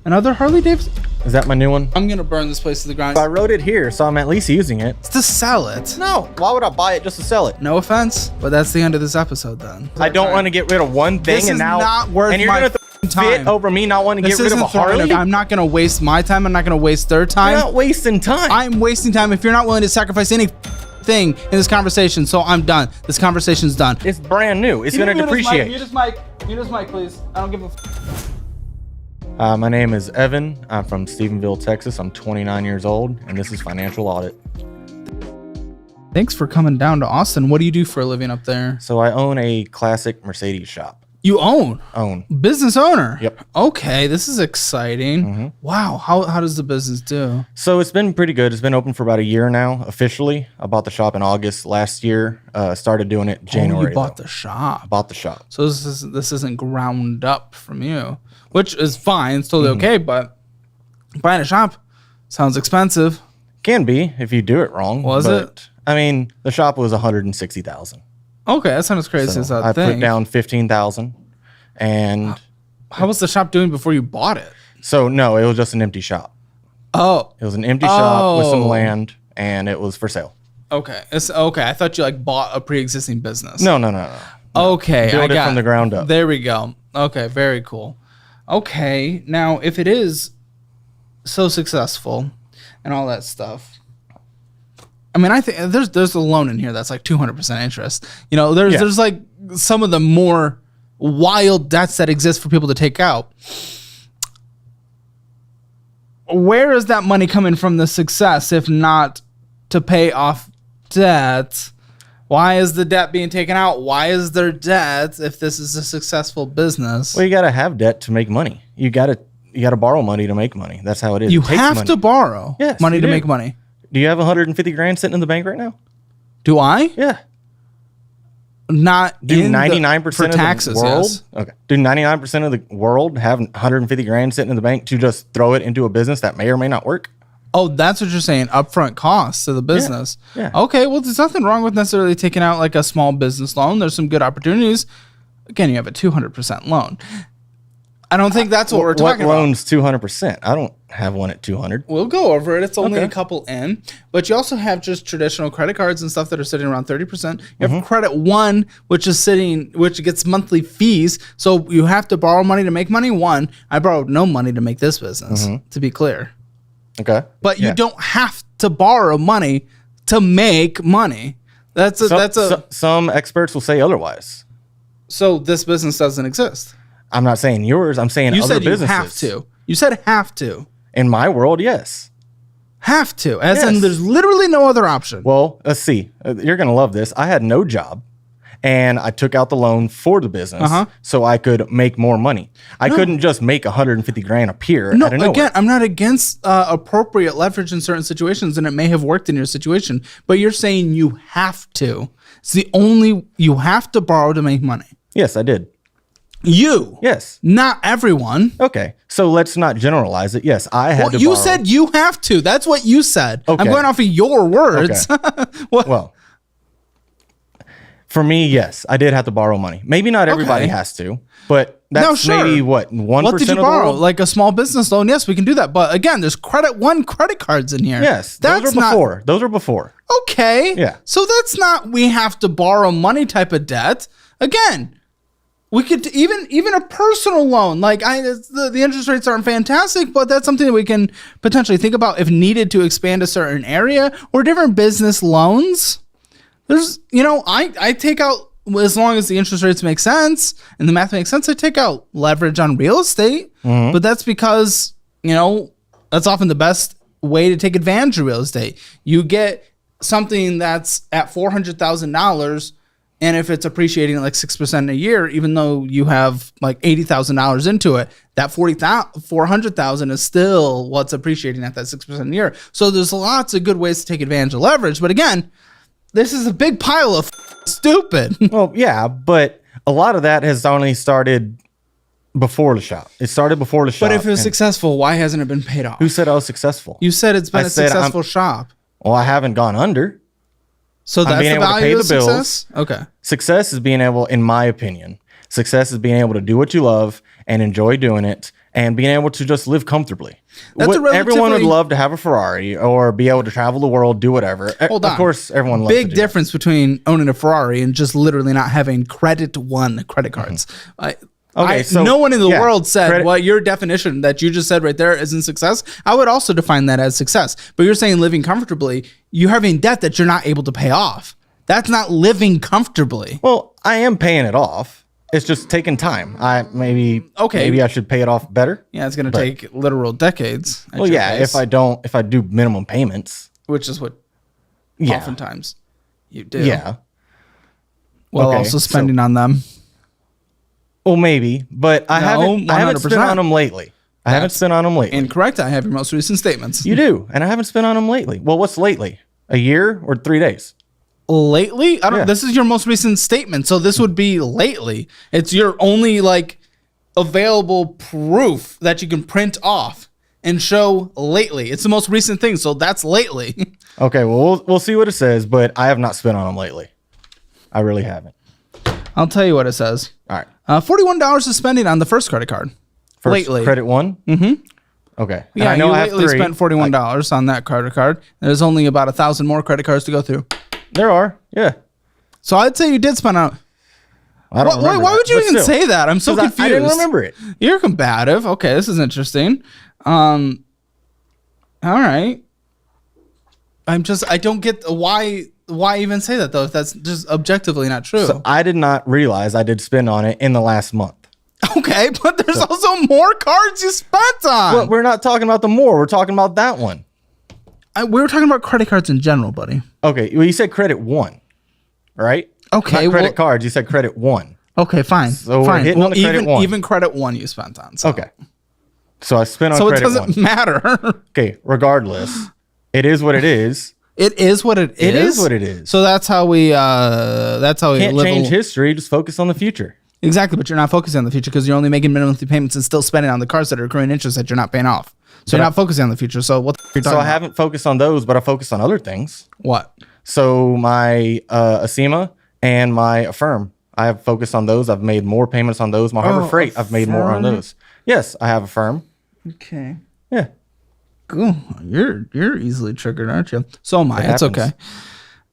Another Harley Davidson? Is that my new one? I'm gonna burn this place to the ground. I wrote it here, so I'm at least using it. It's to sell it. No, why would I buy it just to sell it? No offense, but that's the end of this episode then. I don't want to get rid of one thing This and is now not worth and you're my gonna time. fit over me not wanting to This get rid of a isn't throwing Harley. I'm not gonna waste my time. I'm not gonna waste their time. You're not wasting time. I'm wasting time if you're not willing to sacrifice anything in this conversation. So I'm done. This conversation's done. It's brand new. It's gonna depreciate. Mute his mic. Mute his mic, please. I don't give a. My name is Evan. I'm from Stephenville, Texas. I'm 29 years old, and this is Financial Audit. Thanks for coming down to Austin. What do you do for a living up there? So I own a classic Mercedes shop. You own? Business owner? Yep. Okay, this is exciting. Wow, how does the business do? So it's been pretty good. It's been open for about a year now, officially. I bought the shop in August last year. Started doing it January. You bought the shop. Bought the shop. So this isn't ground up from you, which is fine. It's totally okay, but buying a shop sounds expensive. Can be if you do it wrong. Was it? I mean, the shop was $160,000. Okay, that sounds crazy as I think. put down $15,000, and how was the shop doing before you bought it? So no, it was just an empty shop. Oh, it was an empty shop with some land, and it was for sale. Okay, it's okay. I thought you like bought a pre-existing business. No. Okay, Build it from the ground up. There we go. Okay, very cool. Okay, now if it is so successful and all that stuff. I mean, I think there's a loan in here that's like 200% interest. You know, there's like some of the more wild debts that exist for people to take out. Where is that money coming from, the success, if not to pay off debt? Why is the debt being taken out? Why is there debt if this is a successful business? Well, you got to have debt to make money. You got to borrow money to make money. That's how it is. You have to borrow money to make money. Do you have 150 grand sitting in the bank right now? Do I? Yeah. Not do 99% for taxes, of the world? Yes. Okay. Do 99% of the world have 150 grand sitting in the bank to just throw it into a business that may or may not work? Oh, that's what you're saying. Upfront costs to the business. Yeah. Okay. Well, there's nothing wrong with necessarily taking out like a small business loan. There's some good opportunities. Again, you have a 200% loan. I don't think that's what we're talking about. What loan's 200%? I don't have one at 200. We'll go over it. It's only a couple in. But you also have just traditional credit cards and stuff that are sitting around 30%. You have Credit One, which gets monthly fees. So you have to borrow money to make money. One, I borrowed no money to make this business, to be clear. Okay. But you don't have to borrow money to make money. Some experts will say otherwise. So this business doesn't exist. I'm not saying yours. I'm saying other businesses. You have to. You said have to. In my world, yes. Have to. As in there's literally no other option. Well, let's see. You're going to love this. I had no job, and I took out the loan for the business so I could make more money. I couldn't just make 150 grand appear out of nowhere. Again, I'm not against appropriate leverage in certain situations, and it may have worked in your situation, but you're saying you have to. It's you have to borrow to make money. Yes, I did. You. Yes. Not everyone. Okay. So let's not generalize it. Yes, I had to borrow. You said you have to. That's what you said. Okay. I'm going off of your words. Okay. Well, for me, yes, I did have to borrow money. Maybe not everybody has to, but that's maybe what, 1% What did you of the borrow? world? Like a small business loan? Yes, we can do that. But again, there's Credit One credit cards in here. Yes, those were before. Okay. Yeah. So that's not we have to borrow money type of debt. Again, we could even a personal loan. Like the interest rates aren't fantastic, but that's something that we can potentially think about if needed to expand a certain area or different business loans. There's, I take out, as long as the interest rates make sense and the math makes sense, I take out leverage on real estate. But that's because, that's often the best way to take advantage of real estate. You get something that's at $400,000. And if it's appreciating like 6% a year, even though you have like $80,000 into it, that $400,000 is still what's appreciating at that 6% a year. So there's lots of good ways to take advantage of leverage. But again, this is a big pile of stupid. Well, yeah, but a lot of that has only started before the shop. It started before the shop. But if it was successful, why hasn't it been paid off? Who said I was successful? You said it's been a successful shop. Well, I haven't gone under. So that's the value of success? Okay. Success is being able, in my opinion, success is being able to do what you love and enjoy doing it and being able to just live comfortably. That's Everyone would love to have a Ferrari or be able to travel the world, do whatever. Hold on. Of course, everyone loves big difference between owning a Ferrari and just literally not having credit cards. No one in the world said what your definition that you just said right there isn't success. I would also define that as success. But you're saying living comfortably, you're having debt that you're not able to pay off. That's not living comfortably. Well, I am paying it off. It's just taking time. Maybe I should pay it off better. Yeah, it's going to take literal decades. Well, yeah, if I do minimum payments, which is what oftentimes you do. Yeah. While also spending on them. Well, maybe, but I haven't spent on them lately. Incorrect. I have your most recent statements. You do, and I haven't spent on them lately. Well, what's lately? A year or 3 days? Lately? This is your most recent statement, so this would be lately. It's your only available proof that you can print off and show lately. It's the most recent thing, so that's lately. Okay, well, we'll see what it says, but I have not spent on them lately. I really haven't. I'll tell you what it says. All right. $41 is spending on the first credit card. Lately. Credit one? Mm-hmm. Okay. Yeah, I know you lately spent $41 on that credit card. There's only about 1,000 more credit cards to go through. There are, yeah. So I'd say you did spend on... I don't remember why would you even say that? I'm so confused. I didn't remember it. You're combative. Okay, this is interesting. All right. I don't get why even say that, though, if that's just objectively not true. So I did not realize I did spend on it in the last month. Okay, but there's also more cards you spent on. Well, we're not talking about the more. We're talking about that one. We were talking about credit cards in general, buddy. Okay, well, you said credit one, right? Okay. Not credit cards. You said credit one. Okay, fine. So we're hitting on the credit one. Even credit one you spent on. So. Okay. So I spent on credit one. So it doesn't matter. Okay, regardless, it is what it is. It is what it is? It is what it is. So that's how we can't change history, just focus on the future. Exactly, but you're not focusing on the future because you're only making minimum monthly payments and still spending on the cards that are accruing interest that you're not paying off. So you're not focusing on the future. So what you're talking about? I haven't focused on those, but I focused on other things. What? So my ASEMA and my Affirm, I have focused on those. I've made more payments on those. My Harbor Freight, I've made more on those. Yes, I have Affirm. Okay. Yeah. Cool. You're easily triggered, aren't you? So am I. It's okay.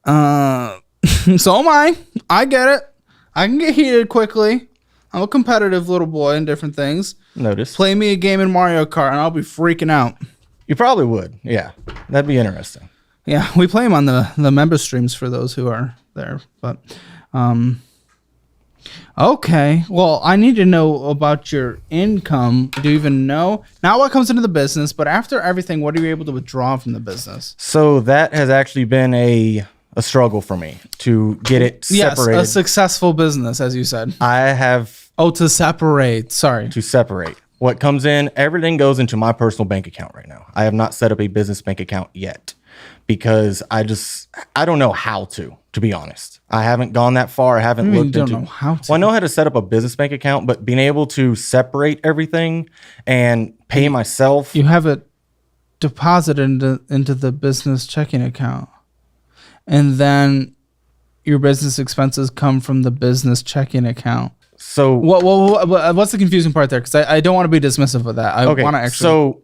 So am I. I get it. I can get heated quickly. I'm a competitive little boy in different things. Notice. Play me a game in Mario Kart and I'll be freaking out. You probably would. Yeah. That'd be interesting. Yeah. We play them on the member streams for those who are there. But, okay. Well, I need to know about your income. Do you even know? Not what comes into the business, but after everything, what are you able to withdraw from the business? So that has actually been a struggle for me to get it separated. Yes, a successful business, as you said. I have... to separate. Sorry. To separate. What comes in, everything goes into my personal bank account right now. I have not set up a business bank account yet because I don't know how to be honest. I haven't gone that far. I haven't looked into... You don't know how to? Well, I know how to set up a business bank account, but being able to separate everything and pay myself... You have it deposited into the business checking account. And then your business expenses come from the business checking account. So what's the confusing part there? Because I don't want to be dismissive of that. I want to actually... So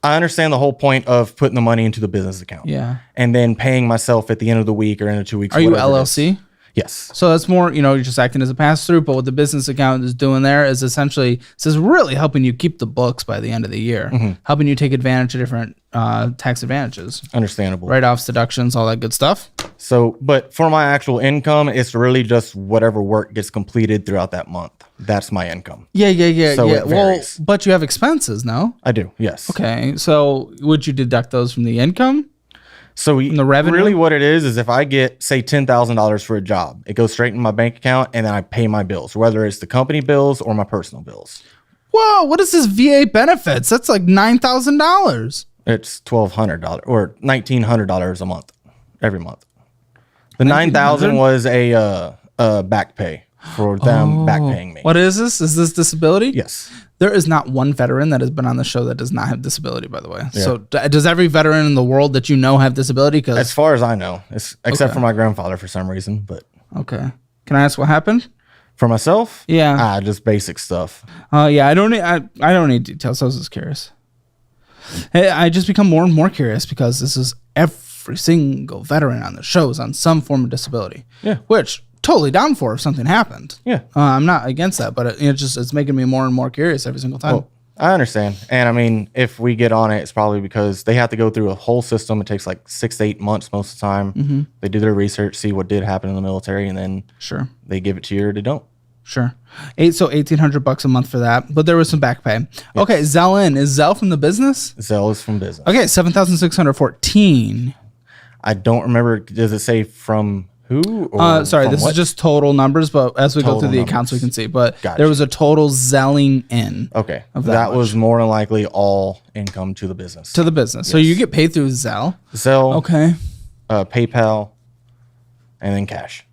I understand the whole point of putting the money into the business account. Yeah. And then paying myself at the end of the week or end of 2 weeks. Are you LLC? Yes. So that's more, you're just acting as a pass-through, but what the business account is doing there is essentially, this is really helping you keep the books by the end of the year, helping you take advantage of different tax advantages. Understandable. Write-offs, deductions, all that good stuff. So, but for my actual income, it's really just whatever work gets completed throughout that month. That's my income. Yeah. So it varies. Well, but you have expenses, no? I do, yes. Okay, so would you deduct those from the income? So the revenue? Really what it is if I get, say, $10,000 for a job, it goes straight in my bank account and then I pay my bills, whether it's the company bills or my personal bills. Whoa, what is this VA benefits? That's like $9,000. It's $1,200 or $1,900 a month, every month. The $9,000 was a back pay for them back paying me. What is this? Is this disability? Yes. There is not one veteran that has been on the show that does not have disability, by the way. Yeah. So does every veteran in the world that you know have disability? As far as I know, except for my grandfather for some reason. But okay. Can I ask what happened? For myself, Yeah. just basic stuff. Yeah, I don't need details. I was just curious. Hey, I just become more and more curious because this is every single veteran on the show is on some form of disability. Yeah. Which totally down for if something happened. Yeah. I'm not against that, but it's making me more and more curious every single time. Well, I understand. And I mean, if we get on it, it's probably because they have to go through a whole system. It takes like 6 to 8 months most of the time. They do their research, see what did happen in the military, and then Sure. they give it to you or they don't. Sure. So $1,800 a month for that, but there was some back pay. Yes. Okay, Zell in. Is Zell from the business? Zell is from business. Okay, 7,614. I don't remember. Does it say from who? Or sorry, this what? is just total numbers, but as we go through the accounts, we can see. But there was a total zelling in. Okay, that was more than likely all income to the business. To the business. Yes. So you get paid through Zelle. Zelle. Okay. PayPal, and then cash.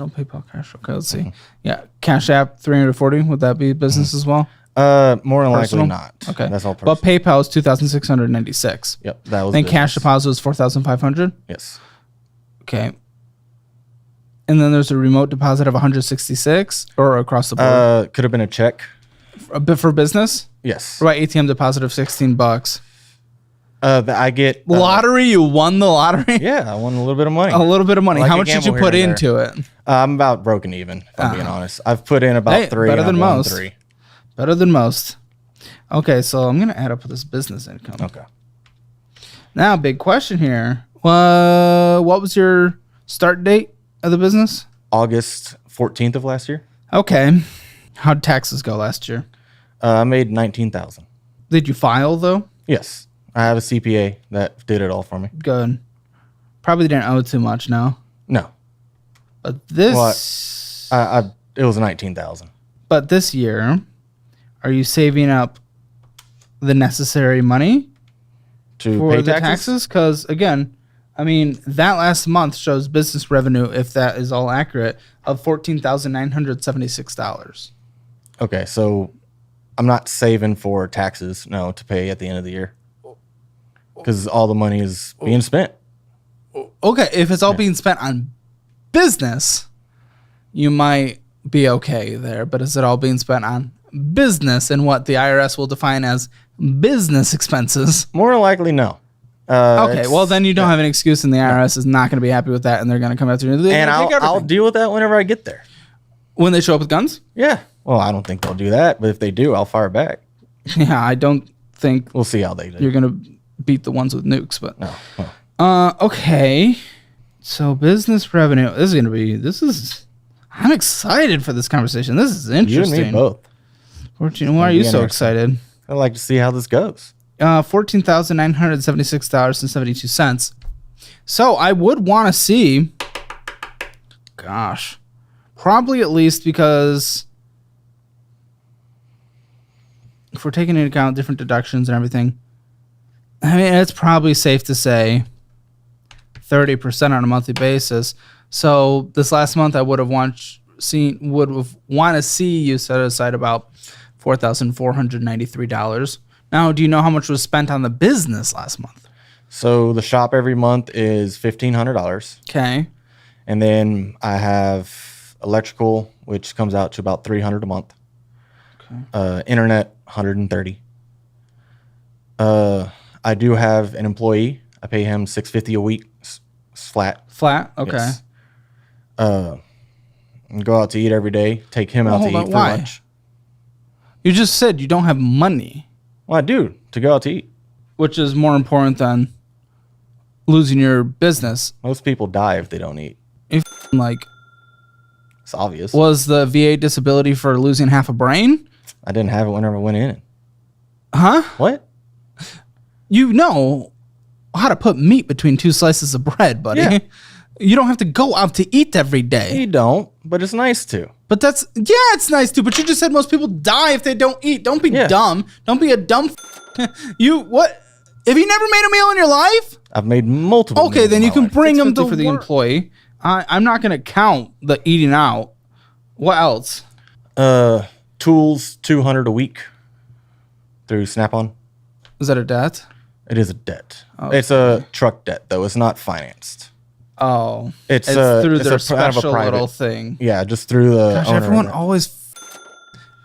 Oh, PayPal, cash. Okay, let's see. Yeah, Cash App 340. Would that be business as well? More than likely not. Okay, that's all personal. But PayPal is 2,696. Yep, that was. Then cash deposit was 4,500. Yes. Okay. And then there's a remote deposit of 166, or across the board. Could have been a check. A bit for business. Yes. Right, ATM deposit of $16. I get lottery. You won the lottery. Yeah, I won a little bit of money. A little bit of money. How much did you put into it? I'm about broken even. If I'm being honest. I've put in about 3. Better than most. 3. Better than most. Okay, so I'm gonna add up this business income. Okay. Now, big question here. What was your start date of the business? August 14th of last year. Okay. How'd taxes go last year? I made $19,000. Did you file though? Yes. I have a CPA that did it all for me. Good. Probably didn't owe too much now. No. But this... it was $19,000. But this year, are you saving up the necessary money to pay the taxes? Because, again, I mean, that last month shows business revenue, if that is all accurate, of $14,976. Okay, so I'm not saving for taxes, no, to pay at the end of the year. Because all the money is being spent. Okay, if it's all being spent on business, you might be okay there. But is it all being spent on business and what the IRS will define as business expenses? More than likely, no. Okay, well, then you don't have an excuse, and the IRS is not going to be happy with that, and they're going to come after you. And I'll deal with that whenever I get there. When they show up with guns? Yeah. Well, I don't think they'll do that, but if they do, I'll fire back. Yeah, I don't think... We'll see how they do. You're going to beat the ones with nukes, but... No. Okay. So business revenue. I'm excited for this conversation. This is interesting. You and me both. Why are you so excited? I'd like to see how this goes. $14,976.72. So I would want to see... Gosh. Probably at least because... If we're taking into account different deductions and everything... I mean, it's probably safe to say 30% on a monthly basis. So this last month, I would have want to see you set aside about $4,493. Now, do you know how much was spent on the business last month? So the shop every month is $1,500. Okay. And then I have electrical, which comes out to about $300 a month. Okay. Internet, $130. I do have an employee. I pay him $650 a week, flat. Flat, okay. Yes. Go out to eat every day. Take him out to eat for lunch. You just said you don't have money. Well, I do to go out to eat, which is more important than losing your business. Most people die if they don't eat. It's obvious. Was the VA disability for losing half a brain? I didn't have it whenever I went in. Huh? What? You know how to put meat between 2 slices of bread, buddy. Yeah. You don't have to go out to eat every day. You don't, but it's nice to. But it's nice to, but you just said most people die if they don't eat. Don't be dumb. Don't be a dumb what? Have you never made a meal in your life? I've made multiple Okay, then you can bring them for the work. Employee. I'm not going to count the eating out. What else? Tools, $200 a week through Snap-on. Is that a debt? It is a debt. Okay. It's a truck debt, though. It's not financed. Oh, It's through it's their a kind of a special private- little thing. Yeah, just through the Gosh, owner. everyone of it. always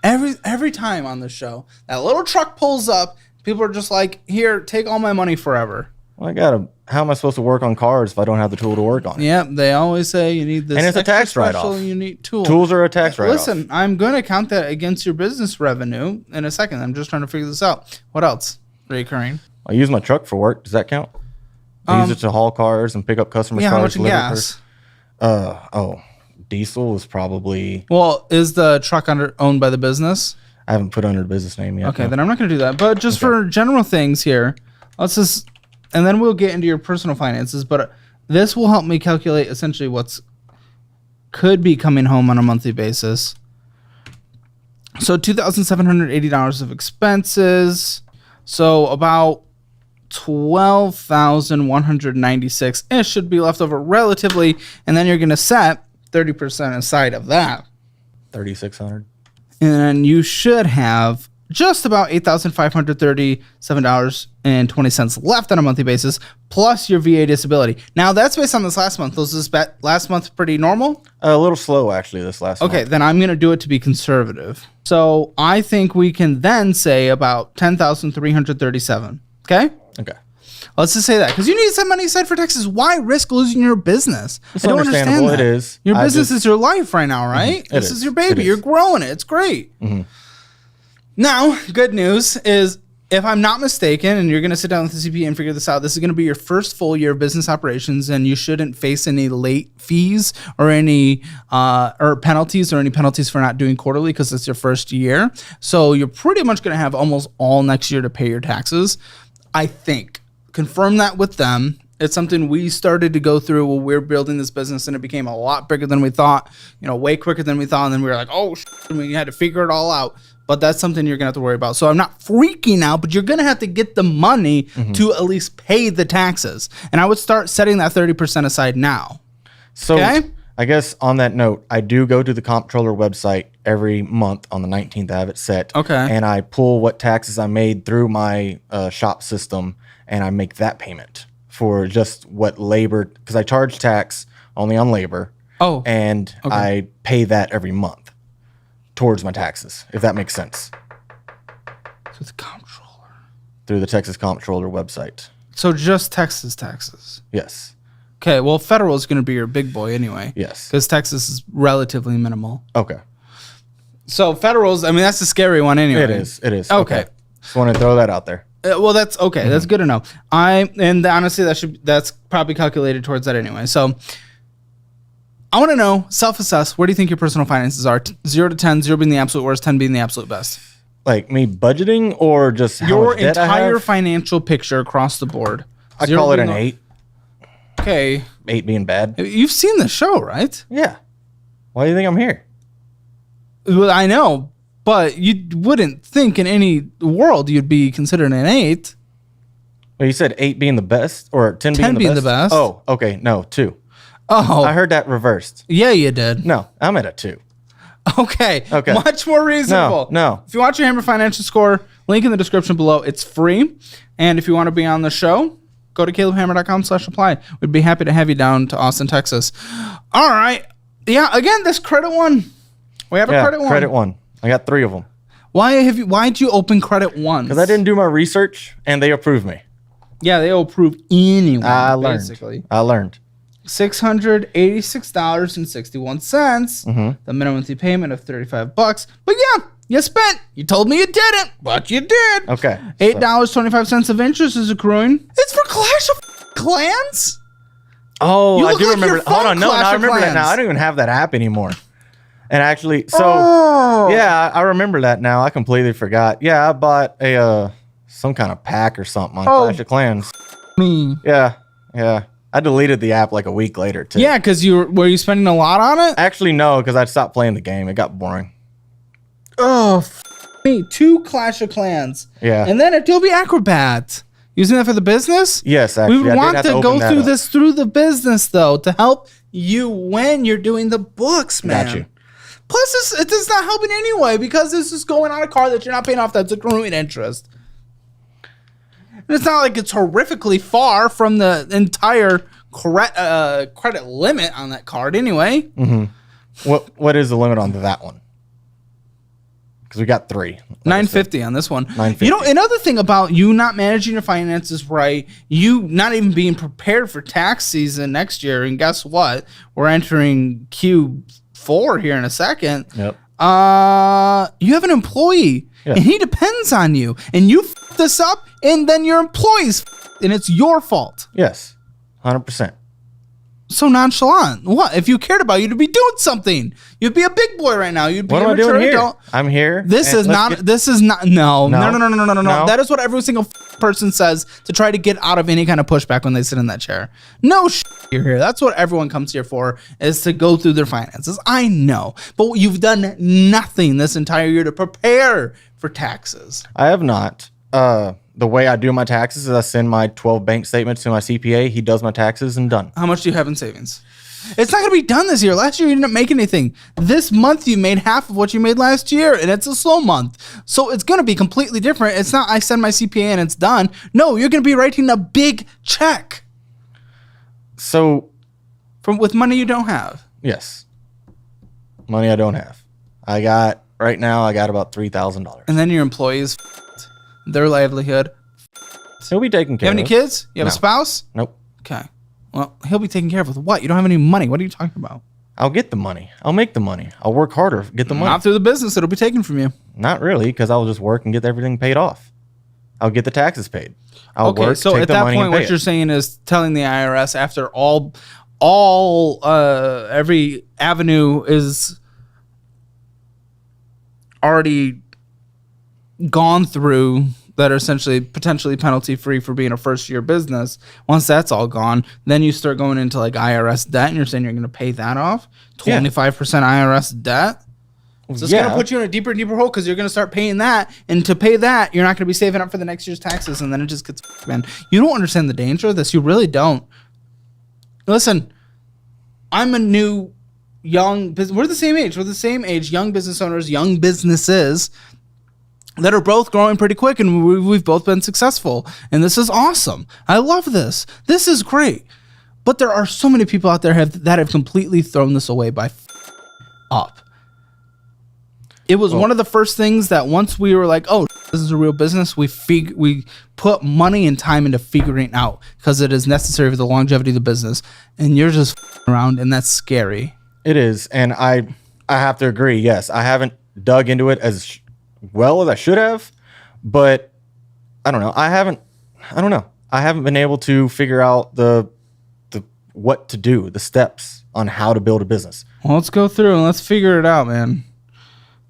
every time on the show, that little truck pulls up. People are just like, "Here, take all my money forever." Well, how am I supposed to work on cars if I don't have the tool to work on it? Yep, they always say you need this. And it's a extra tax special write-off. unique tool. Tools are a tax write-off. Listen, I'm going to count that against your business revenue in a second. I'm just trying to figure this out. What else? Recurring. I use my truck for work. Does that count? I use it to haul cars and pick up customers' Yeah, cars. how much in deliver gas? Diesel is probably. Well, is the truck owned by the business? I haven't put under the business name yet. Okay, no. then I'm not going to do that. But just for general things here, let's just, and then we'll get into your personal finances. But this will help me calculate essentially what's could be coming home on a monthly basis. So $2,780 of expenses. So about 12,196 ish should be left over relatively, and then you're going to set 30% aside of that. 3,600. And then you should have just about $8,537.20 left on a monthly basis, plus your VA disability. Now, that's based on this last month. Was this last month pretty normal? A little slow, actually, this last Okay, month. then I'm going to do it to be conservative. So I think we can then say about $10,337. Okay? Okay. Let's just say that. Because you need some money aside for taxes. Why risk losing your business? It's I don't understand understandable. that. It is. Your I business just- is your life right now, right? This is is. your baby. It You're is. growing it. It's great. Now, good news is, if I'm not mistaken, and you're going to sit down with the CPA and figure this out, this is going to be your first full year of business operations, and you shouldn't face any late fees or any penalties for not doing quarterly because it's your first year. So you're pretty much going to have almost all next year to pay your taxes. I think. Confirm that with them. It's something we started to go through when we were building this business, and it became a lot bigger than we thought, way quicker than we thought. And then we were like, oh, and we had to figure it all out. But that's something you're going to have to worry about. So I'm not freaking out, but you're going to have to get the money to at least pay the taxes. And I would start setting that 30% aside now. So Okay. I guess on that note, I do go to the comptroller website every month on the 19th. I have it set. Okay. And I pull what taxes I made through my shop system, and I make that payment for just what labor, because I charge tax only on labor. Oh, And I pay that every month towards my taxes, if that makes sense, so the comptroller. through the Texas Comptroller website. So just Texas taxes. Yes. Okay, well, federal is going to be your big boy anyway. Yes. Because Texas is relatively minimal. Okay. So federals, I mean, that's the scary one anyway. It is. It is. Okay. Just want to throw that out there. Well, that's okay. That's good to know. Honestly, that's probably calculated towards that anyway. So I want to know, self-assess, where do you think your personal finances are? 0 to 10, 0 being the absolute worst, 10 being the absolute best. Like me budgeting or just how Your much debt I entire have? financial picture across the board. I 0 call it being an the- 8. Okay. 8 being bad. You've seen the show, right? Yeah. Why do you think I'm here? Well, I know, but you wouldn't think in any world you'd be considered an 8. Well, you said 8 being the best or 10 being 10 the being best? the best. Oh, okay. No, 2. Oh, I heard that reversed. yeah, you did. No, I'm at a 2. Okay. Okay. Much more reasonable. No. If you want your Hammer Financial Score, link in the description below. It's free. And if you want to be on the show, go to calebhammer.com/apply. We'd be happy to have you down to Austin, Texas. All right. Yeah, again, this credit one. We have a credit one. Credit 1. I got 3 of them. Why'd you open credit one? Because I didn't do my research and they approved me. Yeah, they will approve anyone. I learned. Basically. I learned. $686.61. The minimum monthly payment of $35. But yeah, you spent. You told me you didn't, but you did. Okay. $8.25 of interest is accruing. It's for Clash of Clans? Oh, You I look do like remember. you're Hold from on. No, Clash I of remember that now. Clans. I don't even have that app anymore. And actually, so Oh. yeah, I remember that now. I completely forgot. Yeah, I bought some kind of pack or something on Oh. Clash of Clans. Me. Yeah. I deleted the app like a week later too. Yeah, because were you spending a lot on it? Actually, no, because I stopped playing the game. It got boring. Oh, me. 2 Clash of Clans. Yeah. And then Adobe Acrobat. Using that for the business? Yes, actually, We I did want have to to go open that through up. this through the business, though, to help you when you're doing the books, man. Got you. Plus, it's not helping anyway because this is going on a car that you're not paying off that's accruing interest. And it's not like it's horrifically far from the entire credit limit on that card anyway. What is the limit on that one? Because we got 3. $950 on this one. $950. You know, another thing about you not managing your finances right, you not even being prepared for tax season next year, and guess what? We're entering Q4 here in a second. Yep. You have an employee, and he depends on you, and you f this up, and then your employee's and it's your fault. Yes, 100%. So nonchalant. What? If you cared about you to be doing something, you'd be a big boy right now. You'd be What a am I doing here? adult. I'm here. This is not. No. No. That is what every single person says to try to get out of any kind of pushback when they sit in that chair. No, you're here. That's what everyone comes here for, is to go through their finances. I know, but you've done nothing this entire year to prepare for taxes. I have not. The way I do my taxes is I send my 12 bank statements to my CPA. He does my taxes and done. How much do you have in savings? It's not going to be done this year. Last year, you didn't make anything. This month, you made half of what you made last year, and it's a slow month. So it's going to be completely different. It's not I send my CPA and it's done. No, you're going to be writing a big check. So, with money you don't have. Yes. Money I don't have. Right now, I got about $3,000. And then your employees, their livelihood. He'll be taken care You of. have any kids? You have a spouse? Nope. Okay. Well, he'll be taken care of with what? You don't have any money. What are you talking about? I'll get the money. I'll make the money. I'll work harder, get the money. Not through the business. It'll be taken from you. Not really, because I'll just work and get everything paid off. I'll get the taxes paid. I'll work, so take at the that money point, and pay what it. you're saying is telling the IRS after every avenue is already gone through that are essentially potentially penalty free for being a first year business. Once that's all gone, then you start going into like IRS debt, and you're saying you're going to pay that off. 25% IRS debt. So it's going to put you in a deeper and deeper hole, because you're going to start paying that, and to pay that, you're not going to be saving up for the next year's taxes, and then it just gets man. You don't understand the danger of this. You really don't. Listen, I'm a new young business. We're the same age. We're the same age. Young business owners, young businesses that are both growing pretty quick, and we've both been successful. And this is awesome. I love this. This is great. But there are so many people out there that have completely thrown this away by up. It was one of the first things that once we were like, oh, this is a real business, we put money and time into figuring it out, because it is necessary for the longevity of the business. And you're just around, and that's scary. It is. And I have to agree. Yes, I haven't dug into it as well as I should have, but I don't know. I haven't been able to figure out the what to do, the steps on how to build a business. Well, let's go through and let's figure it out, man.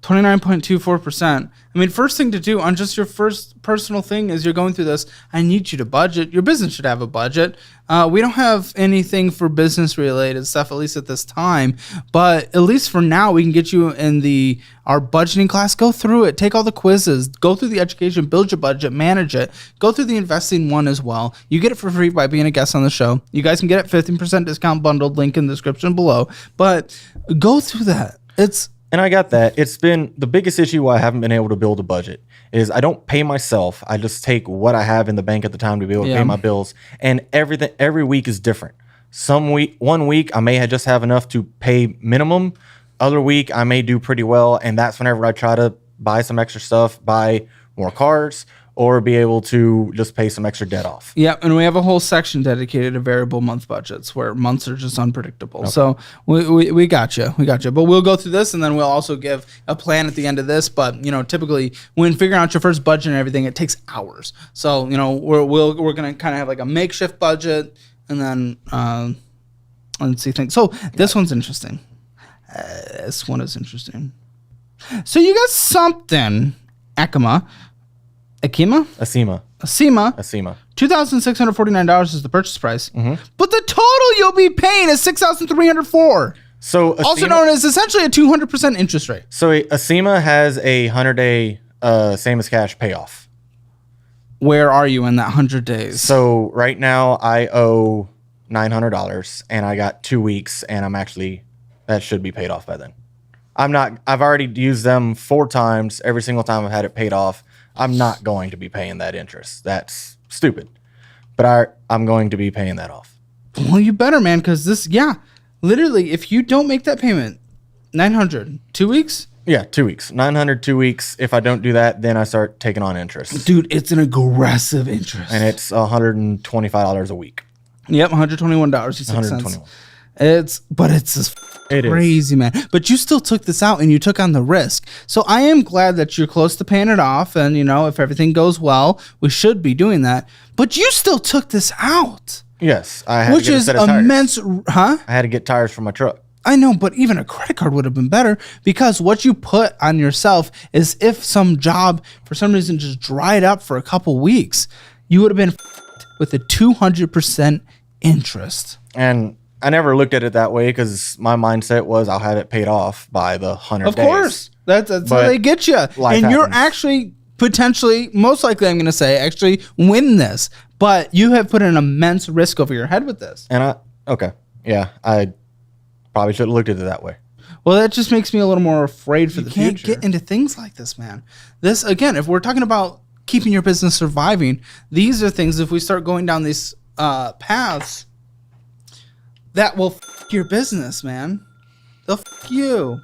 29.24%. I mean, first thing to do on just your first personal thing is you're going through this. I need you to budget. Your business should have a budget. We don't have anything for business related stuff, at least at this time. But at least for now, we can get you in our budgeting class. Go through it. Take all the quizzes. Go through the education. Build your budget. Manage it. Go through the investing one as well. You get it for free by being a guest on the show. You guys can get it 15% discount bundled. Link in the description below. But go through that. And I got that. It's been the biggest issue why I haven't been able to build a budget is I don't pay myself. I just take what I have in the bank at the time to be able to pay my bills. And every week is different. One week I may just have enough to pay minimum. Other week I may do pretty well. And that's whenever I try to buy some extra stuff, buy more cars, or be able to just pay some extra debt off. Yeah, and we have a whole section dedicated to variable month budgets where months are just unpredictable. Okay. So we got you. But we'll go through this, and then we'll also give a plan at the end of this. But, typically when figuring out your first budget and everything, it takes hours. So, we're going to kind of have like a makeshift budget, and then let's see things. So this one's interesting. This one is interesting. So you got something, Acima. $2,649 is the purchase price, but the total you'll be paying is $6,304. So also known as essentially a 200% interest rate. So Acima has a 100-day same as cash payoff. Where are you in that 100 days? So right now I owe $900, and I got 2 weeks, and that should be paid off by then. I've already used them 4 times. Every single time I've had it paid off. I'm not going to be paying that interest. That's stupid. But I'm going to be paying that off. Well, you better, man, because literally, if you don't make that payment, 900, 2 weeks? Yeah, 2 weeks. 900, 2 weeks. If I don't do that, then I start taking on interest. Dude, it's an aggressive interest. And it's $125 a week. Yep, $121.06. It's just crazy, man. But you still took this out and you took on the risk. So I am glad that you're close to paying it off. And, if everything goes well, we should be doing that. But you still took this out. Yes, I had to get a set of tires. Immense, huh? I had to get tires for my truck. I know, but even a credit card would have been better because what you put on yourself is if some job for some reason just dried up for a couple weeks, you would have been with a 200% interest. And I never looked at it that way because my mindset was I'll have it paid off by the 100 days. Of course. That's how they get you. And you're actually potentially, most likely I'm going to say, actually win this. But you have put an immense risk over your head with this. And I probably should have looked at it that way. Well, that just makes me a little more afraid for the future. You can't get into things like this, man. This, again, if we're talking about keeping your business surviving, these are things, if we start going down these paths, that will f*** your business, man. They'll f*** you.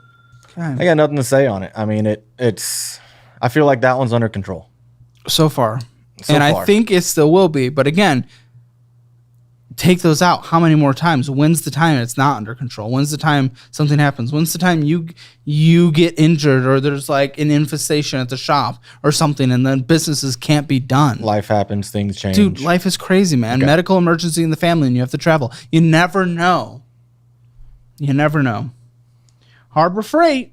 Okay. I got nothing to say on it. I mean, it's. I feel like that one's under control. So far. I think it still will be. But again, take those out. How many more times? When's the time it's not under control? When's the time something happens? When's the time you get injured or there's like an infestation at the shop or something and then businesses can't be done? Life happens. Things change. Dude, life is crazy, man. Okay. Medical emergency in the family and you have to travel. You never know. You never know. Harbor Freight.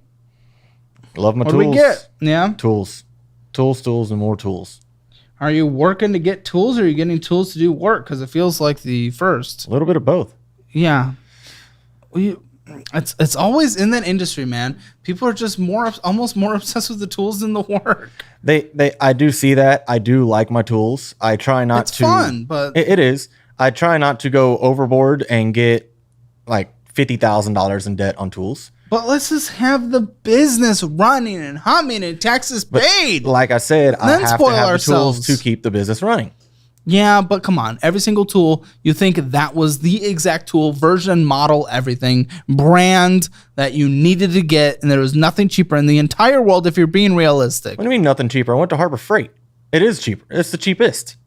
Love my what tools. What do we get? Yeah? Tools, and more tools. Are you working to get tools or are you getting tools to do work? Because it feels like the first. A little bit of both. Yeah. It's always in that industry, man. People are just almost more obsessed with the tools than the work. I do see that. I do like my tools. I try not to. It's fun, but. It is. I try not to go overboard and get like $50,000 in debt on tools. But let's just have the business running and humming and taxes paid. Like I said, I have to have the tools to keep the business running. Yeah, but come on. Every single tool, you think that was the exact tool, version, model, everything, brand that you needed to get, and there was nothing cheaper in the entire world if you're being realistic. What do you mean nothing cheaper? I went to Harbor Freight. It is cheaper. It's the cheapest.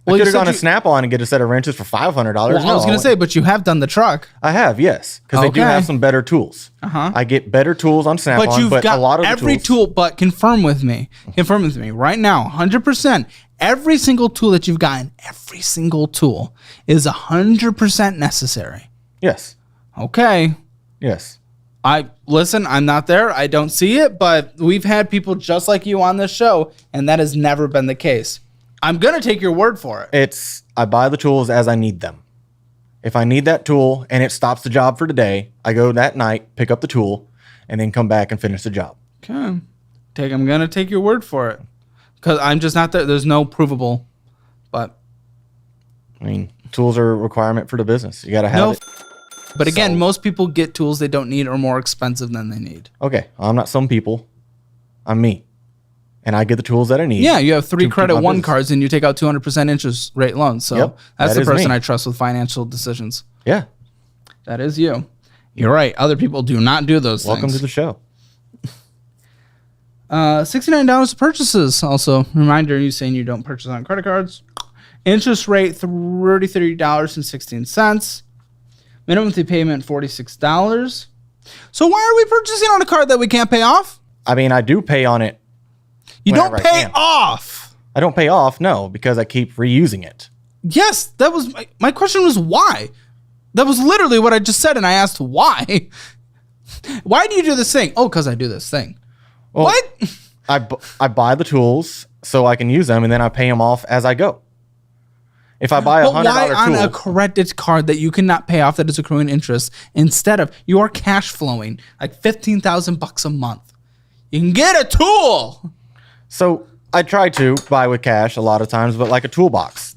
Well, I could have gone to Snap-on and get a set of wrenches for $500. Well, I was going to say, but you have done the truck. I have, yes, because they do have some better tools. I get better tools on Snap-on, but you've got a lot of every tool. But confirm with me right now, 100%. Every single tool that you've gotten, every single tool is 100% necessary. Yes. Okay. Yes. Listen, I'm not there. I don't see it, but we've had people just like you on this show, and that has never been the case. I'm going to take your word for it. I buy the tools as I need them. If I need that tool and it stops the job for today, I go that night, pick up the tool, and then come back and finish the job. Okay. I'm going to take your word for it. Because I'm just not there. There's no provable. But. I mean, tools are a requirement for the business. You got to have it. But again, most people get tools they don't need or more expensive than they need. Okay. I'm not some people. I'm me. And I get the tools that I need. Yeah, you have 3 Credit One cards and you take out 200% interest rate loans. So that's the person I trust with financial decisions. Yeah. That is you. You're right. Other people do not do those Welcome things. to the show. $69 purchases. Also, reminder, you saying you don't purchase on credit cards. Interest rate, $33.16. Minimum monthly payment, $46. So why are we purchasing on a card that we can't pay off? I mean, I do pay on it. You don't pay off. I don't pay off, no, because I keep reusing it. Yes, that was my question was why? That was literally what I just said, and I asked why. Why do you do this thing? Oh, because I do this thing. Well, what? I buy the tools so I can use them, and then I pay them off as I go. If I buy $100 tool, why on a credit card that you cannot pay off that is accruing interest instead of your cash flowing like $15,000 a month? You can get a tool. So I try to buy with cash a lot of times, but like a toolbox,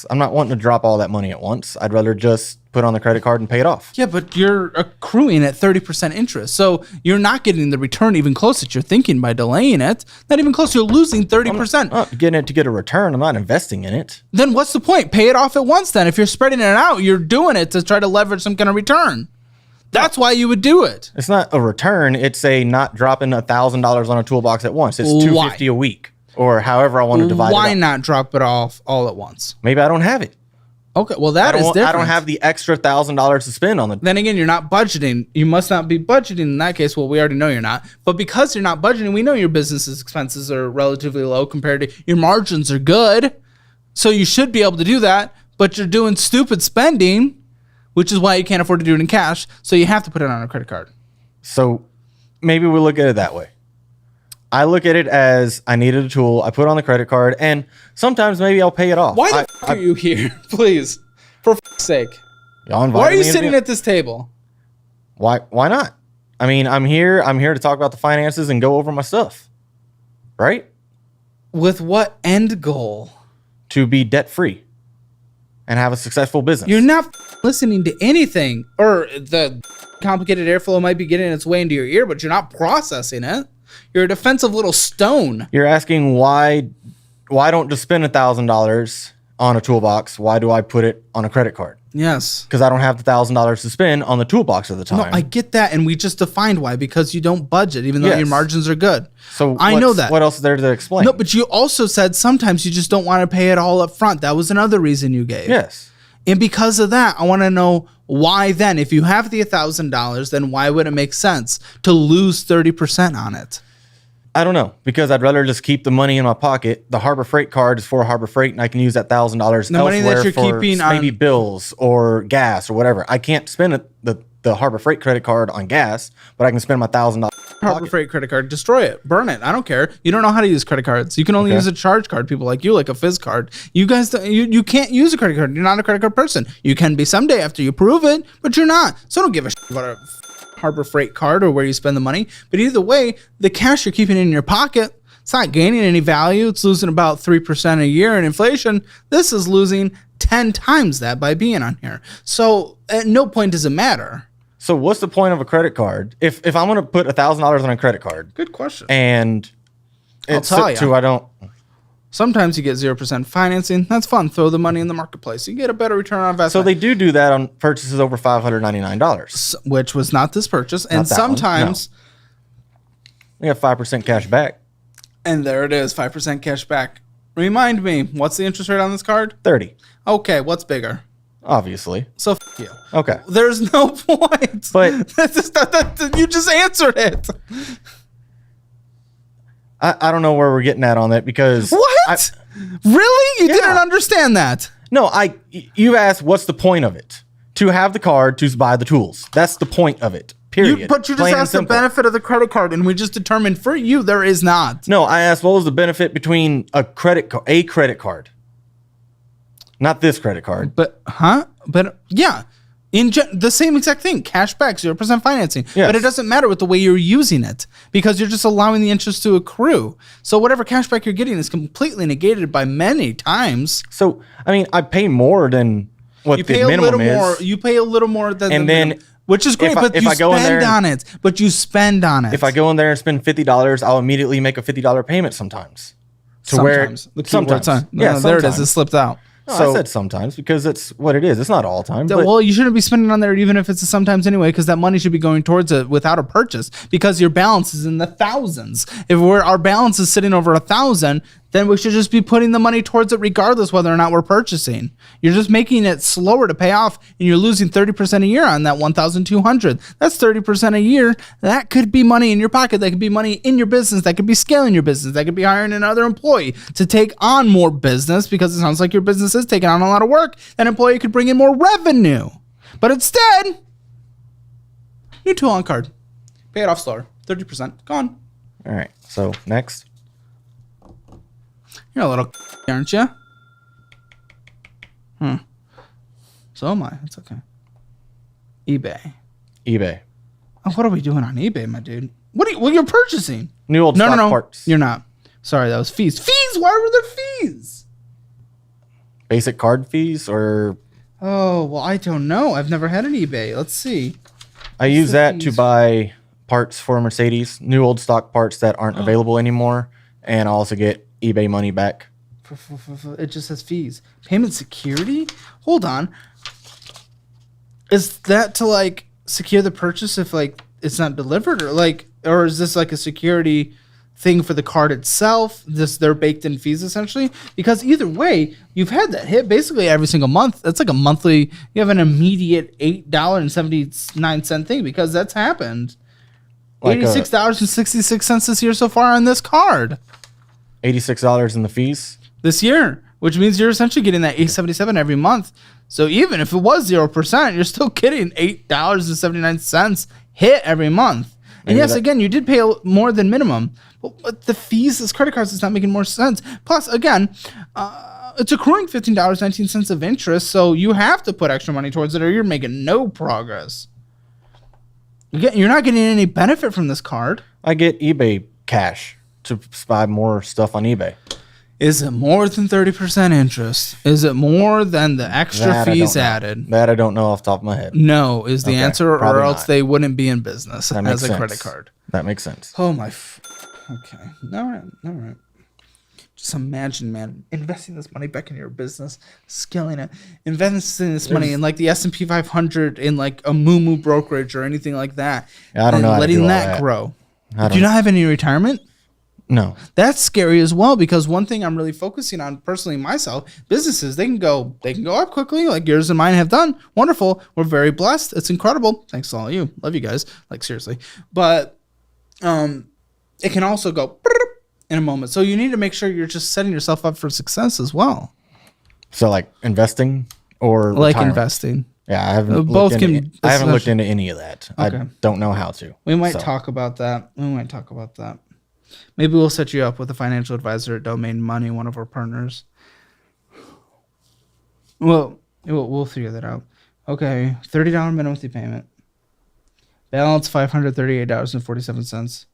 I'm not wanting to drop all that money at once. I'd rather just put on the credit card and pay it off. Yeah, but you're accruing at 30% interest. So you're not getting the return even close that you're thinking by delaying it. Not even close. You're losing 30%. I'm not getting it to get a return. I'm not investing in it. Then what's the point? Pay it off at once then. If you're spreading it out, you're doing it to try to leverage some kind of return. That's why you would do it. It's not a return. It's a not dropping $1,000 on a toolbox at once. It's $250 a week or however I want to divide it up. Why not drop it off all at once? Maybe I don't have it. Okay, well that is different. I don't have the extra $1,000 to spend on the. Then again, you're not budgeting. You must not be budgeting in that case. Well, we already know you're not. But because you're not budgeting, we know your business's expenses are relatively low compared to your margins are good. So you should be able to do that. But you're doing stupid spending, which is why you can't afford to do it in cash. So you have to put it on a credit card. So maybe we look at it that way. I look at it as I needed a tool. I put it on the credit card, and sometimes maybe I'll pay it off. Why the fuck are you here? Please, for fuck's sake. Why are you sitting at this table? Why not? I mean, I'm here to talk about the finances and go over my stuff. Right? With what end goal? To be debt free and have a successful business. You're not listening to anything, or the complicated airflow might be getting its way into your ear, but you're not processing it. You're a defensive little stone. You're asking why don't just spend $1,000 on a toolbox? Why do I put it on a credit card? Yes. Because I don't have the $1,000 to spend on the toolbox at the time. No, I get that, and we just defined why, because you don't budget, even though your margins are good. So I know that. What else is there to explain? No, but you also said sometimes you just don't want to pay it all up front. That was another reason you gave. Yes. And because of that, I want to know why then, if you have the $1,000, then why would it make sense to lose 30% on it? I don't know, because I'd rather just keep the money in my pocket. The Harbor Freight card is for Harbor Freight, and I can use that $1,000 elsewhere money that you're for keeping maybe bills or gas or whatever. I can't spend the Harbor Freight credit card on gas, but I can spend my $1,000. Harbor Freight credit card, destroy it, burn it. I don't care. You don't know how to use credit cards. You can only use a charge card. People like you, like a Fizz card. You guys, you can't use a credit card. You're not a credit card person. You can be someday after you prove it, but you're not. So don't give a shit about a Harbor Freight card or where you spend the money. But either way, the cash you're keeping in your pocket, it's not gaining any value. It's losing about 3% a year in inflation. This is losing 10 times that by being on here. So at no point does it matter. So what's the point of a credit card? If I'm going to put $1,000 on a credit card. Good question. And I'll tell you. I don't. Sometimes you get 0% financing. That's fun. Throw the money in the marketplace. You get a better return on investment. So they do that on purchases over $599. Which was not this purchase. And sometimes. We have 5% cash back. And there it is, 5% cash back. Remind me, what's the interest rate on this card? 30. Okay, what's bigger? Obviously. So f you. Okay. There's no point. But you just answered it. I don't know where we're getting at on that because what? Really? You didn't understand that? No, you asked what's the point of it? To have the card to buy the tools. That's the point of it. Period. But you just asked the benefit of the credit card, and we just determined for you there is not. No, I asked what was the benefit between a credit card. Not this credit card. But yeah. The same exact thing, cash back, 0% financing. Yes. But it doesn't matter with the way you're using it because you're just allowing the interest to accrue. So whatever cash back you're getting is completely negated by many times. So, I mean, I pay more than what the minimum is. You pay a little more than and the then minimum, which is great, but you spend on it. But you spend on it. If I go in there and spend $50, I'll immediately make a $50 payment sometimes. Sometimes. There it is. It slipped out. No, so, I said sometimes because it's what it is. It's not all time. Well, you shouldn't be spending on there even if it's a sometimes anyway, because that money should be going towards it without a purchase because your balance is in the thousands. If our balance is sitting over 1,000, then we should just be putting the money towards it regardless whether or not we're purchasing. You're just making it slower to pay off and you're losing 30% a year on that 1,200. That's 30% a year. That could be money in your pocket. That could be money in your business. That could be scaling your business. That could be hiring another employee to take on more business because it sounds like your business is taking on a lot of work. That employee could bring in more revenue. But instead, new tool on card. Pay it off slower. 30%. Gone. All right. So next. You're a little aren't you? So am I. It's okay. eBay. Oh, what are we doing on eBay, my dude? Well, you're purchasing. New old stock parts. You're not. Sorry, that was fees. Fees? Why were there fees? Basic card fees or... Oh, well, I don't know. I've never had an eBay. Let's see. I use that to buy parts for Mercedes, new old stock parts that aren't available anymore, and I also get eBay money back. It just says fees. Payment security? Hold on. Is that to like secure the purchase if like it's not delivered, or is this like a security thing for the card itself? They're baked in fees essentially? Because either way, you've had that hit basically every single month. That's like a monthly, you have an immediate $8.79 thing because that's happened. Like $86.66 this year so far on this card. $86 in the fees this year, which means you're essentially getting that $8.77 every month. So even if it was 0%, you're still getting $8.79 hit every month. And yes, again, you did pay more than minimum, but the fees, this credit cards, is not making more sense. Plus, again, it's accruing $15.19 of interest, so you have to put extra money towards it, or you're making no progress. You're not getting any benefit from this card. I get eBay cash to buy more stuff on eBay. Is it more than 30% interest? Is it more than the extra fees added? That I don't know off the top of my head. No is the answer, or else they wouldn't be in business as a credit card. That makes sense. Oh my. Okay. All right. Just imagine, man, investing this money back in your business, scaling it, investing this money in like the S&P 500 in like a moo brokerage or anything like that. Yeah, I don't know how letting to do that grow. Do you not have any retirement? No. That's scary as well, because one thing I'm really focusing on personally myself, businesses, they can go up quickly like yours and mine have done. Wonderful. We're very blessed. It's incredible. Thanks to all of you. Love you guys. Like seriously. But it can also go in a moment. So you need to make sure you're just setting yourself up for success as well. So like investing or like retirement? Investing. Yeah, I haven't Both I haven't looked into any of that. Okay. I don't know how to. We might talk about that. Maybe we'll set you up with a financial advisor at Domain Money, one of our partners. Well, we'll figure that out. Okay, $30 minimum monthly payment. Balance $538.47.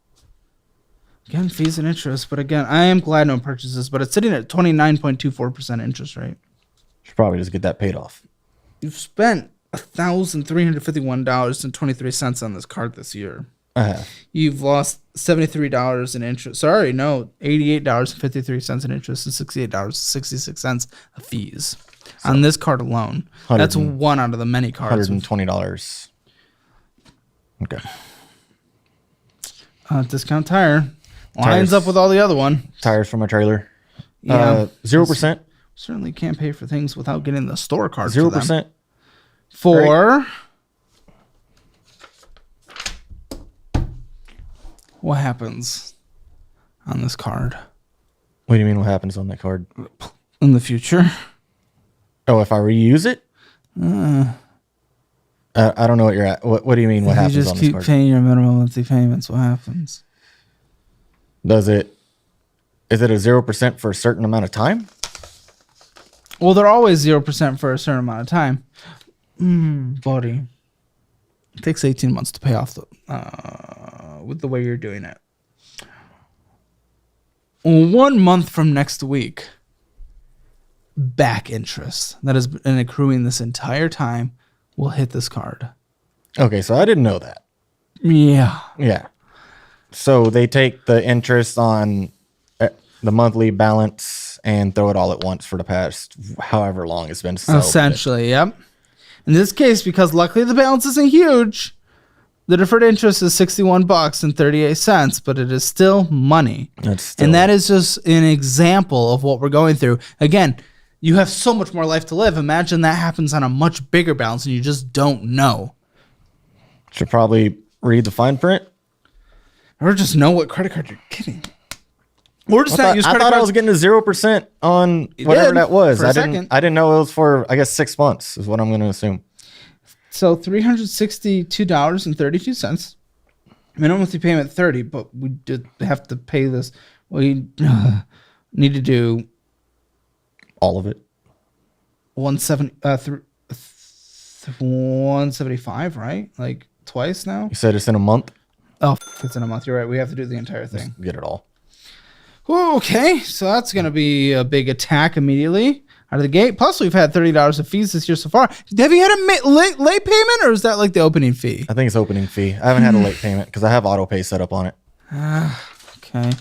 Again, fees and interest, but again, I am glad no purchases, but it's sitting at 29.24% interest rate. Should probably just get that paid off. You've spent $1,351.23 on this card this year. You've lost $73 in interest. Sorry, no, $88.53 in interest and $68.66 of fees on this card alone. That's one out of the many cards. $120. Okay. Discount tire lines up with all the other one. Tires for my trailer. Yeah, 0%. Certainly can't pay for things without getting the store card. 0%. For what happens on this card? What do you mean what happens on that card? In the future? Oh, if I reuse it? I don't know what you're at. What do you mean what happens on this card? You just keep paying your minimum monthly payments. What happens? Is it a 0% for a certain amount of time? Well, they're always 0% for a certain amount of time. Buddy. It takes 18 months to pay off with the way you're doing it. 1 month from next week, back interest that has been accruing this entire time will hit this card. Okay, so I didn't know that. Yeah. So they take the interest on the monthly balance and throw it all at once for the past however long it's been. Essentially, yep. In this case, because luckily the balance isn't huge, the deferred interest is $61.38, but it is still money. And that is just an example of what we're going through. Again, you have so much more life to live. Imagine that happens on a much bigger balance and you just don't know. Should probably read the fine print. Or just know what credit card you're getting. Or just not use credit cards. I thought I was getting a 0% on whatever that was. I didn't know it was for, I guess, 6 months is what I'm going to assume. So $362.32. Minimum monthly payment $30, but we did have to pay this. We need to do all of it. 175, right? Like twice now. You said it's in a month? Oh, it's in a month. You're right. We have to do the entire thing. Just get it all. Ooh, okay, so that's going to be a big attack immediately out of the gate. Plus, we've had $30 of fees this year so far. Have you had a late payment, or is that like the opening fee? I think it's opening fee. I haven't had a late payment because I have auto pay set up on it. Okay.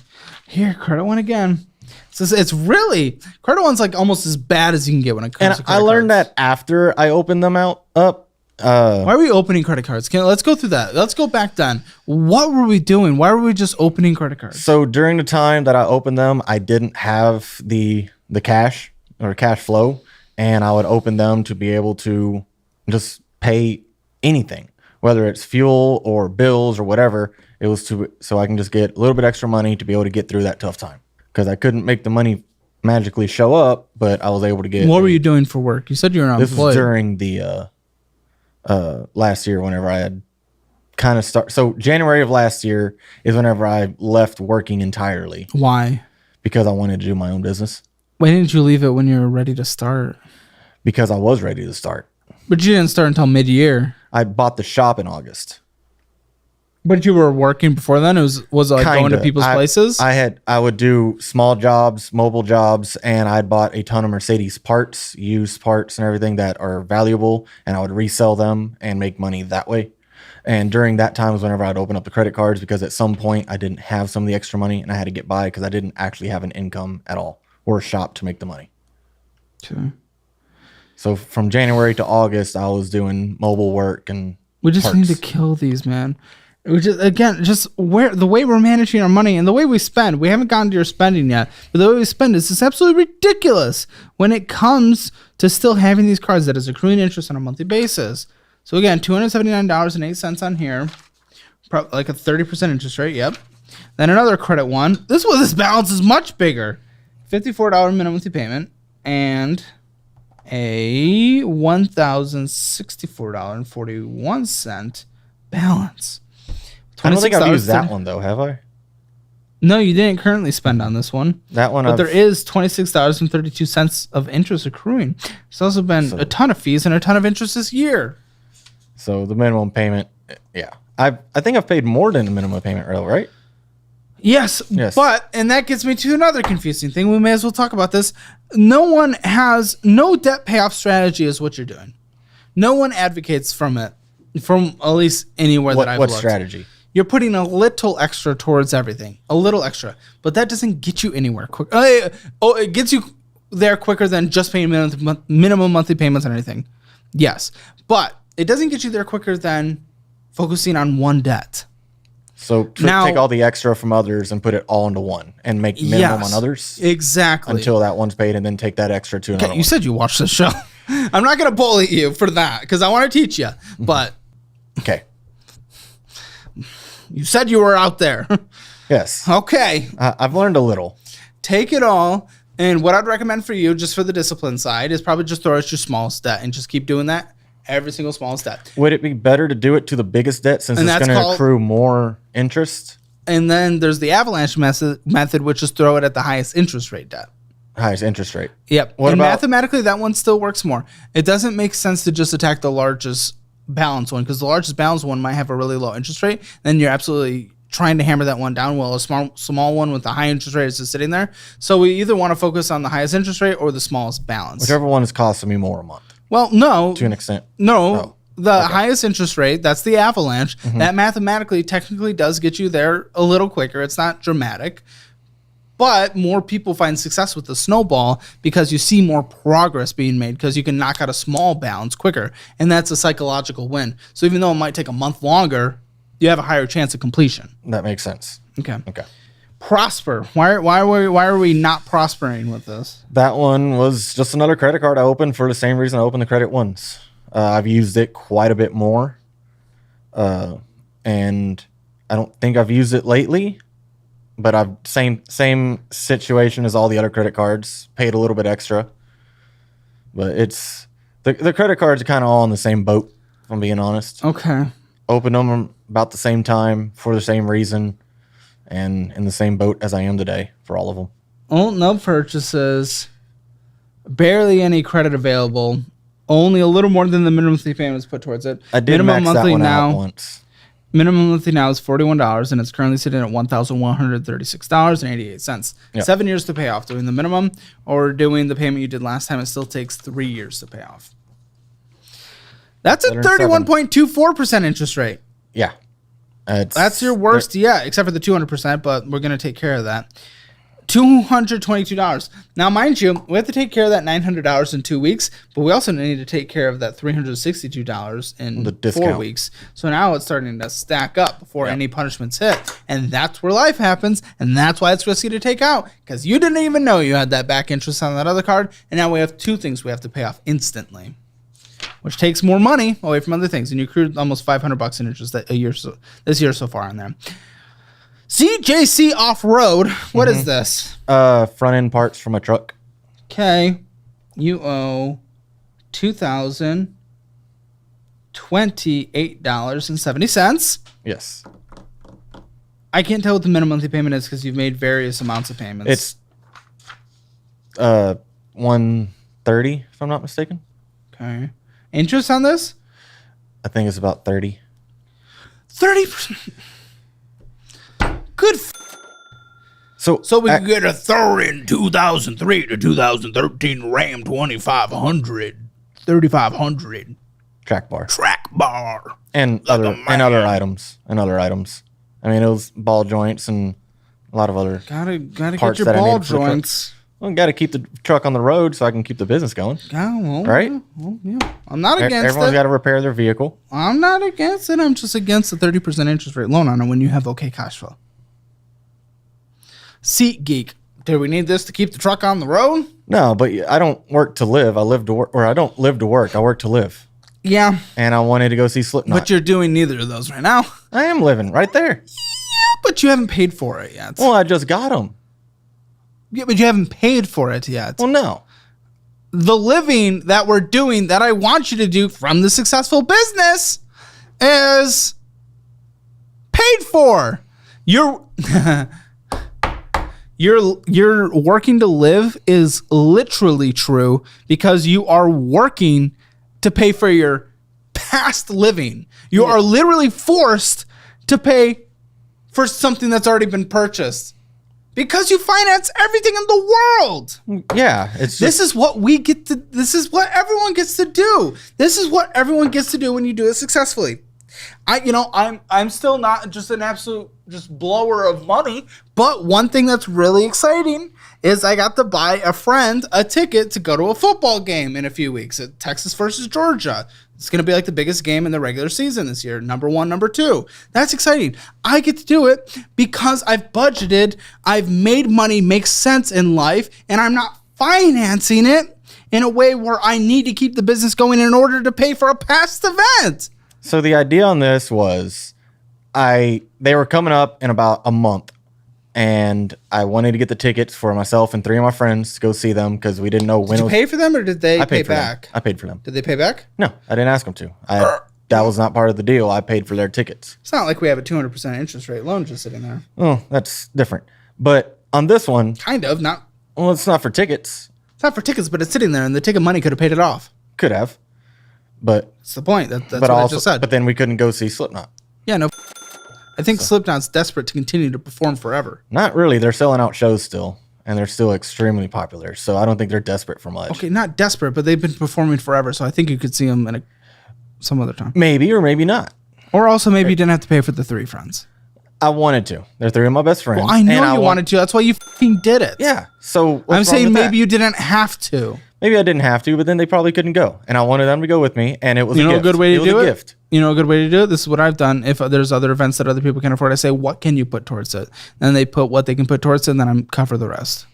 Here, credit one again. So it's really, credit one's like almost as bad as you can get when it comes to credit I learned cards. that after I opened them up. Why are we opening credit cards? Let's go through that. Let's go back then. What were we doing? Why were we just opening credit cards? So during the time that I opened them, I didn't have the cash or cash flow, and I would open them to be able to just pay anything, whether it's fuel or bills or whatever. It was so I can just get a little bit extra money to be able to get through that tough time, because I couldn't make the money magically show up, but I was able to get. What were you doing for work? You said you were unemployed. This was during the last year, whenever I had kind of so January of last year is whenever I left working entirely. Why? Because I wanted to do my own business. Why didn't you leave it when you were ready to start? Because I was ready to start. But you didn't start until mid-year. I bought the shop in August. But you were working before then? Was it like going to people's places? I would do small jobs, mobile jobs, and I'd bought a ton of Mercedes parts, used parts and everything that are valuable, and I would resell them and make money that way. And during that time was whenever I'd open up the credit cards, because at some point I didn't have some of the extra money and I had to get by because I didn't actually have an income at all or a shop to make the money. Okay. So from January to August, I was doing mobile work and we just parts. need to kill these, man. We just the way we're managing our money and the way we spend. We haven't gotten to your spending yet, but the way we spend is just absolutely ridiculous when it comes to still having these cards that is accruing interest on a monthly basis. So again, $279.08 on here, like a 30% interest rate. Yep. Then another credit one. This balance is much bigger. $54 minimum monthly payment and a $1,064.41 balance. I don't think I've used that one though, have I? No, you didn't currently spend on this one. That one, but there is $26.32 of interest accruing. There's also been a ton of fees and a ton of interest this year. So the minimum payment, yeah, I think I've paid more than the minimum payment, right? Yes, but, and that gets me to another confusing thing. We may as well talk about this. No debt payoff strategy is what you're doing. No one advocates from it, from at least anywhere that I've looked. What strategy? You're putting a little extra towards everything, a little extra, but that doesn't get you anywhere quick. It gets you there quicker than just paying minimum monthly payments on anything. Yes, but it doesn't get you there quicker than focusing on one debt. So take all the extra from others and put it all into one and make minimum on others? Exactly. Until that one's paid, and then take that extra to another one. You said you watched the show. I'm not going to bully you for that because I want to teach you, but... Okay. You said you were out there. Yes. Okay. I've learned a little. Take it all, and what I'd recommend for you, just for the discipline side, is probably just throw out your smallest debt and just keep doing that. Every single smallest debt. Would it be better to do it to the biggest debt since it's going to accrue more interest? And then there's the avalanche method, which is throw it at the highest interest rate debt. Highest interest rate. Yep. And mathematically, that one still works more. It doesn't make sense to just attack the largest balance one, because the largest balance one might have a really low interest rate. Then you're absolutely trying to hammer that one down, while a small one with a high interest rate is just sitting there. So we either want to focus on the highest interest rate or the smallest balance. Whichever one is costing me more a month. Well, no. To an extent. No. The highest interest rate, that's the avalanche. Mm-hmm. That mathematically, technically does get you there a little quicker. It's not dramatic. But more people find success with the snowball because you see more progress being made because you can knock out a small balance quicker. And that's a psychological win. So even though it might take a month longer, you have a higher chance of completion. That makes sense. Okay. Prosper. Why are we not prospering with this? That one was just another credit card I opened for the same reason I opened the credit ones. I've used it quite a bit more. And I don't think I've used it lately, but I've same situation as all the other credit cards, paid a little bit extra. But it's the credit cards are kind of all in the same boat, if I'm being honest. Okay. Opened them about the same time for the same reason, and in the same boat as I am today for all of them. Oh, no purchases. Barely any credit available. Only a little more than the minimum monthly payments put towards it. I did max that one out once. Minimum monthly now is $41, and it's currently sitting at $1,136.88. Yep. 7 years to pay off. Doing the minimum or doing the payment you did last time, it still takes 3 years to pay off. That's a 31.24% interest rate. Yeah. That's your worst yet, except for the 200%, but we're going to take care of that. $222. Now, mind you, we have to take care of that $900 in 2 weeks, but we also need to take care of that $362 in The 4 discount. weeks. So now it's starting to stack up before any punishments hit. And that's where life happens, and that's why it's risky to take out, because you didn't even know you had that back interest on that other card, and now we have 2 things we have to pay off instantly, which takes more money away from other things. And you accrued almost $500 in interest this year so far on there. CJC Off-Road. What is this? Front end parts from a truck. Okay. You owe $2,028.70. Yes. I can't tell what the minimum monthly payment is because you've made various amounts of payments. It's $130, if I'm not mistaken. Okay. Interest on this? I think it's about 30. 30%. Good. So We can get a Thorin 2003 to 2013 Ram 3500 track bar track bar and other items. I mean, it was ball joints and a lot of other. Gotta get parts your that I ball needed for the truck. joints. Well, got to keep the truck on the road so I can keep the business going. Yeah, well, Right? Well, yeah. I'm not against Everyone's it. got to repair their vehicle. I'm not against it. I'm just against the 30% interest rate loan on it when you have okay cash flow. Seat Geek. Do we need this to keep the truck on the road? No, but I don't work to live. I live to work, or I don't live to work. I work to live. Yeah. And I wanted to go see Slipknot. But you're doing neither of those right now. I am living right there. Yeah, but you haven't paid for it yet. Well, I just got them. Yeah, but you haven't paid for it yet. Well, no. The living that we're doing that I want you to do from the successful business is paid for. You're working to live is literally true because you are working to pay for your past living. You are literally forced to pay for something that's already been purchased because you finance everything in the world. Yeah, it's just, This is what we get to. This is what everyone gets to do. This is what everyone gets to do when you do it successfully. I'm still not just an absolute just blower of money, but one thing that's really exciting is I got to buy a friend a ticket to go to a football game in a few weeks at Texas versus Georgia. It's going to be like the biggest game in the regular season this year. Number 1, number 2. That's exciting. I get to do it because I've budgeted, I've made money make sense in life, and I'm not financing it in a way where I need to keep the business going in order to pay for a past event. so the idea on this was they were coming up in about a month, and I wanted to get the tickets for myself and 3 of my friends to go see them because we didn't know when. Did you pay for them or did they I pay paid for back? them. I paid for them. Did they pay back? No, I didn't ask them to. That was not part of the deal. I paid for their tickets. It's not like we have a 200% interest rate loan just sitting there. Oh, that's different. But on this one, Kind of. Not. well, it's not for tickets. It's not for tickets, but it's sitting there, and the ticket money could have paid it off. Could have, but That's the point. That's but what also, I just said. but then we couldn't go see Slipknot. Yeah, no. I think Slipknot's desperate to continue to perform forever. Not really. They're selling out shows still, and they're still extremely popular. So I don't think they're desperate for much. Okay, not desperate, but they've been performing forever, so I think you could see them in some other time. Maybe or maybe not. Or also maybe you didn't have to pay for the 3 friends. I wanted to. They're 3 of my best friends. Well, I know and you wanted to. That's why you fucking did it. Yeah. So what's I'm wrong saying with maybe that? you didn't have to. Maybe I didn't have to, but then they probably couldn't go, and I wanted them to go with me, and it was You know a a gift. good way to was do a it? gift. You know a good way to do it? This is what I've done. If there's other events that other people can afford, I say, what can you put towards it? And they put what they can put towards it, and then I cover the rest.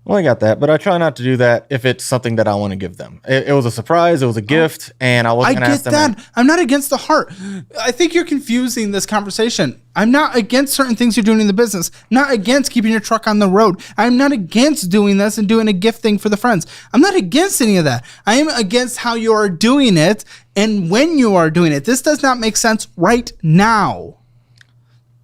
Well, I got that, but I try not to do that if it's something that I want to give them. It was a surprise. It was a gift, and I I wasn't going to get ask them. that. I'm not against the heart. I think you're confusing this conversation. I'm not against certain things you're doing in the business. Not against keeping your truck on the road. I'm not against doing this and doing a gift thing for the friends. I'm not against any of that. I am against how you are doing it and when you are doing it. This does not make sense right now.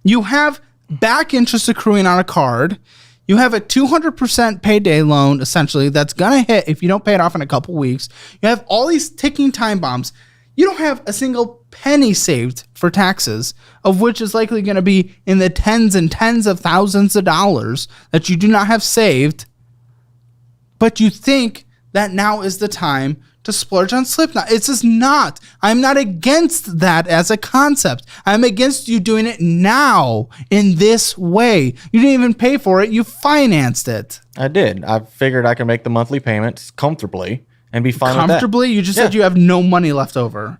You have back interest accruing on a card. You have a 200% payday loan, essentially, that's going to hit if you don't pay it off in a couple weeks. You have all these ticking time bombs. You don't have a single penny saved for taxes, of which is likely going to be in the tens and tens of thousands of dollars that you do not have saved, but you think that now is the time to splurge on Slipknot. It's just not. I'm not against that as a concept. I'm against you doing it now in this way. You didn't even pay for it. You financed it. I did. I figured I could make the monthly payments comfortably and be fine with that. Comfortably? You just said you have no money left over.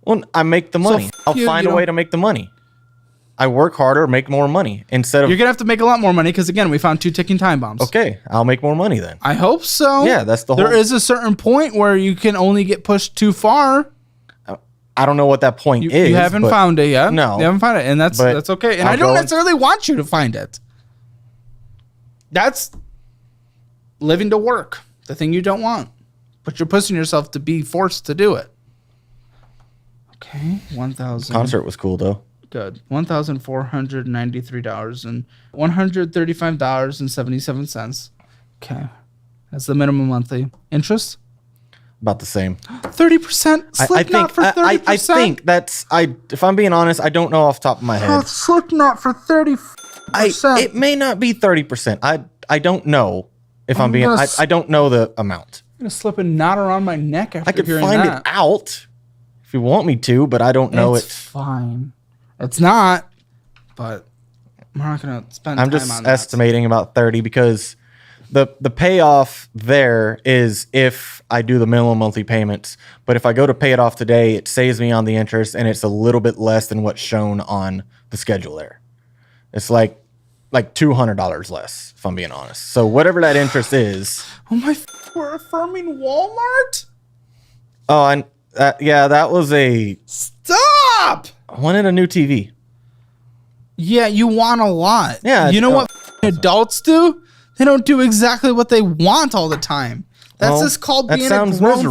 Well, I make the money. I'll find a way to make the money. I work harder, make more money instead of. You're going to have to make a lot more money because, again, we found 2 ticking time bombs. Okay, I'll make more money then. I hope so. Yeah, that's the whole. There is a certain point where you can only get pushed too far. I don't know what that point is. You haven't found it yet. No. You haven't found it, and that's okay. And I don't necessarily want you to find it. That's living to work, the thing you don't want. But you're pushing yourself to be forced to do it. Okay, 1,000. Concert was cool, though. Good. $1,493 and $135.77. Okay. That's the minimum monthly interest. About the same. 30%. Slipknot for 30%. I think that's. If I'm being honest, I don't know off the top of my head. Slipknot for 30%. It may not be 30%. I don't know if I'm being. I don't know the amount. I'm gonna slip a knot around my neck after I could hearing find that. it out if you want me to, but I don't know it. It's fine. It's not, but we're not going to spend time on that. I'm just estimating about 30 because the payoff there is if I do the minimum monthly payments. But if I go to pay it off today, it saves me on the interest and it's a little bit less than what's shown on the schedule there. It's like $200 less, if I'm being honest. So whatever that interest is. Oh my, we're affirming Walmart? Oh, and that was a... Stop! I wanted a new TV. Yeah, you want a lot. Yeah. You know what adults do? They don't do exactly what they want all the time. That's just called being a grown... miserable.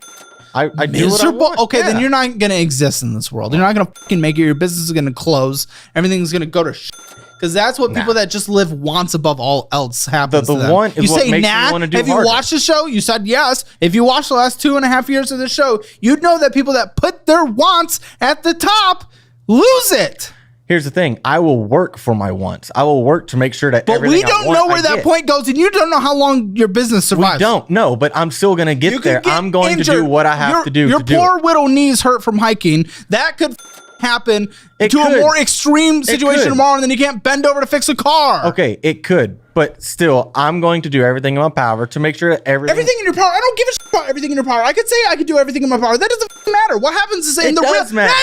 I do what I want. Okay, then you're not going to exist in this world. You're not going to fucking make it. Your business is going to close. Everything's going to go to shit. Because that's what people that just live wants above all else happens to them. The one is what makes me want to do Have you watched the show? You said yes. If you watched the last 2.5 years of the show, you'd know that people that put their wants at the top lose it. Here's the thing. I will work for my wants. I will work to make sure that everything But we don't know where that point goes, and you don't know how long your business survives. We don't know, but I'm still going to get there. I'm going to do what I have to do. Your poor little knees hurt from hiking. That could happen a more extreme situation tomorrow, and then you can't bend over to fix a car. Okay, it could, but still, I'm going to do everything in my power to make sure that everything in your power. I don't give a shit about everything in your power. I could say I could do everything in my power. That doesn't matter. What happens is in the real matter.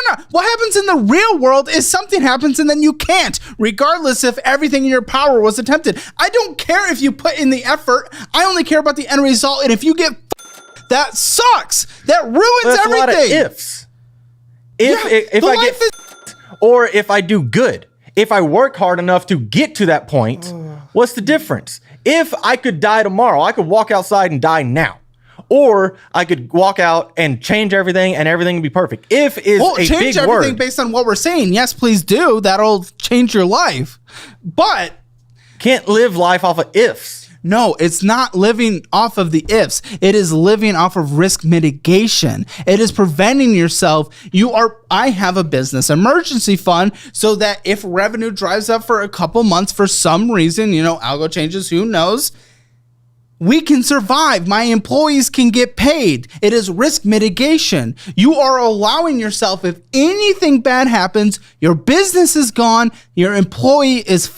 No. What happens in the real world is something happens and then you can't, regardless if everything in your power was attempted. I don't care if you put in the effort. I only care about the end result. And if you get that sucks. That ruins everything. A lot of ifs. If I get or if I do good, if I work hard enough to get to that point, what's the difference? If I could die tomorrow, I could walk outside and die now. Or I could walk out and change everything and everything would be perfect. If is a change big everything word. Based on what we're saying. Yes, please do. That'll change your life. But can't live life off of ifs. No, it's not living off of the ifs. It is living off of risk mitigation. It is preventing yourself. I have a business emergency fund so that if revenue drives up for a couple months for some reason, algo changes, who knows, we can survive. My employees can get paid. It is risk mitigation. You are allowing yourself, if anything bad happens, your business is gone, your employee is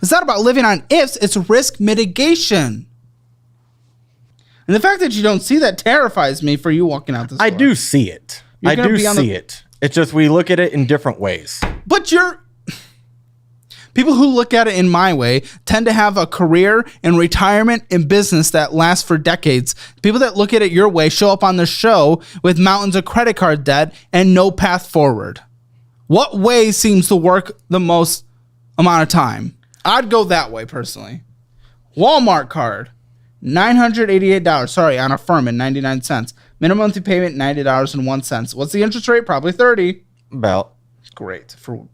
It's not about living on ifs, it's risk mitigation. And the fact that you don't see that terrifies me for you walking out this door. I do see it. I do see it. It's just we look at it in different ways. But people who look at it in my way tend to have a career and retirement in business that lasts for decades. People that look at it your way show up on the show with mountains of credit card debt and no path forward. What way seems to work the most amount of time? I'd go that way personally. Walmart card, $988. Sorry, on Affirm at 99 cents. Minimum monthly payment, $90.01. What's the interest rate? Probably 30. About. Great for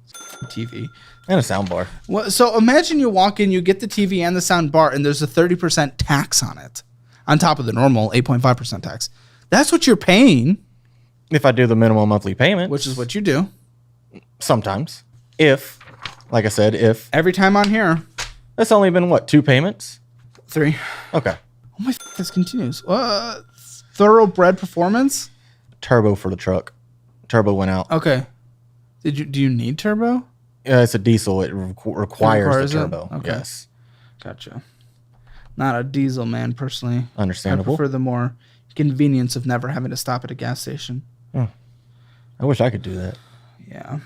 TV. And a sound bar. Well, so imagine you walk in, you get the TV and the sound bar, and there's a 30% tax on it, on top of the normal 8.5% tax. That's what you're paying. If I do the minimum monthly payment, which is what you do. sometimes, if, like I said, if Every time on here. it's only been what, 2 payments? 3. Okay. Oh my, this continues. Thoroughbred performance? Turbo for the truck. Turbo went out. Okay. Do you need turbo? It's a diesel. It requires the it? turbo. Okay. Yes. Gotcha. Not a diesel man, personally. Understandable. I prefer the more convenience of never having to stop at a gas station. I wish I could do that. Yeah.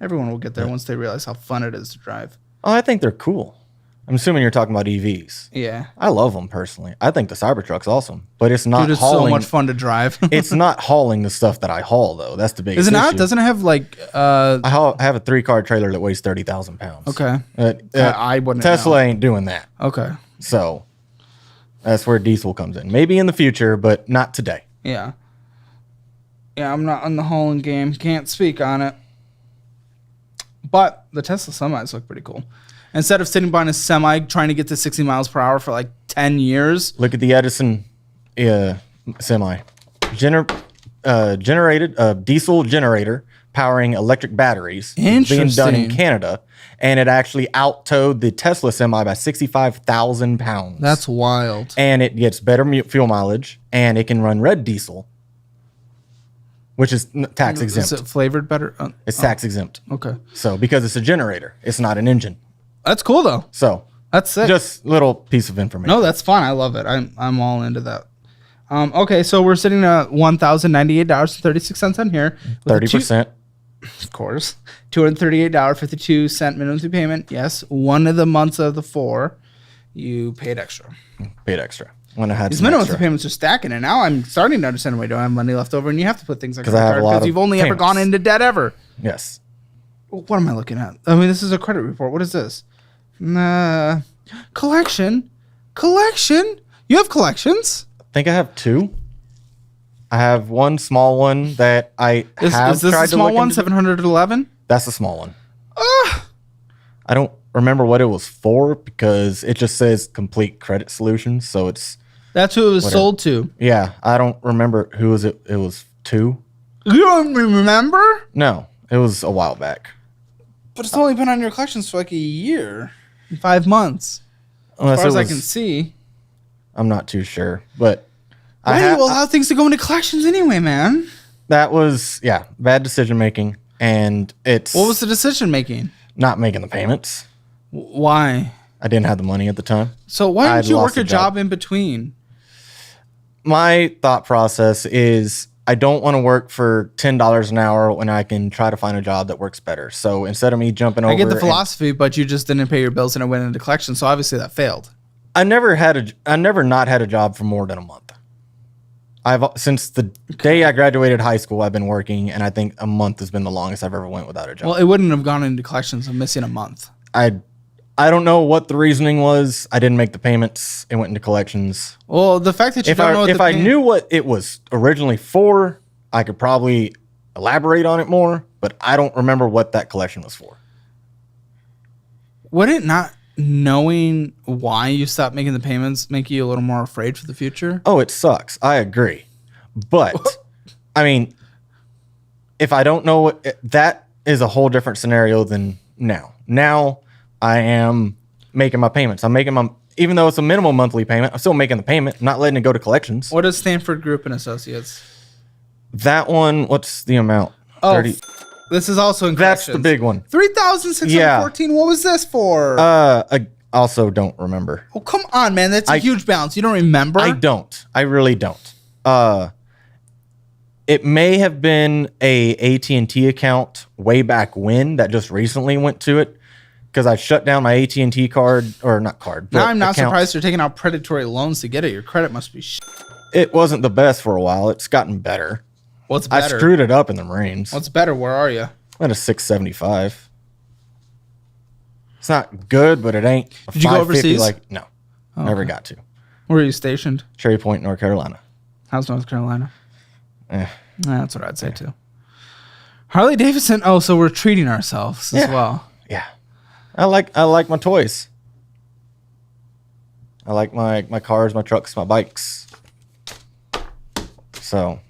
Everyone will get there once they realize how fun it is to drive. Oh, I think they're cool. I'm assuming you're talking about EVs. Yeah. I love them personally. I think the Cybertruck's awesome, but it's not Dude, it's hauling. so much fun to drive. It's not hauling the stuff that I haul, though. That's the biggest Is it not? issue. Doesn't it have like... I have a 3-car trailer that weighs 30,000 pounds. Okay. I wouldn't Tesla know. ain't doing that. Okay. So that's where diesel comes in. Maybe in the future, but not today. Yeah. Yeah, I'm not on the hauling game. Can't speak on it. But the Tesla semis look pretty cool. Instead of sitting behind a semi trying to get to 60 miles per hour for like 10 years. Look at the Edison semi. Generated diesel generator powering electric batteries. Being done in Canada. And it actually out-towed the Tesla semi by 65,000 pounds. That's wild. And it gets better fuel mileage. And it can run red diesel. Which is tax exempt. Is it flavored better? It's tax exempt. Okay. So because it's a generator, it's not an engine. That's cool though. So that's sick. just little piece of information. No, that's fun. I love it. I'm all into that. Okay, so we're sitting at $1,098.36 on here. 30%. Of course. $238.52 minimum payment. Yes. One of the months of the 4, you paid extra. Paid extra. When I had These some minimum extra. payments are stacking, and now I'm starting to understand why you don't have money left over, and you have to put things like I have a lot because of you've only ever payments. gone into debt ever. Yes. What am I looking at? I mean, this is a credit report. What is this? Collection. You have collections? I think I have 2. I have one small one that I have Is this tried a small to look one? into. 711. That's a small one. I don't remember what it was for because it just says complete credit solutions. So it's That's who it was whatever. sold to. Yeah. I don't remember who was it. It was 2. You don't remember? No, it was a while back. But it's only been on your collections for like a year, 5 months, Unless as far as it I was- can see. I'm not too sure, but Why do you allow things to go into collections anyway, man? that was bad decision making, and it's What was the decision making? not making the payments. Why? I didn't have the money at the time. So why I'd didn't you lost work a a job. job in between? My thought process is I don't want to work for $10 an hour when I can try to find a job that works better. So instead of me jumping over, I get the philosophy, but you just didn't pay your bills and it went into collections. So obviously that failed. I never not had a job for more than a month. Since the day I graduated high school, I've been working, and I think a month has been the longest I've ever went without a job. Well, it wouldn't have gone into collections of missing a month. I don't know what the reasoning was. I didn't make the payments. It went into collections. Well, the fact that you don't know what If I knew what it was originally for, I could probably elaborate on it more, but I don't remember what that collection was for. Would it not knowing why you stopped making the payments make you a little more afraid for the future? Oh, it sucks. I agree. But I mean, if I don't know that is a whole different scenario than now. Now I am making my payments. I'm making even though it's a minimum monthly payment, I'm still making the payment, not letting it go to collections. What is Stanford Group and Associates? That one, what's the amount? Oh, this is also in That's collections. the big one. 3,614. Yeah. What was this for? I also don't remember. Oh, come on, man. That's a huge balance. You don't remember? I don't. I really don't. It may have been a AT&T account way back when that just recently went to it because I shut down my AT&T card, or not card. Now I'm not account. surprised you're taking out predatory loans to get it. Your credit must be It wasn't the best for a while. It's gotten better. What's better? I screwed it up in the Marines. What's better? Where are you? I'm at a 675. It's not good, but it ain't. Did you go overseas? No, never got to. Where are you stationed? Cherry Point, North Carolina. How's North Carolina? That's what I'd say too. Harley Davidson. Oh, so we're treating ourselves as well. Yeah, I like my toys. I like my cars, my trucks, my bikes. So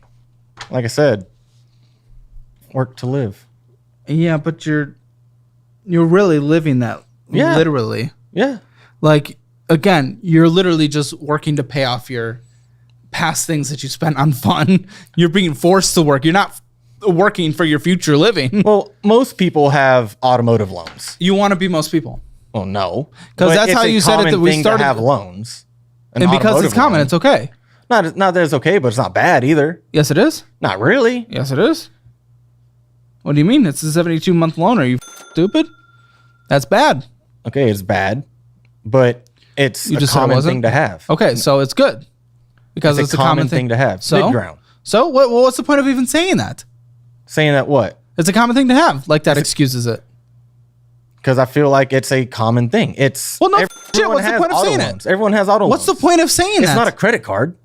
Like I said, work to live. Yeah, but you're really living that. Yeah. Literally. Yeah. Like, again, you're literally just working to pay off your past things that you spent on fun. You're being forced to work. You're not working for your future living. Well, most people have automotive loans. You want to be most people. Well, no. Because But that's it's how a you said it common that we thing started. to have loans. An And because it's automotive common, loan. it's okay. Not that it's okay, but it's not bad either. Yes, it is. Not really. Yes, it is. What do you mean? It's a 72-month loan. Are you stupid? That's bad. Okay, it's bad, but it's You a just said it common wasn't? thing to have. Okay, so it's good. Because it's a common thing to have. So, Mid-ground. so what's the point of even saying that? Saying that what? It's a common thing to have. Like that excuses it. Because I feel like it's a common thing. It's Well, no shit. everyone What's the has point of auto saying loans. it? Everyone has auto What's the loans. point of saying It's that? not a credit card.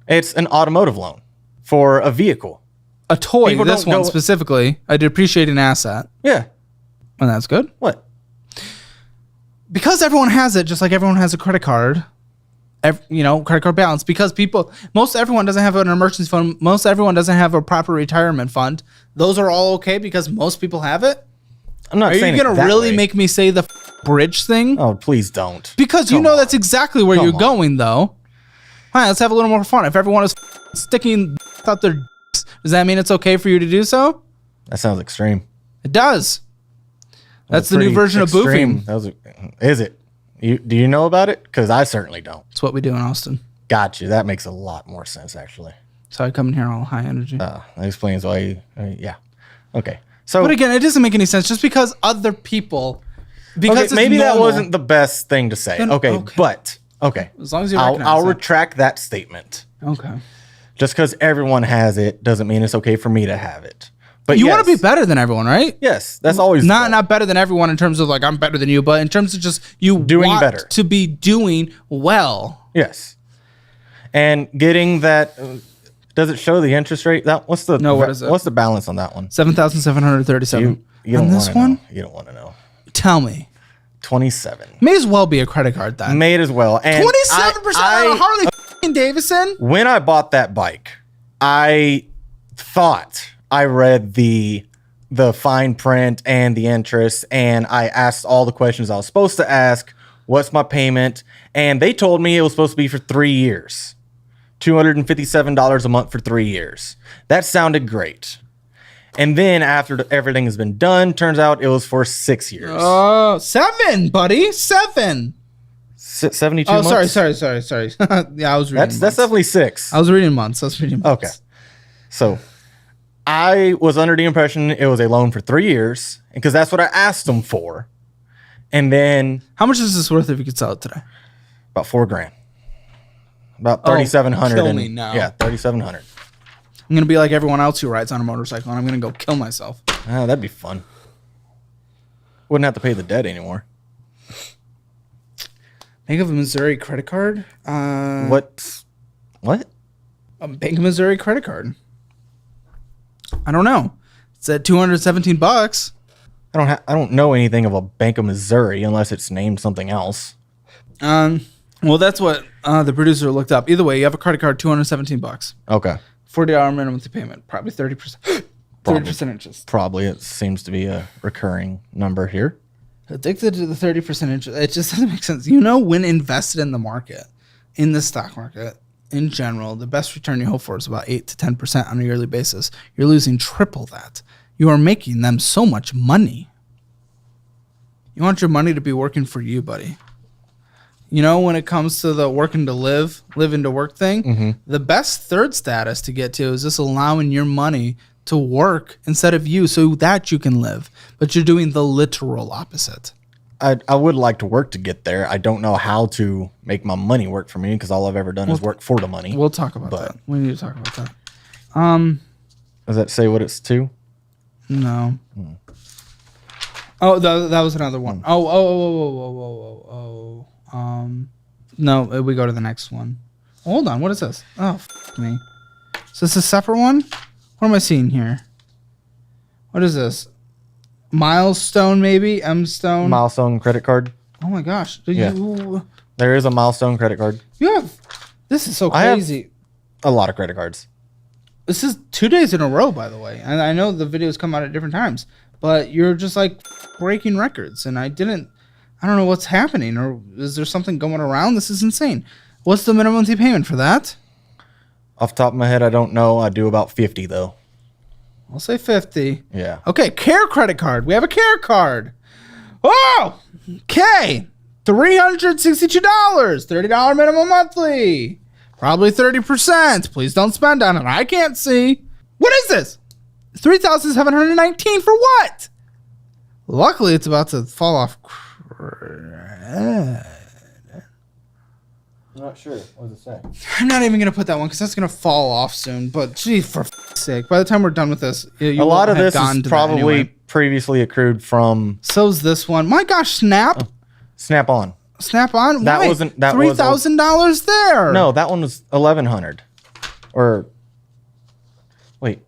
It's an automotive loan for a vehicle. A toy. People This don't one go- specifically. I depreciate an asset, Yeah. and that's good. What? Because everyone has it, just like everyone has a credit card. Credit card balance. Because most everyone doesn't have an emergency fund. Most everyone doesn't have a proper retirement fund. Those are all okay because most people have it. I'm not Are saying you gonna it that really way. make me say the bridge thing? Oh, please don't. Because Come on. that's exactly where Come you're on. going, though. All right, let's have a little more fun. If everyone is sticking out their dicks, does that mean it's okay for you to do so? That sounds extreme. It does. That's the new Pretty version extreme. of boofing. Is it? Do you know about it? Because I certainly don't. It's what we do in Austin. Got you. That makes a lot more sense, actually. So I come in here all high energy. That explains why. Yeah. Okay. So But again, it doesn't make any sense just because other people. Because okay, it's maybe that normal. wasn't the best thing to say. Then- Okay, okay. but okay. As long as you I'll recognize it. retract that statement. Okay. Just because everyone has it doesn't mean it's okay for me to have it. But You yes, want to be better than everyone, right? Yes, that's always the goal. Not better than everyone in terms of like I'm better than you, but in terms of just you Doing want better. to be doing well. Yes, and getting that. Does it show the interest rate? What is it? What's the balance on that one? 7,737. You don't On this wanna one, know. You don't want to know. tell me. 27. May as well be a credit card then. Made as well. And 27% on a Harley f***ing Davidson. when I bought that bike, I thought I read the fine print and the interest, and I asked all the questions I was supposed to ask. What's my payment? And they told me it was supposed to be for 3 years. $257 a month for 3 years. That sounded great. And then after everything has been done, turns out it was for 6 years. 7, buddy. 7. 72 Oh, months? sorry. Yeah, I was reading That's months. definitely 6. I was reading months. Okay. So I was under the impression it was a loan for 3 years because that's what I asked them for. And then How much is this worth if you could sell it today? about $4,000. About 3,700. kill me now. Yeah, 3,700. I'm going to be like everyone else who rides on a motorcycle, and I'm going to go kill myself. Ah, that'd be fun. Wouldn't have to pay the debt anymore. Bank of Missouri credit card? What? A Bank of Missouri credit card. I don't know. It's at $217. I don't know anything of a Bank of Missouri unless it's named something else. Well, that's what the producer looked up. Either way, you have a credit card, $217. Okay. $40 minimum payment, probably 30%. 30% interest. Probably it seems to be a recurring number here. Addicted to the 30% interest. It just doesn't make sense. You know, when invested in the market, in the stock market, in general, the best return you hope for is about 8 to 10% on a yearly basis. You're losing triple that. You are making them so much money. You want your money to be working for you, buddy. You know, when it comes to the working to live to work thing, the best third status to get to is just allowing your money to work instead of you so that you can live. But you're doing the literal opposite. I would like to work to get there. I don't know how to make my money work for me because all I've ever done is work for the money. We'll talk about that. We need to talk about that. Does that say what it's to? No. Oh, that was another one. No, we go to the next one. Hold on, what is this? Oh, me. Is this a separate one? What am I seeing here? What is this? Milestone, maybe? M-Stone? Milestone credit card. Oh my gosh. Yeah. There is a Milestone credit card. You have... This is so I have crazy. a lot of credit cards. This is 2 days in a row, by the way. And I know the videos come out at different times, but you're just like breaking records. And I don't know what's happening, or is there something going around? This is insane. What's the minimum monthly payment for that? Off the top of my head, I don't know. I do about 50 though. I'll say 50. Yeah. Okay, Care credit card. We have a Care card. Oh, okay. $362. $30 minimum monthly. Probably 30%. Please don't spend on it. I can't see. What is this? $3,719 for what? Luckily, it's about to fall off. I'm not sure. What does it say? I'm not even going to put that one because that's going to fall off soon. But gee, for sake. By the time we're done with this, a lot of this is probably previously accrued from. So's this one. My gosh, Snap. Snap on. Snap on. That Why? wasn't that $3,000 there. No, that one was $1,100. Or wait.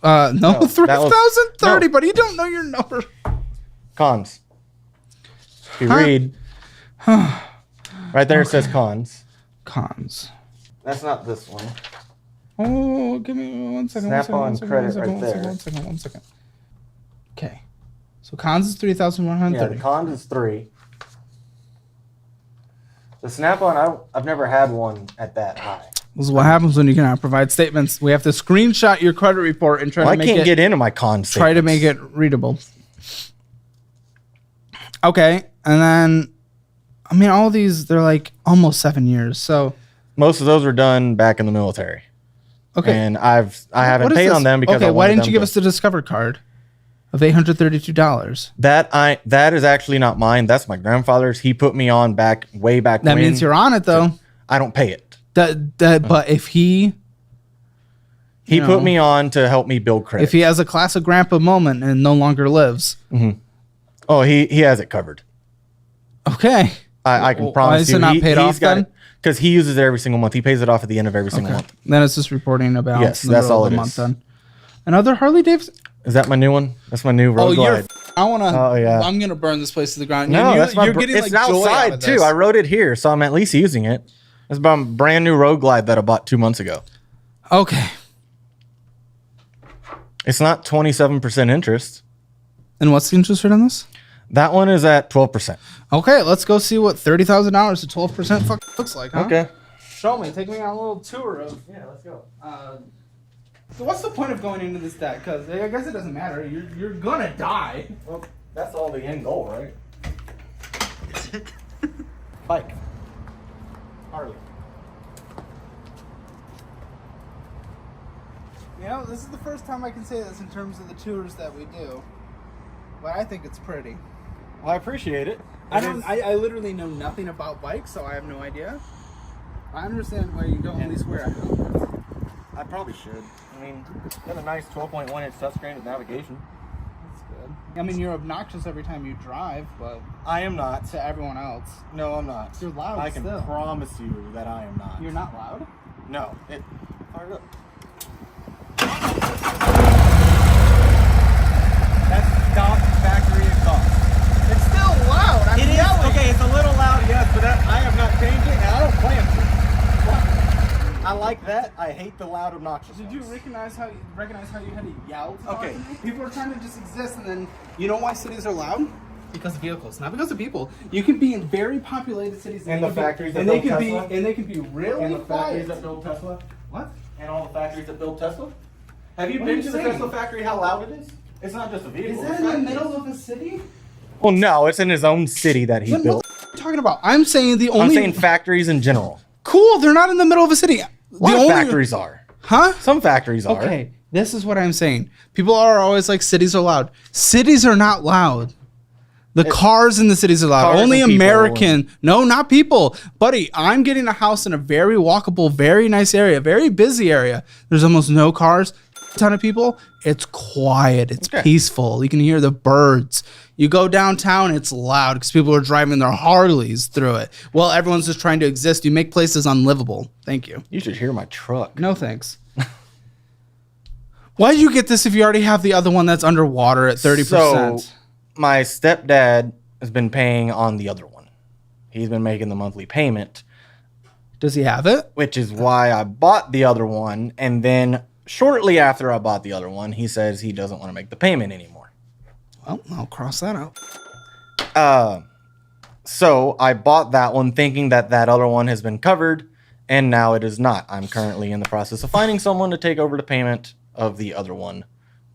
No, No, 3,030. no. But you don't know your number. Cons. If you read, right there it says cons. Cons. That's not this one. Oh, give me 1 second. Snap on credit right there. One second. Okay. So cons is 3,130. Yeah, the cons is 3. The Snap-on, I've never had one at that high. This is what happens when you cannot provide statements. We have to screenshot your credit report and try to make it. I can't get into my cons. Try to make it readable. Okay, and then, I mean, all these, they're like almost 7 years. So most of those were done back in the military. Okay, and I haven't paid on them because. Okay, why didn't you give us the Discover card of $832? That is actually not mine. That's my grandfather's. He put me on way back that when. Means you're on it though. I don't pay it. But if he put me on to help me build credit. If he has a classic grandpa moment and no longer lives. Mm-hmm. Oh, he has it covered. Okay. I can promise you. Why is it not paid off then? Because he uses it every single month. He pays it off at the end of every single month. Then it's just reporting a balance. Yes, in the that's middle all of the it month is. then. Another Harley Davidson. Is that my new one? That's my new road glide. I want to. Oh yeah. I'm gonna burn this place to the ground. No, you're getting it's like joy outside out of too. this. I wrote it here, so I'm at least using it. It's about a brand new road glide that I bought 2 months ago. Okay. It's not 27% interest. And what's the interest rate on this? That one is at 12%. Okay, let's go see what $30,000 to 12% looks like. Huh? Okay. Show me. Take me on a little tour of. Yeah, let's go. So what's the point of going into this debt? Because I guess it doesn't matter. You're gonna die. Well, that's all the end goal, right? Bike. Harley. You know, this is the first time I can say this in terms of the tours that we do. But I think it's pretty. Well, I appreciate it. I literally know nothing about bikes, so I have no idea. I understand why you don't at least wear a helmet. I probably should. I mean, got a nice 12.1-inch touchscreen with navigation. That's good. I mean, you're obnoxious every time you drive, but I am not. to everyone else. No, I'm not. You're loud I can still. promise you that I am not. You're not loud? No. Fire it up. That's stock factory exhaust. It's still loud. I'm yelling. Okay, it's a little loud, yes, but I have not changed it, and I don't plan to. I like that. I hate the loud, obnoxious. Did you recognize how you had to yell? To Okay. talk to me? People are trying to just exist, and then you know why cities are loud? Because of vehicles, not because of people. You can be in very populated cities, And the factories that and they build can Tesla? be, and they can be really And the factories quiet. that build Tesla? What? And all the factories that build Tesla? Have you What been are to you the saying? Tesla factory, how loud it is? It's not just a vehicle. Is that in the middle of a city? Well, no, it's in his own city that he Then built. what are you talking about? I'm saying the I'm only. saying factories in general. Cool, they're not in the middle of a city. A lot of factories are. Huh? Some factories are. Okay, this is what I'm saying. People are always like, cities are loud. Cities are not loud. The cars in the cities are loud. Cars Only and people American. No, not people. Buddy, I'm getting a house in a very walkable, very nice area, very busy area. There's almost no cars, a ton of people. It's quiet. It's peaceful. You can hear the birds. You go downtown, it's loud because people are driving their Harleys through it. Well, everyone's just trying to exist. You make places unlivable. Thank you. You should hear my truck. No thanks. Why did you get this if you already have the other one that's underwater at 30%? So, my stepdad has been paying on the other one. He's been making the monthly payment. Does he have it? Which is why I bought the other one. And then shortly after I bought the other one, he says he doesn't want to make the payment anymore. Well, I'll cross that out. So I bought that one thinking that other one has been covered, and now it is not. I'm currently in the process of finding someone to take over the payment of the other one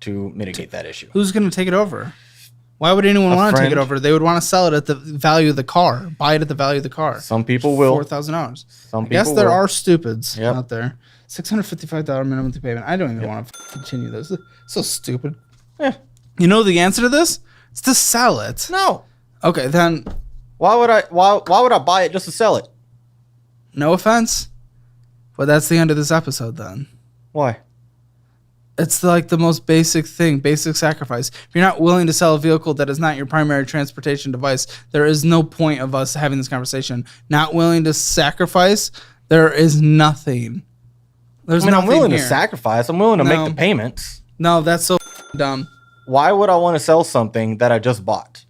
to mitigate that issue. Who's going to take it over? Why would anyone want to take it over? They would want to sell it at the value of the car. Buy it at the value of the car. Some people will. $4,000. Some I guess people there will. are stupids out there. $655 minimum monthly payment. I don't even want to continue this. So stupid. Yeah. You know the answer to this? It's to sell it. No. Okay, then. Why would I buy it just to sell it? No offense, but that's the end of this episode then. Why? It's like the most basic thing, basic sacrifice. If you're not willing to sell a vehicle that is not your primary transportation device, there is no point of us having this conversation. Not willing to sacrifice, there is nothing. I'm willing to sacrifice. I'm willing to make the payments. No, that's so dumb. Why would I want to sell something that I just bought?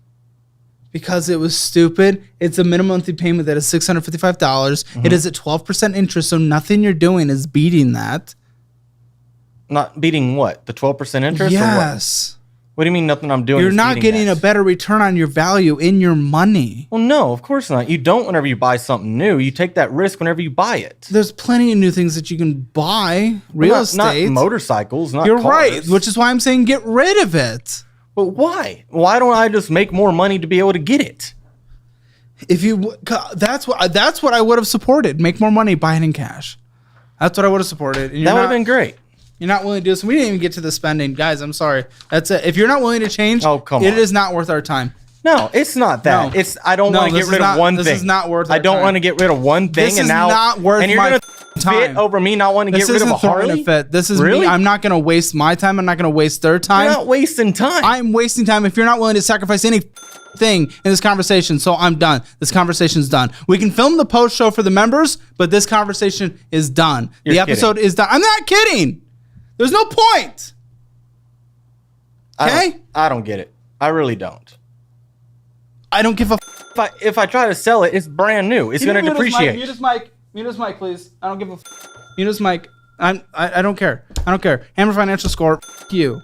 Because it was stupid. It's a minimum monthly payment that is $655. Mm-hmm. It is at 12% interest, so nothing you're doing is beating that. Not beating what? The 12% interest? Yes. Or what do you mean nothing I'm doing? You're not getting a better return on your value in your money. Well, no, of course not. You don't whenever you buy something new. You take that risk whenever you buy it. There's plenty of new things that you can buy. Real estate. Not motorcycles, not You're cars. right, which is why I'm saying get rid of it. But why? Why don't I just make more money to be able to get it? That's what I would have supported. Make more money, buy it in cash. That's what I would have supported. That would have been great. You're not willing to do this. We didn't even get to the spending. Guys, I'm sorry. That's it. If you're not willing to change, it is not worth our time. No, it's not that. No. I don't want to get rid of one thing. This is not worth our time. I don't want to get rid of one thing. This is not worth and you're my gonna time. fit over me not wanting to get rid of a Harley? This is really? me. I'm not going to waste my time. I'm not going to waste their time. You're not wasting time. I'm wasting time if you're not willing to sacrifice any thing in this conversation. So I'm done. This conversation's done. We can film the post show for the members, but this conversation is done. The episode is done. I'm not kidding. There's no point. Okay? I don't get it. I really don't. I don't give a if I try to sell it, it's brand new. It's going to depreciate. Mute his mic. Mute his mic, please. I don't give a mute his mic. I don't care. I don't care. Hammer Financial Score. You.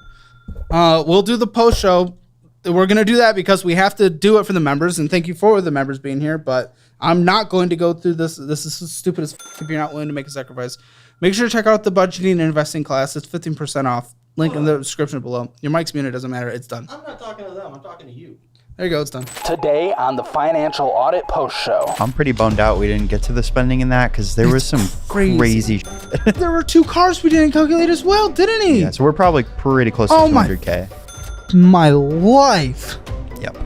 We'll do the post show. We're going to do that because we have to do it for the members, and thank you for the members being here, but I'm not going to go through this. This is stupid as if you're not willing to make a sacrifice. Make sure to check out the budgeting and investing class. It's 15% off. Link in the description below. Your mic's muted. Doesn't matter. It's done. I'm not talking to them. I'm talking to you. There you go. It's done. Today on the Financial Audit Post Show. I'm pretty bummed out we didn't get to the spending in that because there was some crazy There were 2 cars we didn't calculate as well, didn't he? Yeah, so we're probably pretty close to 200K. My life. Yep.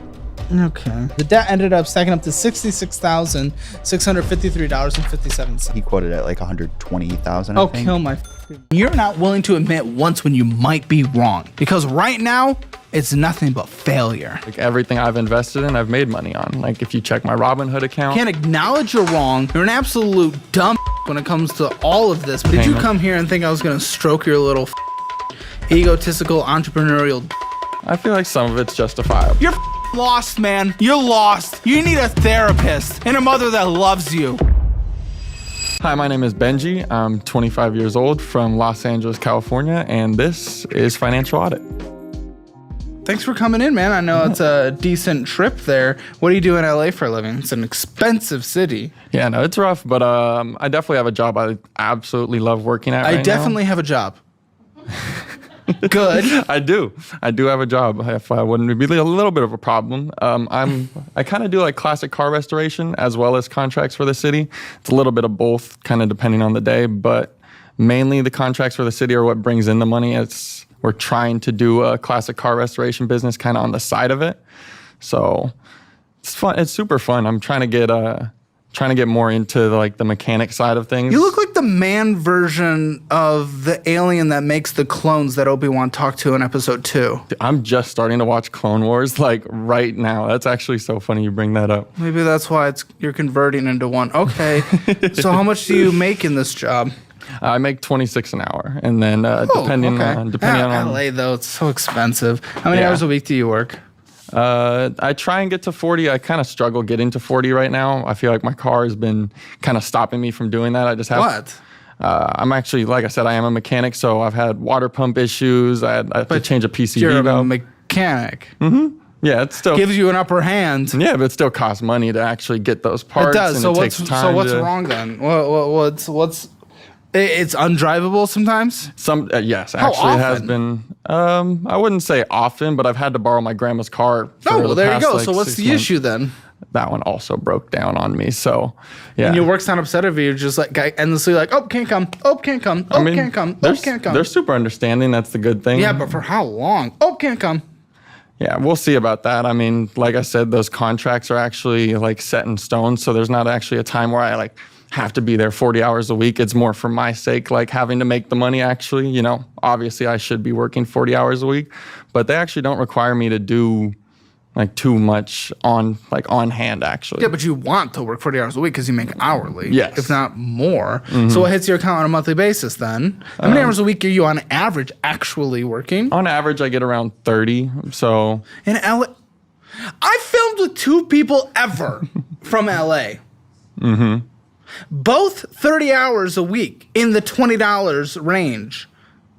Okay. The debt ended up stacking up to $66,653.57. He quoted at like 120,000. Oh, kill my. You're not willing to admit once when you might be wrong because right now it's nothing but failure. Like everything I've invested in, I've made money on. Like if you check my Robinhood account. Can't acknowledge you're wrong. You're an absolute dumb when it comes to all of this. But did you come here and think I was gonna stroke your little egotistical entrepreneurial? I feel like some of it's justifiable. You're lost, man. You're lost. You need a therapist and a mother that loves you. Hi, my name is Benji. I'm 25 years old from Los Angeles, California, and this is Financial Audit. Thanks for coming in, man. I know it's a decent trip there. What do you do in LA for a living? It's an expensive city. Yeah, no, it's rough, but I definitely have a job I absolutely love working at right now. I definitely have a job. Good. I do have a job. If I wouldn't be a little bit of a problem. I kind of do like classic car restoration as well as contracts for the city. It's a little bit of both, kind of depending on the day, but mainly the contracts for the city are what brings in the money. We're trying to do a classic car restoration business kind of on the side of it. So it's fun. It's super fun. I'm trying to get more into like the mechanic side of things. You look like the man version of the alien that makes the clones that Obi-Wan talked to in episode 2. I'm just starting to watch Clone Wars like right now. That's actually so funny you bring that up. Maybe that's why you're converting into one. Okay. So how much do you make in this job? I make $26 an hour, and then depending on LA though, it's so expensive. How many hours a week do you work? I try and get to 40. I kind of struggle getting to 40 right now. I feel like my car has been kind of stopping me from doing that. I just have I'm actually, like I said, I am a mechanic, so I've had water pump issues. I had to change a PCV You're a valve. mechanic. Yeah, it still Gives you an upper hand. Yeah, but it still costs money to actually get those parts. It does. And So it takes time. so what's wrong then? What's it's undrivable sometimes? Yes, How actually it has often? been. I wouldn't say often, but I've had to borrow my grandma's car. For Oh, well, the there you past, go. like, So what's 6 the months. issue then? That one also broke down on me. So, yeah. And your work's not upset of you. You're just like endlessly like, oh, can't come. Oh, can't come. Oh, can't come. Oh, can't come. They're super understanding. That's the good thing. Yeah, but for how long? Oh, can't come. Yeah, we'll see about that. I mean, like I said, those contracts are actually like set in stone. So there's not actually a time where I like have to be there 40 hours a week. It's more for my sake, like having to make the money actually. You know, obviously I should be working 40 hours a week, but they actually don't require me to do like too much on hand actually. Yeah, but you want to work 40 hours a week because you make hourly. Yes. If not more. So what hits your account on a monthly basis then? How many hours a week are you on average actually working? On average, I get around 30. So In LA, I filmed with 2 people ever from LA. Both 30 hours a week in the $20 range,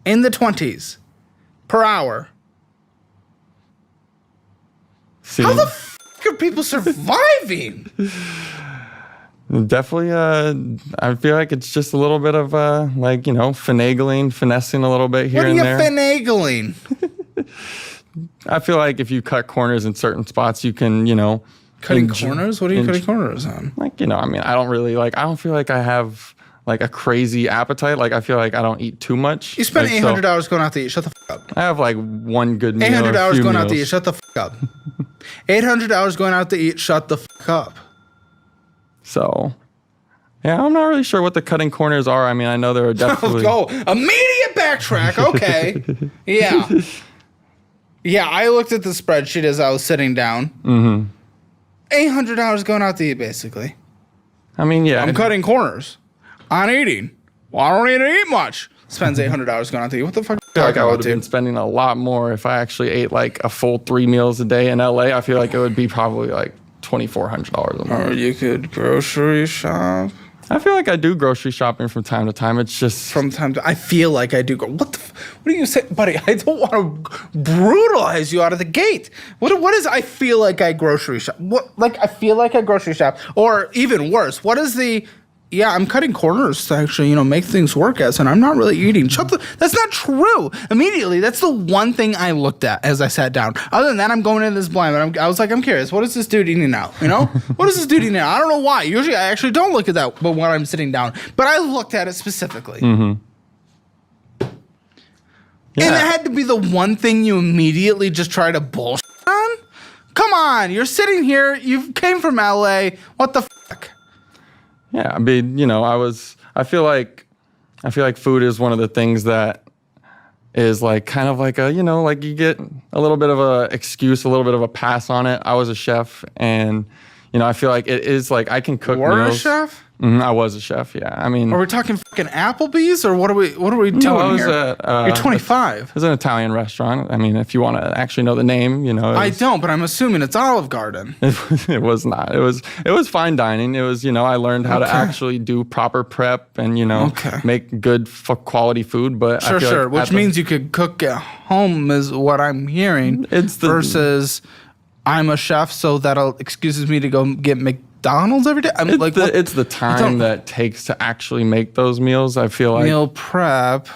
in the 20s per hour. see, How the f are people surviving? definitely, I feel like it's just a little bit of like, you know, finessing a little bit here What are and you there. finagling? I feel like if you cut corners in certain spots, you can, you know, Cutting corners? What are you cutting corners on? like, you know, I mean, I don't feel like I have like a crazy appetite. Like, I feel like I don't eat too much. You spend Like, so $800 going out to eat. Shut the f up. I have like one good meal. or a $800 few going out to meals. eat. Shut the f up. $800 going out to eat. Shut the f up. So, yeah, I'm not really sure what the cutting corners are. I mean, I know there are definitely. Go immediate backtrack. Okay. Yeah. Yeah, I looked at the spreadsheet as I was sitting down. $800 going out to eat, basically. I mean, yeah. I'm cutting corners on eating. Well, I don't need to eat much. Spends $800 going out to eat. What the fuck? I feel like I would have dude? been spending a lot more if I actually ate like a full 3 meals a day in LA. I feel like it would be probably like $2,400 a month. Or you could grocery shop. I feel like I do grocery shopping from time to time. It's just From time to I feel like I do go. What do you say, buddy? I don't want to brutalize you out of the gate. What is? I feel like I grocery shop. What like I feel like I grocery shop, or even worse. What is the? Yeah, I'm cutting corners to actually, make things work as, and I'm not really eating. That's not true. Immediately, that's the one thing I looked at as I sat down. Other than that, I'm going into this blind, but I was like, I'm curious. What is this dude eating now? What is this dude eating now? I don't know why. Usually, I actually don't look at that, but when I'm sitting down, but I looked at it specifically. And it had to be the one thing you immediately just try to bullshit on? Come on, you're sitting here, you came from LA, what the fuck? Yeah, I mean, I feel like food is one of the things that is like kind of like a, like you get a little bit of a excuse, a little bit of a pass on it. I was a chef, and I feel like it is like I can cook You were meals. a chef? I was a chef, yeah. I mean, Are we talking fucking Applebee's, or what are we doing I was here? at, You're 25. it was an Italian restaurant. I mean, if you want to actually know the name, I don't, but I'm assuming it's Olive Garden. It was not. It was fine dining. It was, I learned how to actually do proper prep and, make good quality food. But I feel Sure. like Which means you could cook at home is what I'm hearing. Versus I'm a chef, so that'll excuses me to go get McDonald's every day. it's the time that takes to actually make those meals. I feel like meal prep.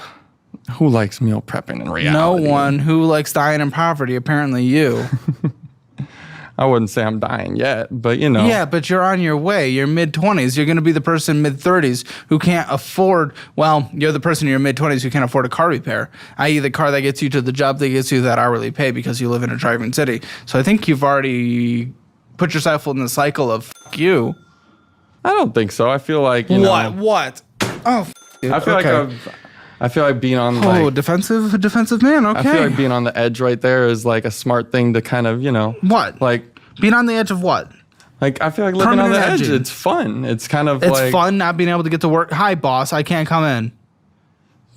who likes meal prepping in No reality? one. Who likes dying in poverty? Apparently you. I wouldn't say I'm dying yet, but Yeah, but you're on your way. You're mid-20s. You're going to be the person mid-30s who can't afford, you're the person in your mid-20s who can't afford a car repair, i.e. the car that gets you to the job that gets you that hourly pay because you live in a driving city. So I think you've already put yourself in the cycle of fuck you. I don't think so. I feel like What? Oh, dude. I feel I feel like being on defensive man. Okay. I feel like being on the edge right there is like a smart thing to kind of, What? like Being on the edge of what? Like, I feel like living on the Permanent edge, edging. it's fun. It's kind of It's fun not being able to get to work. Hi, boss. I can't come in.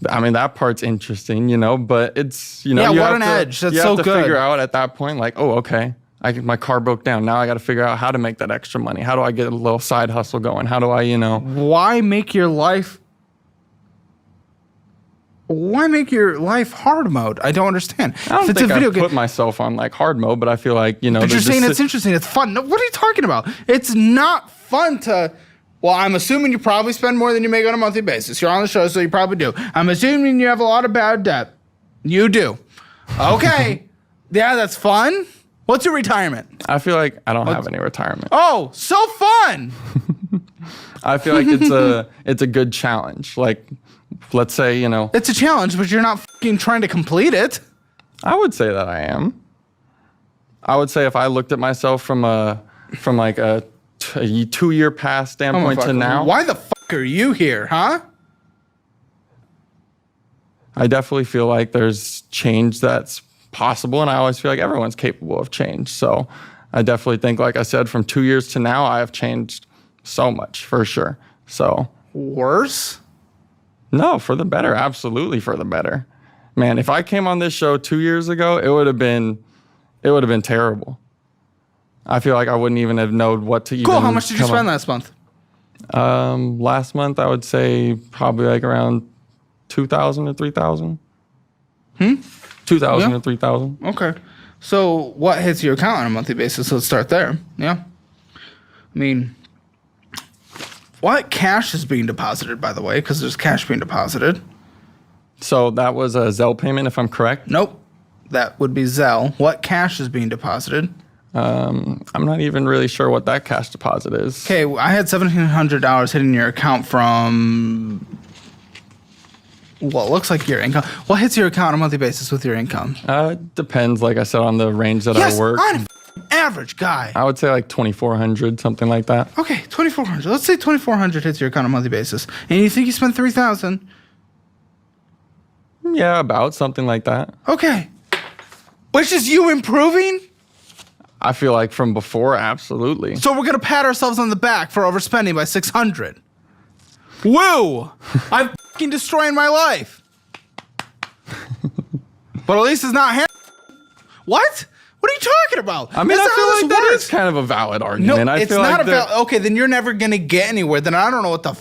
I mean, that part's interesting, but it's, Yeah, you what have an to, edge. That's you so have to good. figure out at that point, like, oh, okay, my car broke down. Now I got to figure out how to make that extra money. How do I get a little side hustle going? How do I, Why make your life why make your life hard mode? I don't understand. I don't if it's think a video I game, put myself on like hard mode, but I feel like, you know. but you're saying just it's interesting, it's fun. No, what are you talking about? It's not fun to. Well, I'm assuming you probably spend more than you make on a monthly basis. You're on the show, so you probably do. I'm assuming you have a lot of bad debt. You do. Okay. Yeah, that's fun. What's your retirement? I feel like I don't have any retirement. Oh, so fun. I feel like it's a good challenge. Like, let's say, you know, It's a challenge, but you're not fucking trying to complete it. I would say that I am. I would say if I looked at myself from like a 2-year past standpoint to now, Why the fuck are you here, huh? I definitely feel like there's change that's possible, and I always feel like everyone's capable of change. So I definitely think, like I said, from 2 years to now, I have changed so much for sure. So Worse? no, for the better, absolutely for the better. Man, if I came on this show 2 years ago, it would have been terrible. I feel like I wouldn't even have known what to even. Cool. How much did you come spend up- last month? Last month, I would say probably like around 2,000 to 3,000. 2,000 Yeah. to 3,000. Okay. So what hits your account on a monthly basis? Let's start there. Yeah. I mean, what cash is being deposited, by the way? Because there's cash being deposited. So that was a Zelle payment, if I'm correct. Nope. That would be Zelle. What cash is being deposited? I'm not even really sure what that cash deposit is. Okay, I had $1,700 hitting your account from what looks like your income. What hits your account on a monthly basis with your income? Depends, like I said, on the range that Yes, I work. I'm an average guy. I would say like 2,400, something like that. Okay, 2,400. Let's say 2,400 hits your account on a monthly basis, and you think you spent 3,000. Yeah, about something like that. Okay, which is you improving. I feel like from before, absolutely. So we're gonna pat ourselves on the back for overspending by 600. Woo! I'm fucking destroying my life. But at least it's not. What? What are you talking about? I mean, That's I not feel how like this that works. is kind of a valid argument. No, I it's feel not like about. Okay, then you're never gonna get anywhere. Then I don't know what the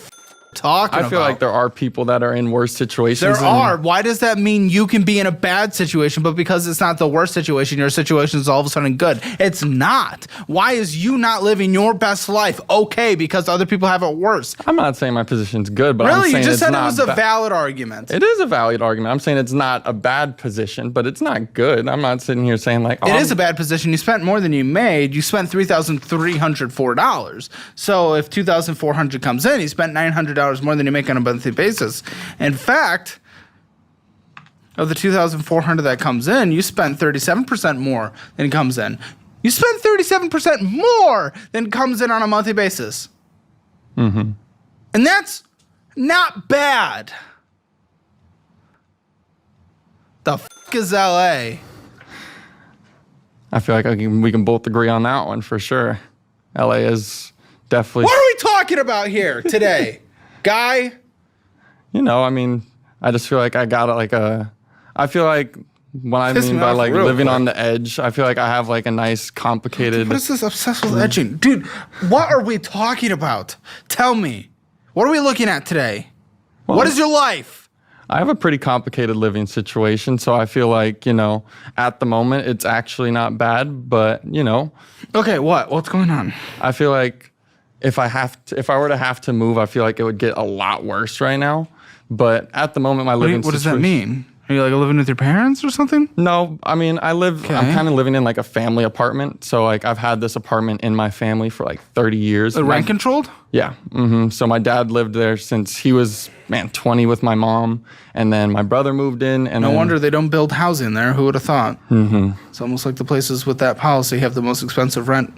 talking I feel about. like there are people that are in worse situations. There and- are. Why does that mean you can be in a bad situation, but because it's not the worst situation, your situation is all of a sudden good? It's not. Why is you not living your best life okay because other people have it worse? I'm not saying my position's good, but I'm Really? You saying just it's said it not was a ba- valid argument. It is a valid argument. I'm saying it's not a bad position, but it's not good. I'm not sitting here saying like, oh, It is a bad position. You spent more than you made. You spent $3,304. So if $2,400 comes in, you spent $900 more than you make on a monthly basis. In fact, of the $2,400 that comes in, you spent 37% more than comes in. You spend 37% more than comes in on a monthly basis. Mm-hmm. And that's not bad. The f*** is LA? I feel like we can both agree on that one for sure. LA is definitely. What are we talking about here today? Guy? You know, I mean, I just feel like I got like a. I feel like what I Piss mean me by off like real living quick. on the edge, I feel like I have like a nice complicated. What is this obsessed with edging? Dude, what are we talking about? Tell me. What are we looking at today? What is your life? I have a pretty complicated living situation, so I feel like, you know, at the moment it's actually not bad, but you know, Okay, what? What's going on? I feel like if I were to have to move, I feel like it would get a lot worse right now. But at the moment, my living What does that situation. mean? Are you like living with your parents or something? No, I mean, I'm Okay. kind of living in like a family apartment. So like I've had this apartment in my family for like 30 years. Rent controlled? Yeah. So my dad lived there since he was, 20 with my mom. And then my brother moved in. And No then, wonder they don't build housing there. Who would have thought? Mm-hmm. It's almost like the places with that policy have the most expensive rent.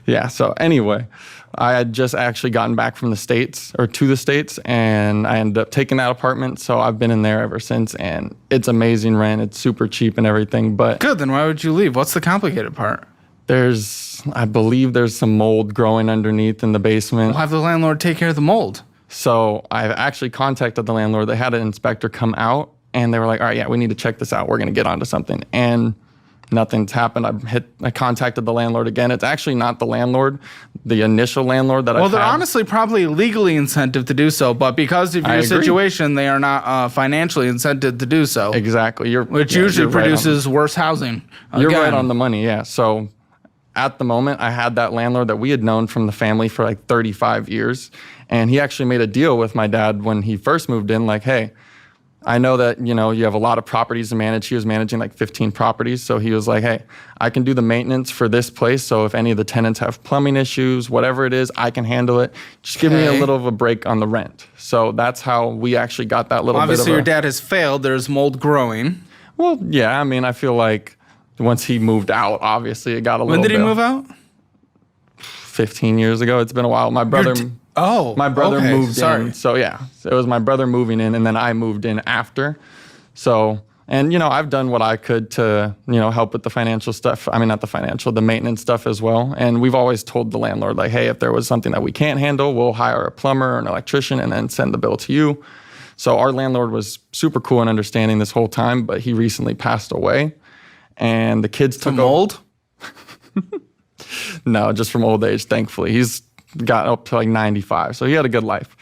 Yeah. So anyway, I had just actually gotten back from the States or to the States, and I ended up taking that apartment. So I've been in there ever since, and it's amazing rent. It's super cheap and everything. But Good, then why would you leave? What's the complicated part? I believe there's some mold growing underneath in the basement. We'll have the landlord take care of the mold. So I've actually contacted the landlord. They had an inspector come out, and they were like, all right, yeah, we need to check this out. We're going to get onto something. And Nothing's happened. I contacted the landlord again. It's actually not the landlord, the initial landlord that I Well, they're honestly probably legally incented to do so, but because of I your agree. situation, they are not financially incented to do so. Exactly. Which usually produces worse housing. You're right Again. on the money, yeah. So at the moment, I had that landlord that we had known from the family for like 35 years. And he actually made a deal with my dad when he first moved in, like, hey, I know that, you have a lot of properties to manage. He was managing like 15 properties. So he was like, hey, I can do the maintenance for this place. So if any of the tenants have plumbing issues, whatever it is, I can handle it. Just give me a little of a break on the rent. So that's how we actually got that little Obviously, bit of your dad has failed. There's mold growing. Well, yeah. I mean, I feel like once he moved out, obviously it got a little bit. When did he move out? 15 years ago. It's been a while. My brother... My brother moved in. So yeah, so it was my brother moving in, and then I moved in after. So, and I've done what I could to, help with the financial stuff. I mean, not the financial, the maintenance stuff as well. And we've always told the landlord, like, hey, if there was something that we can't handle, we'll hire a plumber or an electrician and then send the bill to you. So our landlord was super cool and understanding this whole time, but he recently passed away, and the kids took mold. No, just from old age, thankfully. He's got up to like 95, so he had a good life.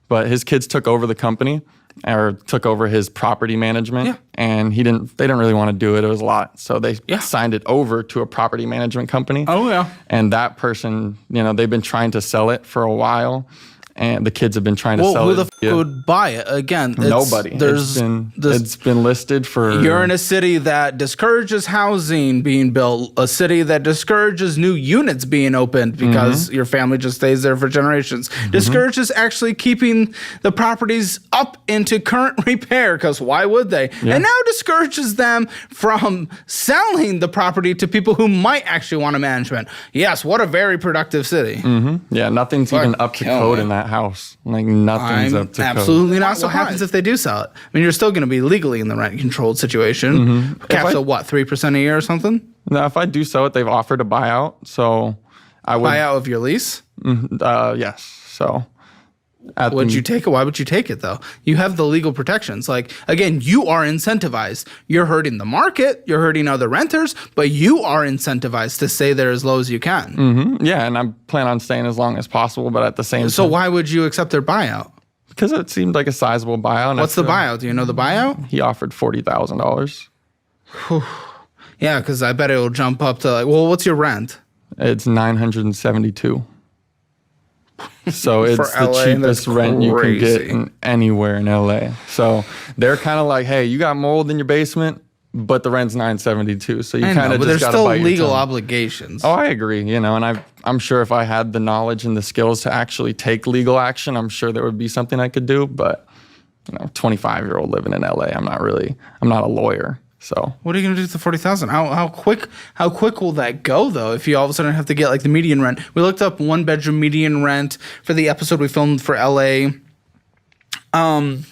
But his kids took over the company, or took over his property management, and they didn't really want to do it. It was a lot, so they signed it over to a property management company. Oh yeah. And that person, they've been trying to sell it for a while, and the kids have been trying to sell it. Who the f would buy it? Again, Nobody. It's been listed for... You're in a city that discourages housing being built, a city that discourages new units being opened because your family just stays there for generations, discourages actually keeping the properties up into current repair, because why would they? And now discourages them from selling the property to people who might actually want a management. Yes, what a very productive city. Yeah, nothing's even up to code in that house. Like, nothing's up to code. Absolutely not. What happens if they do sell it? I mean, you're still going to be legally in the rent-controlled situation. Caps at what, 3% a year or something? No, if I do sell it, they've offered a buyout, so I would... Buyout of your lease? Yes. So... Would you take it? Why would you take it, though? You have the legal protections. Like, again, you are incentivized. You're hurting the market. You're hurting other renters, but you are incentivized to stay there as low as you can. Yeah, and I plan on staying as long as possible, but at the same time... So why would you accept their buyout? Because it seemed like a sizable buyout. What's the buyout? Do you know the buyout? He offered $40,000. Yeah, because I bet it will jump up to like, well, what's your rent? It's $972. So it's the LA, cheapest rent you can get anywhere in LA. So they're kind of like, hey, you got mold in your basement, but the rent's $972. So you kind of just got to bite your tongue. But there's still legal obligations. Oh, I agree. And I'm sure if I had the knowledge and the skills to actually take legal action, I'm sure there would be something I could do. But 25-year-old living in LA, I'm not a lawyer. So what are you gonna do with the $40,000? How quick will that go, though? If you all of a sudden have to get like the median rent. We looked up 1-bedroom median rent for the episode we filmed for LA a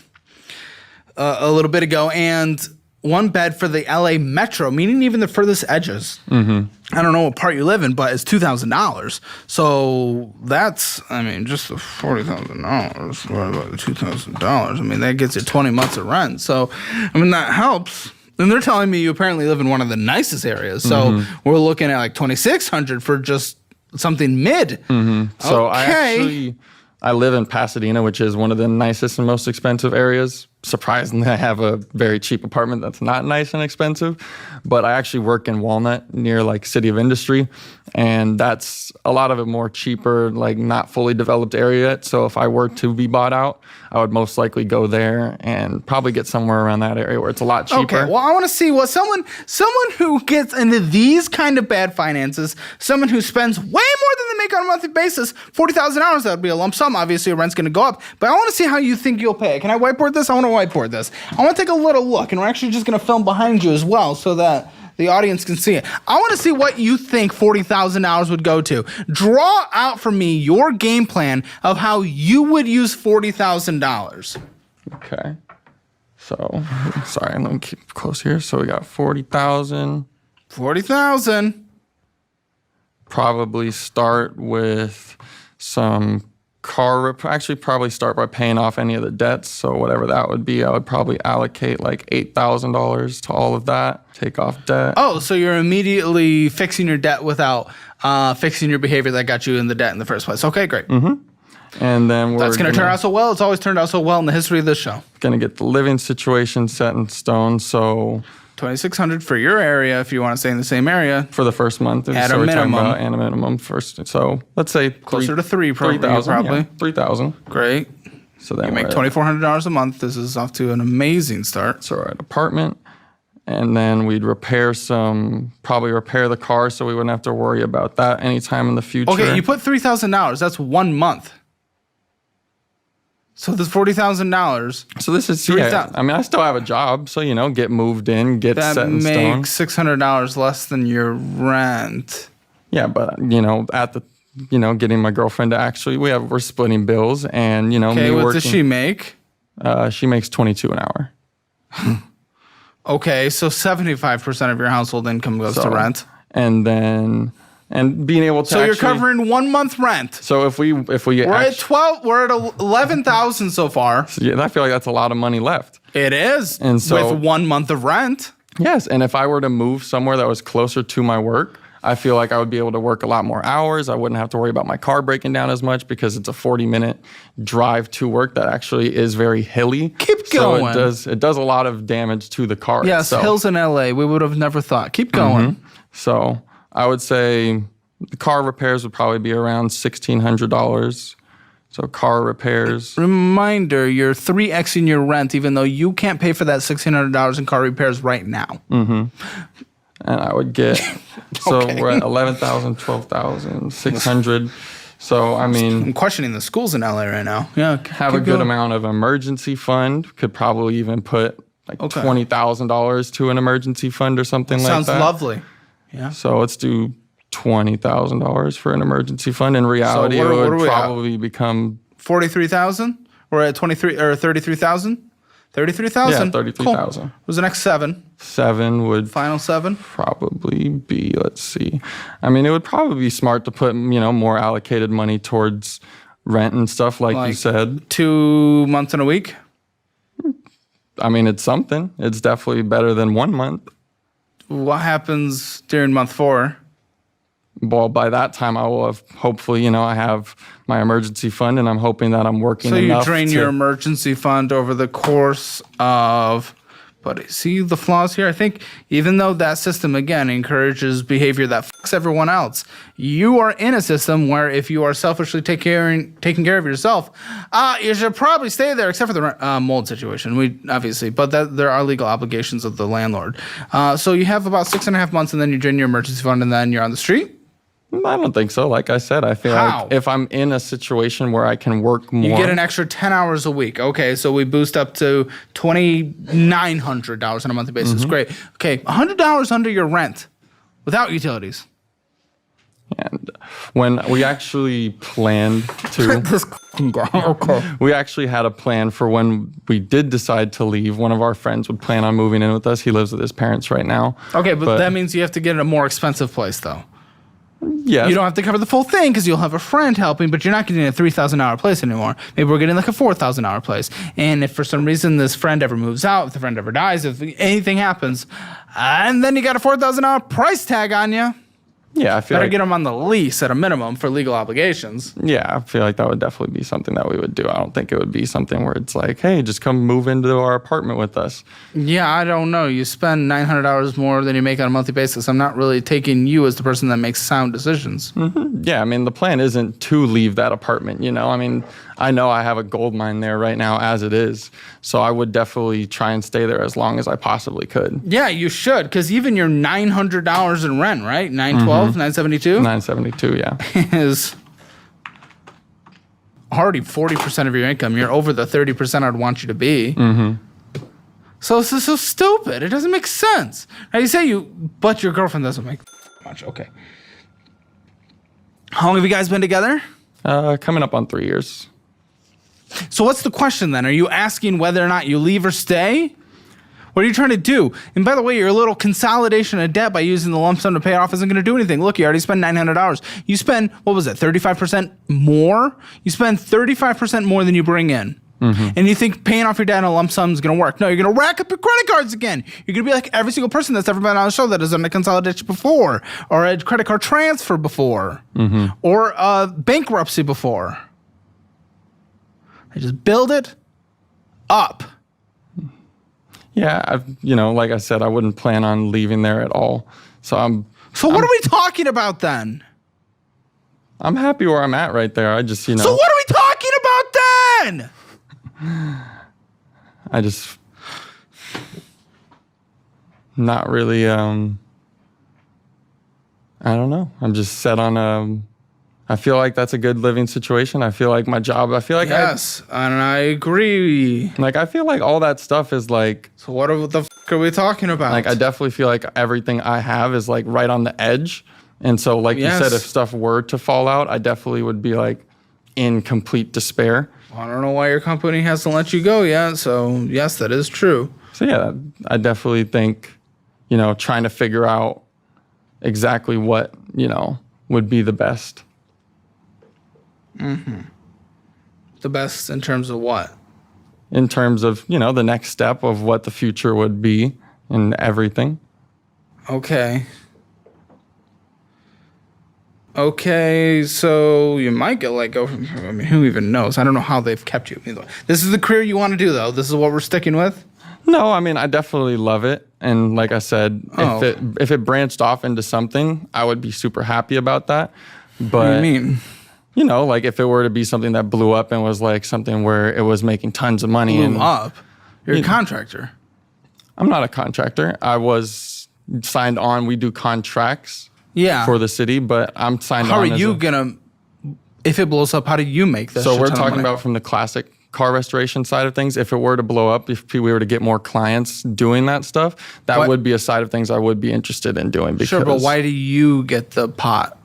little bit ago, and 1 bed for the LA Metro, meaning even the furthest edges. I don't know what part you live in, but it's $2,000. So that's, just the $40,000 divided by the $2,000. That gets you 20 months of rent. So, that helps. And they're telling me you apparently live in one of the nicest areas. So we're looking at like $2,600 for just something mid. So I live in Pasadena, which is one of the nicest and most expensive areas. Surprisingly, I have a very cheap apartment that's not nice and expensive, but I actually work in Walnut near like City of Industry, and that's a lot of it more cheaper, like not fully developed area yet. So if I were to be bought out, I would most likely go there and probably get somewhere around that area where it's a lot cheaper. Okay, well, I want to see what someone who gets into these kind of bad finances, someone who spends way more than they make on a monthly basis, $40,000, that would be a lump sum. Obviously, your rent's going to go up, but I want to see how you think you'll pay. Can I whiteboard this? I want to whiteboard this. I want to take a little look, and we're actually just going to film behind you as well so that the audience can see it. I want to see what you think $40,000 would go to. Draw out for me your game plan of how you would use $40,000. Okay. So, sorry, let me keep close here. So we got 40,000. 40,000. Probably start with some Actually probably start by paying off any of the debts. So whatever that would be, I would probably allocate like $8,000 to all of that, take off debt. Oh, so you're immediately fixing your debt without fixing your behavior that got you in the debt in the first place. Okay, great. And then That's going to turn out so well. It's always turned out so well in the history of this show. going to get the living situation set in stone. So $2,600 for your area if you want to stay in the same area. for the first month, At so a we're talking minimum. about at a minimum first. So let's say Closer to three, probably. 3,000. Great. So then You make we're at- $2,400 a month. This is off to an amazing start. So we're at apartment, and then we'd probably repair the car, so we wouldn't have to worry about that anytime in the future. Okay, you put $3,000. That's 1 month. So there's $40,000. So this is, $3,000. I mean, I still have a job, so, get moved in, get That set in stone. makes $600 less than your rent. Yeah, but, at the, getting my girlfriend to actually, we're splitting bills, and, Okay, me what working. does she make? She makes $22 an hour. Okay, so 75% of your household income goes to rent. And then, being able to So you're actually- covering 1 month rent. So if we We're at 12. We're at 11,000 so far. yeah, I feel like that's a lot of money left. It is, And so- with 1 month of rent. Yes, and if I were to move somewhere that was closer to my work, I feel like I would be able to work a lot more hours. I wouldn't have to worry about my car breaking down as much because it's a 40-minute drive to work that actually is very hilly. Keep So going. it does a lot of damage to the car. Yes, itself. hills in LA. We would have never thought. Keep going. So I would say the car repairs would probably be around $1,600. So car repairs. Reminder, you're 3xing your rent, even though you can't pay for that $1,600 in car repairs right now. And I would get, so Okay. we're at 11,000, 12,600. So, I mean, I'm questioning the schools in LA right now. Yeah, have a good amount of emergency fund. Could probably even put like Okay. $20,000 to an emergency fund or something like that. Sounds lovely. Yeah. So let's do $20,000 for an emergency fund. In reality, what it are would we at? probably become 43,000. We're at 23 or 33,000. 33,000. Yeah, 33,000. Cool. What's the next 7? 7 would Final 7. probably be, let's see. I mean, it would probably be smart to put, more allocated money towards rent and stuff like you said. 2 months and a week. I mean, it's something. It's definitely better than 1 month. What happens during month 4? Well, by that time, I will have hopefully, I have my emergency fund, and I'm hoping that I'm working So you enough drain to, your emergency fund over the course of, but see the flaws here? I think even though that system, again, encourages behavior that fucks everyone else, you are in a system where if you are selfishly taking care of yourself, you should probably stay there, except for the mold situation, obviously, but there are legal obligations of the landlord. So you have about 6.5 months, and then you drain your emergency fund, and then you're on the street. I don't think so. Like I said, I feel How? like if I'm in a situation where I can work more. You get an extra 10 hours a week. Okay, so we boost up to $2,900 on a monthly basis. Great. Okay, $100 under your rent without utilities. And when we actually planned to, This guy. Okay. we actually had a plan for when we did decide to leave. One of our friends would plan on moving in with us. He lives with his parents right now. Okay, but that means you have to get a more expensive place, though. Yes. You don't have to cover the full thing because you'll have a friend helping, but you're not getting a $3,000 place anymore. Maybe we're getting like a $4,000 place. And if for some reason this friend ever moves out, if the friend ever dies, if anything happens, and then you got a $4,000 price tag on you, Yeah, I feel better like get them on the lease at a minimum for legal obligations. yeah, I feel like that would definitely be something that we would do. I don't think it would be something where it's like, hey, just come move into our apartment with us. Yeah, I don't know. You spend $900 more than you make on a monthly basis. I'm not really taking you as the person that makes sound decisions. Yeah, I mean, the plan isn't to leave that apartment, I mean, I know I have a gold mine there right now as it is, so I would definitely try and stay there as long as I possibly could. Yeah, you should, because even your $900 in rent, right? $912, $972 $972, yeah. is already 40% of your income. You're over the 30% I'd want you to be. So this is so stupid. It doesn't make sense. Now you say but your girlfriend doesn't make much. Okay. How long have you guys been together? Coming up on 3 years. So what's the question then? Are you asking whether or not you leave or stay? What are you trying to do? And by the way, your little consolidation of debt by using the lump sum to pay it off isn't going to do anything. Look, you already spent $900. You spend, what was it, 35% more? You spend 35% more than you bring in. And you think paying off your debt in a lump sum is going to work. No, you're going to rack up your credit cards again. You're going to be like every single person that's ever been on the show that has done a consolidation before, or a credit card transfer before, or a bankruptcy before. I just build it up. Yeah, like I said, I wouldn't plan on leaving there at all. So what are we talking about then? I'm happy where I'm at right there. I just, So what are we talking about then? I just not really, I don't know. I'm just set on, I feel like that's a good living situation. I feel like my job, Yes, and I agree. I feel like all that stuff is like. So what the f*** are we talking about? I definitely feel like everything I have is like right on the edge. And so you said, if stuff were to fall out, I definitely would be like in complete despair. I don't know why your company hasn't let you go yet. So yes, that is true. So yeah, I definitely think, trying to figure out exactly what, would be the best. The best in terms of what? In terms of, the next step of what the future would be and everything. Okay. Okay, so you might get let go from, who even knows? I don't know how they've kept you. This is the career you want to do, though. This is what we're sticking with? No, I definitely love it. And like I said, if it branched off into something, I would be super happy about that. But, what do you mean? If it were to be something that blew up and was like something where it was making tons of money. Blew up? You're a contractor. I'm not a contractor. I was signed on. We do contracts. Yeah. For the city, but I'm signed on. How are you gonna, if it blows up, how do you make this? So we're talking about from the classic car restoration side of things. If it were to blow up, if we were to get more clients doing that stuff, that would be a side of things I would be interested in doing. Because, sure, but why do you get the pot?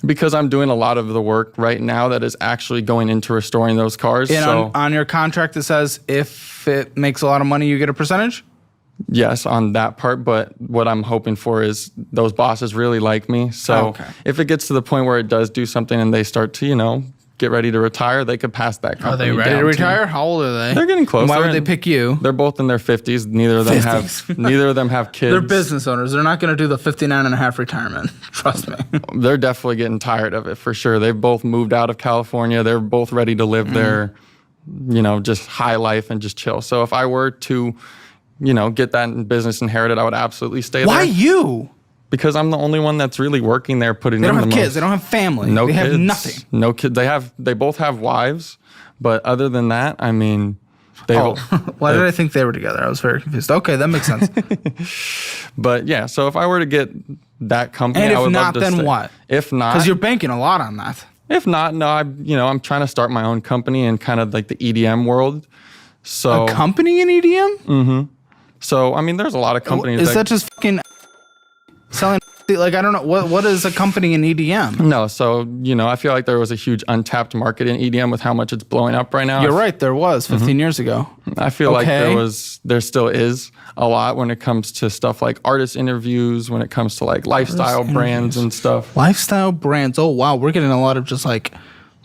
Because I'm doing a lot of the work right now that is actually going into restoring those cars. And on your contract it says if it makes a lot of money, you get a percentage? Yes, on that part, but what I'm hoping for is those bosses really like me. So if it gets to the point where it does do something and they start to, get ready to retire, they could pass that company. Are they ready to retire? How old are they? They're getting close. Why would they pick you? They're both in their 50s. Neither of them have kids. They're business owners. They're not going to do the 59 and a half retirement. Trust me. They're definitely getting tired of it for sure. They've both moved out of California. They're both ready to live their, just high life and just chill. So if I were to get that business inherited, I would absolutely stay there. Why you? Because I'm the only one that's really working there, putting They in don't the have kids. most. They don't have family. No they kids. have nothing. No kids. They both have wives, but other than that, Why did I think they were together? I was very confused. Okay, that makes sense. But yeah, so if I were to get that company, and I would if love not, to then stay. what? If not, because you're banking a lot on that. If not, no, I'm trying to start my own company in kind of like the EDM world. So a company in EDM? Mm-hmm. So there's a lot of companies. Is that just fucking selling? Like, I don't know. What is a company in EDM? No, so, I feel like there was a huge untapped market in EDM with how much it's blowing up right now. You're right. There was 15 years ago. I feel like there still is a lot when it comes to stuff like artist interviews, when it comes to like lifestyle brands and stuff. Lifestyle brands. Oh, wow. We're getting a lot of just like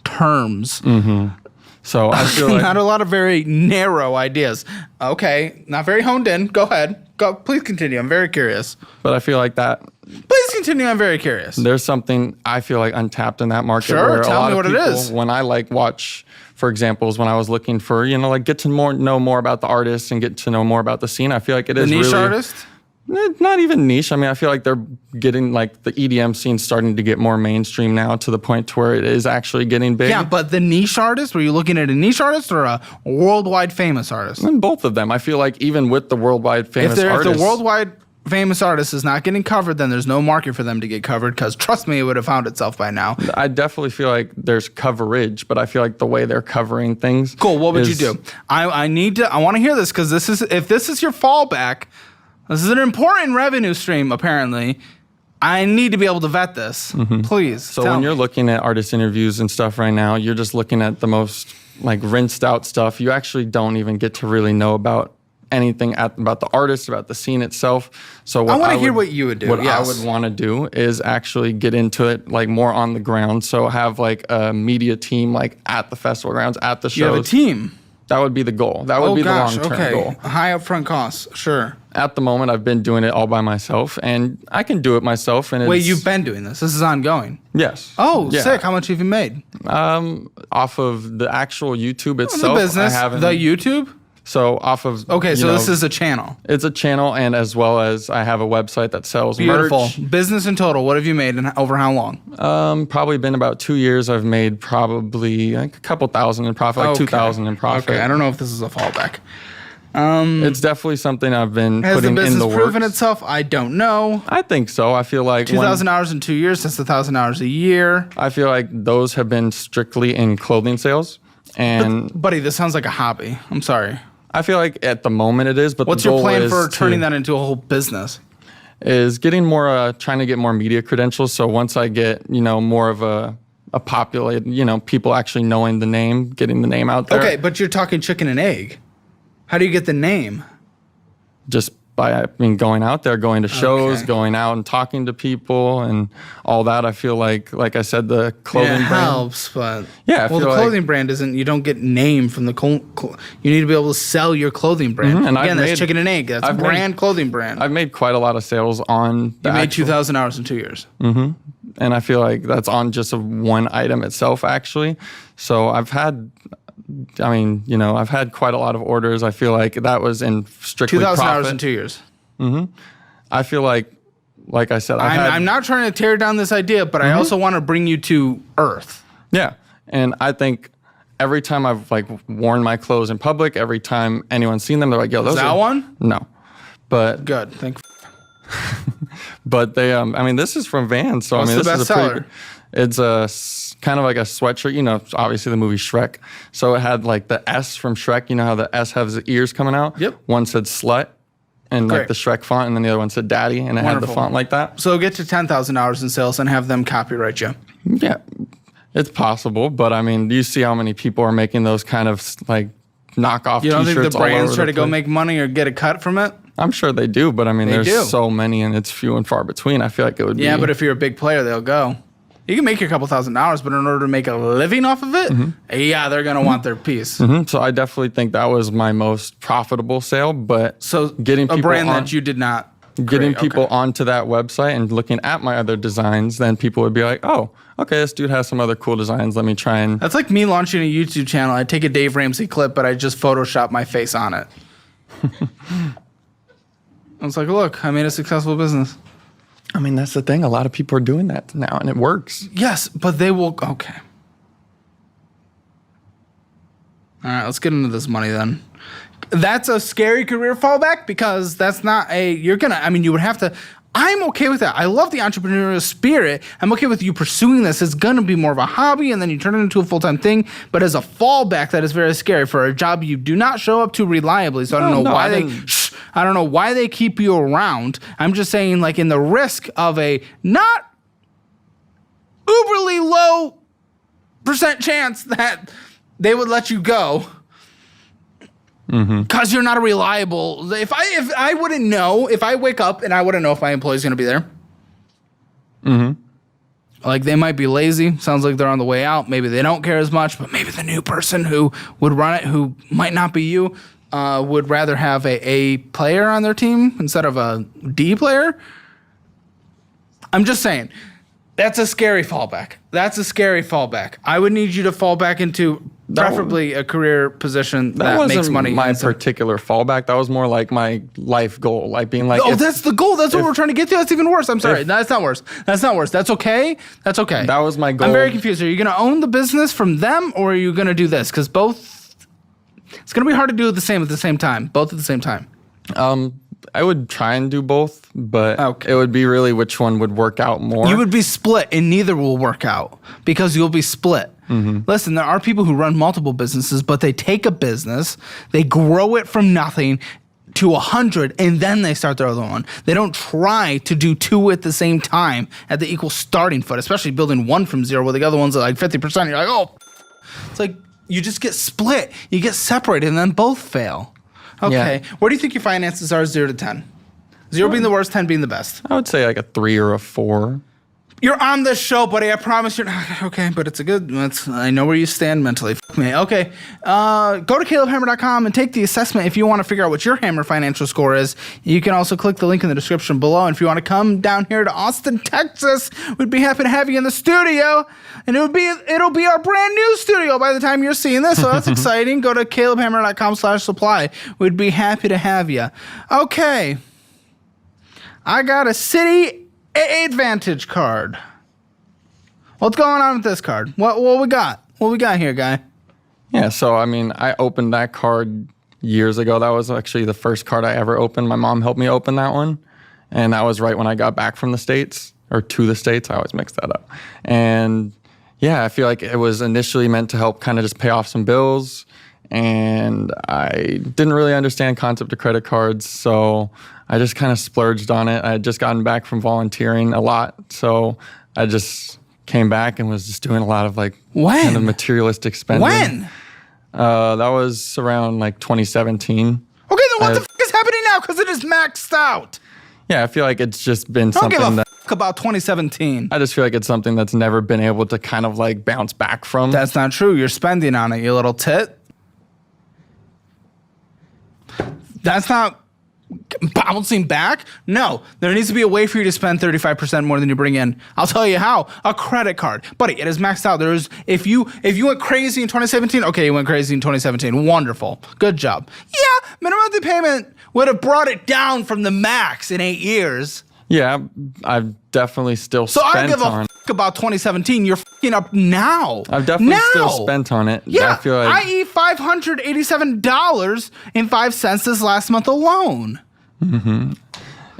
terms. Mm-hmm. So I feel like not a lot of very narrow ideas. Okay. Not very honed in. Go ahead. Please continue. I'm very curious. But I feel like that. Please continue. I'm very curious. There's something I feel like untapped in that market. Sure, where tell a lot me of what it people, is. When I watch, for examples, when I was looking for, get to know more about the artists and get to know more about the scene, I feel like it is niche really artist. Not even niche. I feel like they're getting like the EDM scene starting to get more mainstream now to the point to where it is actually getting big. Yeah, but the niche artist, were you looking at a niche artist or a worldwide famous artist? And both of them. I feel like even with the worldwide famous artists. If the worldwide famous artist is not getting covered, then there's no market for them to get covered because trust me, it would have found itself by now. I definitely feel like there's coverage, but I feel like the way they're covering things. Cool. What would you do? I want to hear this because if this is your fallback, this is an important revenue stream, apparently. I need to be able to vet this. Mm-hmm. Please. So when you're looking at artist interviews and stuff right now, you're just looking at the most like rinsed out stuff. You actually don't even get to really know about anything about the artist, about the scene itself. So I want to hear what you would do. What yes. I would want to do is actually get into it like more on the ground. So have like a media team like at the festival grounds, at the shows. You have a team. That would be the goal. That would be the long-term goal. High upfront costs, sure. At the moment, I've been doing it all by myself, and I can do it myself. And Wait, you've been doing this? This is ongoing? Yes. Oh, yeah. Sick. How much have you made? Off of the actual YouTube itself. The business, the YouTube? So off of... Okay, so this is a channel. It's a channel, and as well as I have a website that sells Beautiful. merch. Business in total, what have you made and over how long? Probably been about 2 years. I've made probably like a couple thousand in profit, like 2,000 in profit. Okay, I don't know if this is a fallback. It's definitely something I've been Has putting the in business the works. proven itself? I don't know. I think so. I feel like 2,000 hours in 2 years, that's 1,000 hours a year. I feel like those have been strictly in clothing sales. And Buddy, this sounds like a hobby. I'm sorry. I feel like at the moment it is, but What's the your goal plan is for turning that into a whole business? Is getting more, trying to get more media credentials. So once I get, more of a populated, people actually knowing the name, getting the name out there. Okay, but you're talking chicken and egg. How do you get the name? Just by, going out there, going to shows, Okay. going out and talking to people and all that. I feel like I said, the clothing It brand. helps, but Yeah, I well, the feel clothing brand isn't. You don't get name from the. You need to be able to sell your clothing brand. and I've Again, that's made- chicken and egg. That's a I've made- brand clothing brand. I've made quite a lot of sales on the You made actual- 2,000 hours in 2 years. and I feel like that's on just one item itself, actually. So I've had quite a lot of orders. I feel like that was in strictly 2,000 profit. hours in 2 years. I feel like I said, I'm not trying to tear down this idea, but I also want to bring you to earth. Yeah, and I think every time I've worn my clothes in public, every time anyone's seen them, they're like, "Yo, those Is that are-" one? No, but Good. Thank. but they this is from Vans, so What's the this is a bestseller? pretty. It's kind of like a sweatshirt, obviously the movie Shrek. So it had the S from Shrek. You know how the S has the ears coming out? Yep. One said slut and Great. the Shrek font, and then the other one said daddy, and it had the Wonderful. font like that. So get to 10,000 hours in sales and have them copyright you. Yeah, it's possible, but do you see how many people are making those kind of knockoff You don't think t-shirts the all brands over try the to go place? make money or get a cut from it? I'm sure they do, but there's do. so many, and it's few and far between. I feel like it would be. Yeah, but if you're a big player, they'll go. You can make your couple $1,000, but in order to make a living off of it, yeah, they're going to want their piece. So I definitely think that was my most profitable sale. But So getting a people brand on, that you did not getting create, people okay. onto that website and looking at my other designs, then people would be like, "Oh, okay, this dude has some other cool designs. Let me try and." That's like me launching a YouTube channel. I take a Dave Ramsey clip, but I just Photoshop my face on it. I was like, look, I made a successful business. That's the thing. A lot of people are doing that now, and it works. Yes, but they will. Okay. All right, let's get into this money then. That's a scary career fallback because that's not a. You're gonna. You would have to. I'm okay with that. I love the entrepreneurial spirit. I'm okay with you pursuing this. It's gonna be more of a hobby, and then you turn it into a full-time thing. But as a fallback, that is very scary for a job you do not show up to reliably. So I don't know why I don't know why they keep you around. I'm just saying, in the risk of a not uberly low percent chance that they would let you go because you're not a reliable. If I wouldn't know, if I wake up and I wouldn't know if my employee's going to be there. They might be lazy. Sounds like they're on the way out. Maybe they don't care as much, but maybe the new person who would run it, who might not be you, would rather have a A player on their team instead of a D player. I'm just saying, that's a scary fallback. I would need you to fall back into preferably a career position that wasn't makes money. my particular fallback. That was more like my life goal, being like. Oh, if- that's the goal. That's what we're trying to get to. That's even worse. I'm sorry. if- That's not worse. That's okay. That's okay. That was my goal. I'm very confused. Are you going to own the business from them, or are you going to do this? Because both, it's going to be hard to do the same at the same time. Both at the same time. I would try and do both, but Okay. it would be really which one would work out more. You would be split, and neither will work out because you'll be split. Listen, there are people who run multiple businesses, but they take a business, they grow it from nothing to 100, and then they start their other one. They don't try to do two at the same time at the equal starting foot, especially building one from zero where the other one's at 50%. You're like, oh, it's like you just get split, you get separated, and then both fail. Okay. Yeah. Where do you think your finances are 0 to 10? 0 being the worst, 10 being the best. I would say like a 3 or a 4. You're on the show, buddy. I promise you're not. Okay, but it's a good. I know where you stand mentally. Fuck me. Okay. Go to calebhammer.com and take the assessment if you want to figure out what your Hammer financial score is. You can also click the link in the description below. And if you want to come down here to Austin, Texas, we'd be happy to have you in the studio. And it'll be our brand new studio by the time you're seeing this. So that's exciting. Go to calebhammer.com/supply. We'd be happy to have you. Okay. I got a City Advantage card. What's going on with this card? What we got? What we got here, guy? Yeah, so I mean, I opened that card years ago. That was actually the first card I ever opened. My mom helped me open that one. And that was right when I got back from the States, or to the States. I always mix that up. And yeah, I feel like it was initially meant to help kind of just pay off some bills. And I didn't really understand concept of credit cards, so I just kind of splurged on it. I had just gotten back from volunteering a lot, so I just came back and was just doing a lot of like kind of materialistic spending. When? That was around like 2017. Okay, then what the fuck is happening now? Because it is maxed out. Yeah, I feel like it's just been Don't something give a that fuck about 2017. I just feel like it's something that's never been able to kind of like bounce back from. That's not true. You're spending on it, you little tit. That's not bouncing back. No, there needs to be a way for you to spend 35% more than you bring in. I'll tell you how. A credit card, buddy. It is maxed out. There's if you went crazy in 2017. Okay, you went crazy in 2017. Wonderful, good job. Yeah, minimum monthly payment would have brought it down from the max in 8 years. Yeah, I've definitely still So spent I don't give a on. fuck about 2017. You're fucking up now. I've definitely still spent on it. Yeah, I feel like i.e. $587.05 this last month alone. Mm-hmm.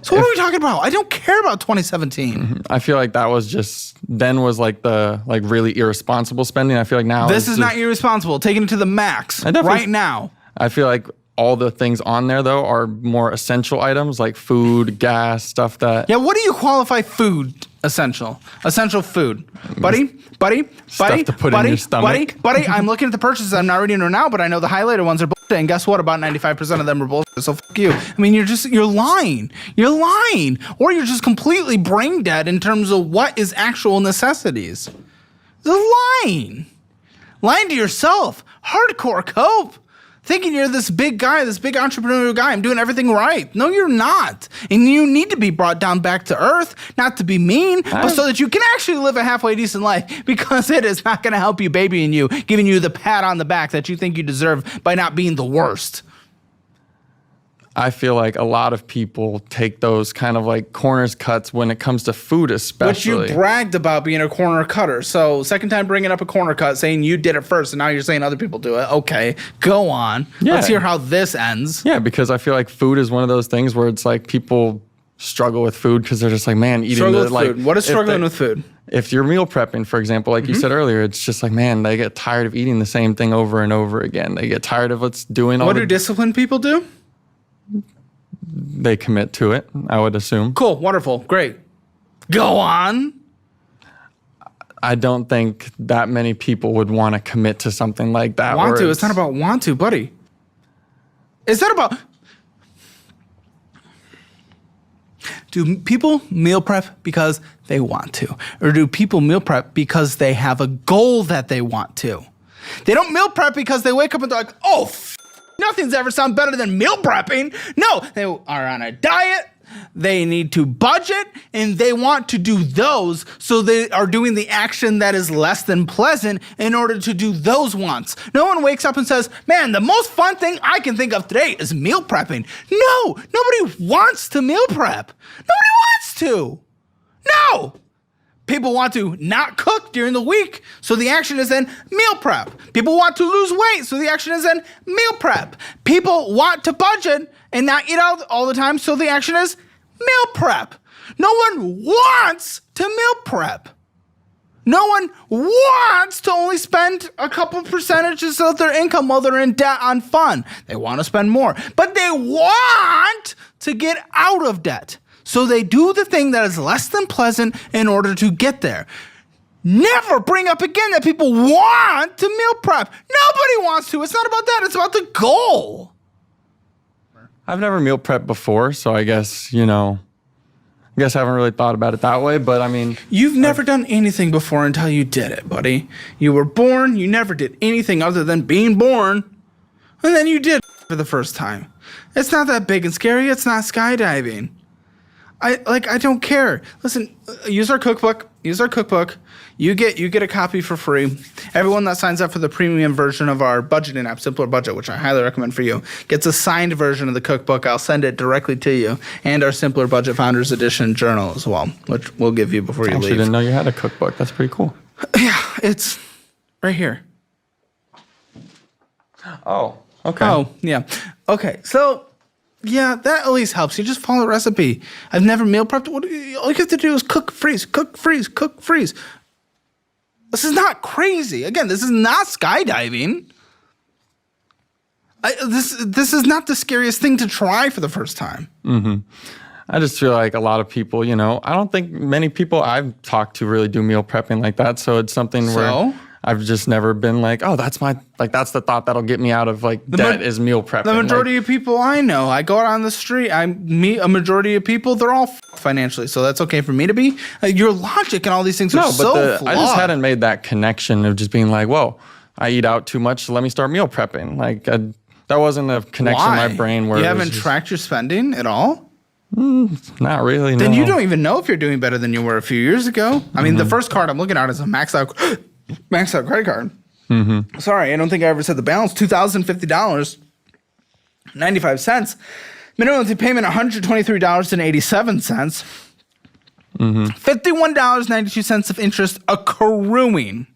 So what are we talking about? I don't care about 2017. I feel like that was just then was like the like really irresponsible spending. I feel like now This is not irresponsible. Taking it to the max right now. I feel like all the things on there though are more essential items like food, gas, stuff that. Yeah, what do you qualify food essential? Essential food. Buddy, Stuff to put in your stomach. Buddy, I'm looking at the purchases. I'm not reading them now, but I know the highlighted ones are bullshit. And guess what? About 95% of them are bullshit. So fuck you. I mean, you're lying. You're lying. Or you're just completely brain dead in terms of what is actual necessities. You're lying. Lying to yourself. Hardcore cope. Thinking you're this big guy, this big entrepreneurial guy. I'm doing everything right. No, you're not. And you need to be brought down back to earth, not to be mean, but so that you can actually live a halfway decent life, because it is not going to help you babying you, giving you the pat on the back that you think you deserve by not being the worst. I feel like a lot of people take those kind of like corners cuts when it comes to food, especially. Which you bragged about being a corner cutter. So second time bringing up a corner cut, saying you did it first, and now you're saying other people do it. Okay, go on. Yeah. Let's hear how this ends. Yeah, because I feel like food is one of those things where it's like people struggle with food because they're just like, man, eating Struggle the with like. food. What is struggling with food? If you're meal prepping, for example, like you said earlier, it's just like, man, they get tired of eating the same thing over and over again. They get tired of what's doing all What do disciplined people do? They commit to it, I would assume. Cool, wonderful, great. Go on. I don't think that many people would want to commit to something like that. Want to? It's not about want to, buddy. It's not about. Do people meal prep because they want to? Or do people meal prep because they have a goal that they want to? They don't meal prep because they wake up and they're like, oh, nothing's ever sound better than meal prepping. No, they are on a diet. They need to budget, and they want to do those, so they are doing the action that is less than pleasant in order to do those wants. No one wakes up and says, man, the most fun thing I can think of today is meal prepping. No, nobody wants to meal prep. Nobody wants to. No. People want to not cook during the week, so the action is then meal prep. People want to lose weight, so the action is then meal prep. People want to budget and not eat out all the time, so the action is meal prep. No one wants to meal prep. No one wants to only spend a couple percentages of their income while they're in debt on fun. They want to spend more, but they want to get out of debt. So they do the thing that is less than pleasant in order to get there. Never bring up again that people want to meal prep. Nobody wants to. It's not about that. It's about the goal. I've never meal prepped before, so I guess, I haven't really thought about it that way, but I mean... You've never done anything before until you did it, buddy. You were born, you never did anything other than being born, and then you did for the first time. It's not that big and scary. It's not skydiving. I don't care. Listen, use our cookbook. You get a copy for free. Everyone that signs up for the premium version of our budgeting app, Simpler Budget, which I highly recommend for you, gets a signed version of the cookbook. I'll send it directly to you, and our Simpler Budget Founders Edition journal as well, which we'll give you before you leave. I didn't know you had a cookbook. That's pretty cool. Yeah, it's right here. Oh, okay. Oh, yeah. Okay, so... yeah, that at least helps. You just follow the recipe. I've never meal prepped. All you have to do is cook, freeze, cook, freeze, cook, freeze. This is not crazy. Again, this is not skydiving. This is not the scariest thing to try for the first time. Mm-hmm. I just feel like a lot of people, I don't think many people I've talked to really do meal prepping like that. So it's something where I've just never been like, oh, that's the thought that'll get me out of debt is meal prepping. The majority of people I know, I go out on the street, I meet a majority of people, they're all financially, so that's okay for me to be. Your logic and all these things are so flawed. I just hadn't made that connection of just being like, whoa, I eat out too much, so let me start meal prepping. That wasn't a connection in my brain where you haven't tracked your spending at all? Not really, Then no. you don't even know if you're doing better than you were a few years ago. I mean, the first card I'm looking at is a maxed out credit card. Mm-hmm. Sorry, I don't think I ever said the balance. $2,050.95. Minimum monthly payment $123.87. Mm-hmm. $51.92 of interest accruing.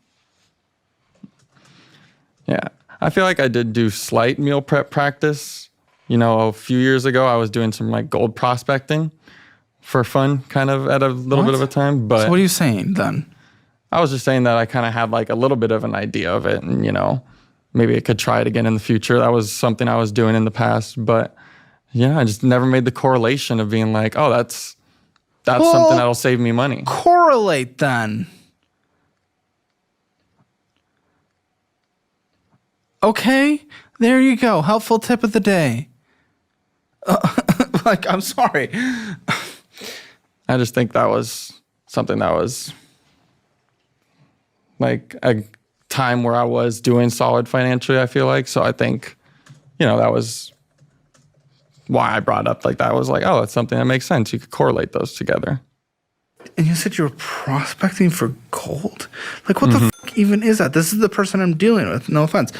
Yeah, I feel like I did do slight meal prep practice. A few years ago, I was doing some gold prospecting for fun, kind of at a little bit of a time. But so what are you saying then? I was just saying that I kind of had a little bit of an idea of it, and maybe I could try it again in the future. That was something I was doing in the past, but I just never made the correlation of being like, oh, that's something that'll save me money. Correlate then. Okay, there you go. Helpful tip of the day. I'm sorry. I just think that was something that was a time where I was doing solid financially, I feel like. So I think, that was why I brought up that. I was like, oh, that's something that makes sense. You could correlate those together. And you said you were prospecting for gold? What the fuck even is that? This is the person I'm dealing with. No offense.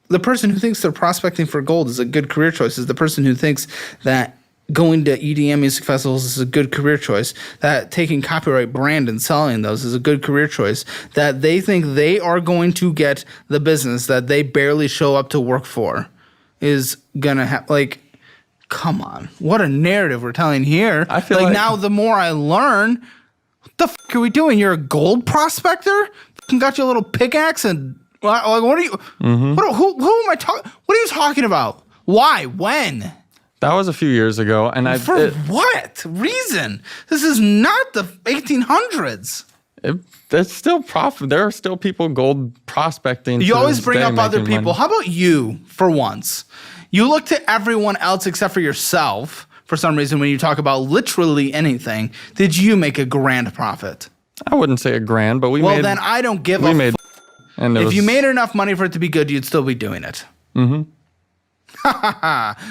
The person who thinks they're prospecting for gold is a good career choice is the person who thinks that going to EDM music festivals is a good career choice, that taking copyright brand and selling those is a good career choice, that they think they are going to get the business that they barely show up to work for is gonna have, come on. What a narrative we're telling here. I feel like now the more I learn, what the fuck are we doing? You're a gold prospector? Fucking got you a little pickaxe and what are you, who am I talking, what are you talking about? Why? When? That was a few years ago, and what reason? This is not the 1800s. It's still profit. There are still people gold prospecting. You always bring up other people. Money. How about you, for once? You look to everyone else except for yourself for some reason when you talk about literally anything. Did you make a grand profit? I wouldn't say a grand, but we made... Well, then I don't give a made, and if you made enough money for it to be good, you'd still be doing it. Mm-hmm.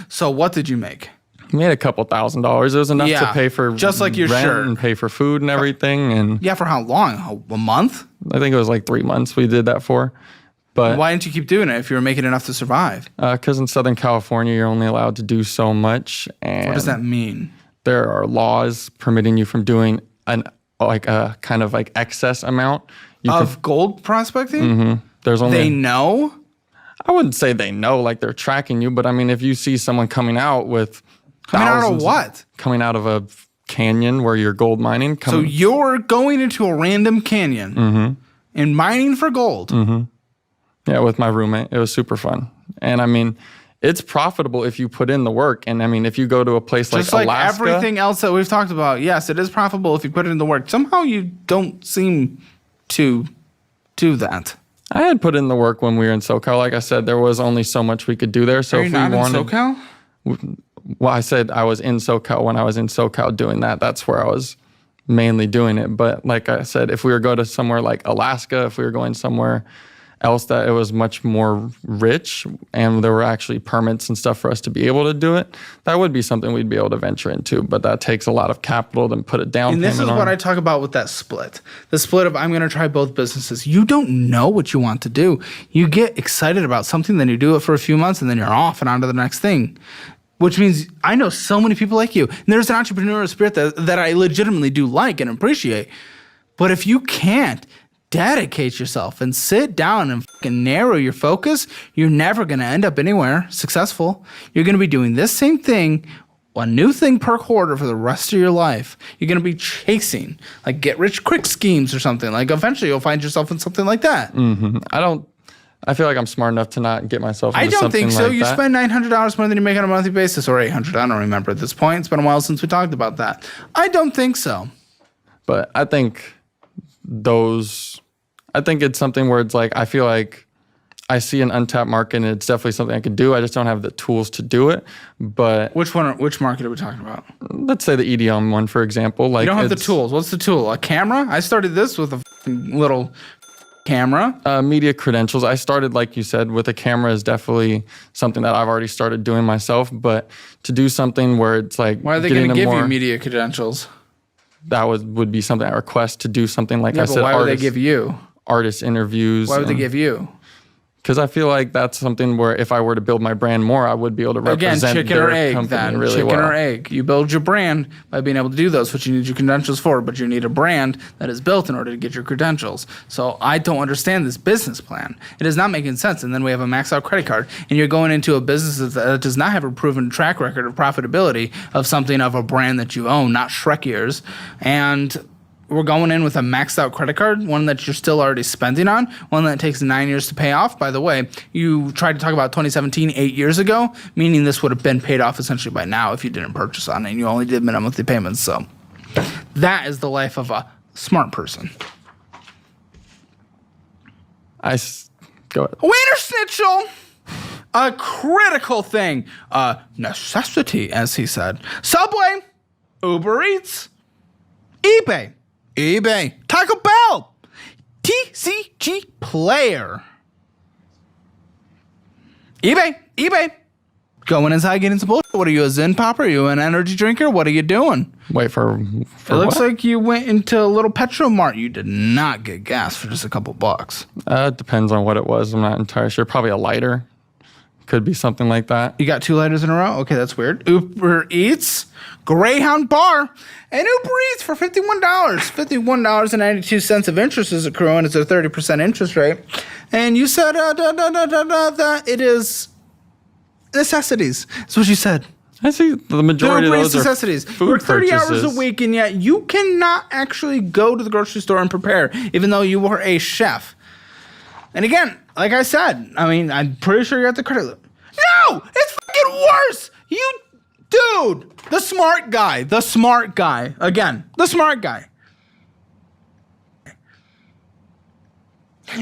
So what did you make? We made a couple $1,000s. It was enough to pay for just like your rent shirt and pay for food and everything. And for how long? A month? I think it was 3 months we did that for. But why didn't you keep doing it if you were making enough to survive? Because in Southern California, you're only allowed to do so much. And what does that mean? There are laws permitting you from doing a kind of excess amount of gold prospecting. Mm-hmm. There's only they know. I wouldn't say they know they're tracking you, but I mean, if you see someone coming out with coming out of what? Coming out of a canyon where you're gold mining. So you're going into a random canyon and mining for gold. Mm-hmm. Yeah, with my roommate. It was super fun. And I mean, it's profitable if you put in the work. And I mean, if you go to a place just like Alaska. Everything else that we've talked about, yes, it is profitable if you put in the work. Somehow you don't seem to do that. I had put in the work when we were in SoCal. Like I said, there was only so much we could do there. So Are you not in SoCal? well, I said I was in SoCal. When I was in SoCal doing that, that's where I was mainly doing it. But like I said, if we were going to somewhere like Alaska, if we were going somewhere else that it was much more rich and there were actually permits and stuff for us to be able to do it, that would be something we'd be able to venture into. But that takes a lot of capital to put it down. And this is what I talk about with that split. The split of I'm going to try both businesses. You don't know what you want to do. You get excited about something, then you do it for a few months, and then you're off and on to the next thing. Which means I know so many people like you. And there's an entrepreneurial spirit that I legitimately do like and appreciate. But if you can't dedicate yourself and sit down and fucking narrow your focus, you're never going to end up anywhere successful. You're going to be doing this same thing, one new thing per quarter for the rest of your life. You're going to be chasing like get rich quick schemes or something. Like eventually you'll find yourself in something like that. I feel like I'm smart enough to not get myself into something like that. I don't think so. You spend $900 more than you make on a monthly basis, or $800. I don't remember at this point. It's been a while since we talked about that. I don't think so. But I think it's something where it's like, I feel like I see an untapped market and it's definitely something I could do. I just don't have the tools to do it. But which market are we talking about? Let's say the EDM one, for example. Like, you don't have the tools. What's the tool? A camera? I started this with a little camera. Media credentials. I started, like you said, with a camera is definitely something that I've already started doing myself. But to do something where it's like, why are they going to give you media credentials? That would be something I request to do something like I said. Why would they give you? Artist interviews. Why would they give you? Because I feel like that's something where if I were to build my brand more, I would be able to represent chicken their or egg, company then. really chicken well. or egg. You build your brand by being able to do those, which you need your credentials for, but you need a brand that is built in order to get your credentials. So I don't understand this business plan. It is not making sense. And then we have a maxed out credit card, and you're going into a business that does not have a proven track record of profitability of something of a brand that you own, not Shrek ears. And we're going in with a maxed out credit card, one that you're still already spending on, one that takes 9 years to pay off. By the way, you tried to talk about 2017 8 years ago, meaning this would have been paid off essentially by now if you didn't purchase on it and you only did minimum monthly payments. So that is the life of a smart person. Go ahead. Wiener Schnitzel, a critical thing, a necessity, as he said. Subway, Uber Eats, eBay, Taco Bell, TCG Player, eBay. Going inside, getting some bullshit. What are you, a Zen popper? Are you an energy drinker? What are you doing? Wait for it looks like you went into a little Petro Mart. You did not get gas for just a couple bucks. It depends on what it was. I'm not entirely sure. Probably a lighter. Could be something like that. You got 2 lighters in a row? Okay, that's weird. Uber Eats, Greyhound Bar, and Uber Eats for $51. $51.92 of interest is accruing. It's a 30% interest rate. And you said that it is necessities. That's what you said. I see the majority of those necessities. are food Work 30 purchases. hours a week, and yet you cannot actually go to the grocery store and prepare, even though you were a chef. And again, like I said, I mean, I'm pretty sure you're at the credit limit. No! It's fucking worse! Dude! The smart guy. Again, the smart guy.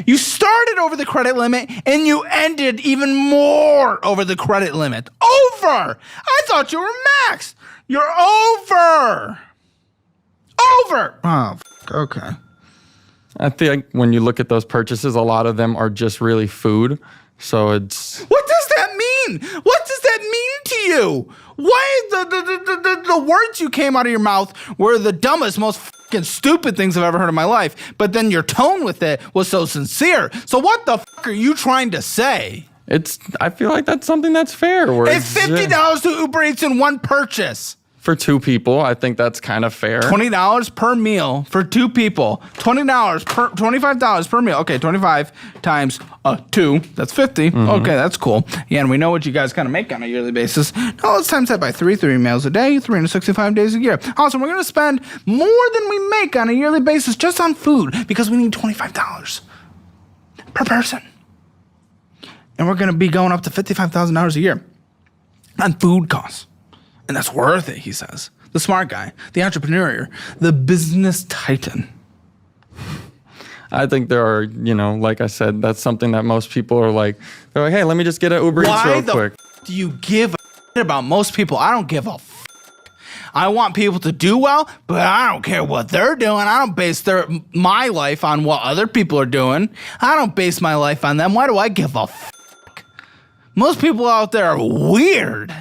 You started over the credit limit, and you ended even more over the credit limit. Over! I thought you were maxed. You're over! Oh, okay. I think when you look at those purchases, a lot of them are just really food. So it's... What does that mean? What does that mean to you? Why the words you came out of your mouth were the dumbest, most fucking stupid things I've ever heard in my life, but then your tone with it was so sincere. So what the fuck are you trying to say? I feel like that's something that's fair. It's $50 to Uber Eats in one purchase. For 2 people, I think that's kind of fair. $20 per meal for 2 people. $25 per meal. Okay, 25 times 2. That's 50. Mm-hmm. Okay, that's cool. Yeah, and we know what you guys kind of make on a yearly basis. Now let's times that by 3 meals a day, 365 days a year. Also, we're going to spend more than we make on a yearly basis just on food because we need $25 per person. And we're going to be going up to $55,000 a year on food costs. And that's worth it, he says. The smart guy, the entrepreneur, the business titan. I think there are, like I said, that's something that most people are like, they're like, hey, let me just get an Uber Eats real quick. Why do you give a about most people. I don't give a I want people to do well, but I don't care what they're doing. I don't base my life on what other people are doing. I don't base my life on them. Why do I give a Most people out there are weird.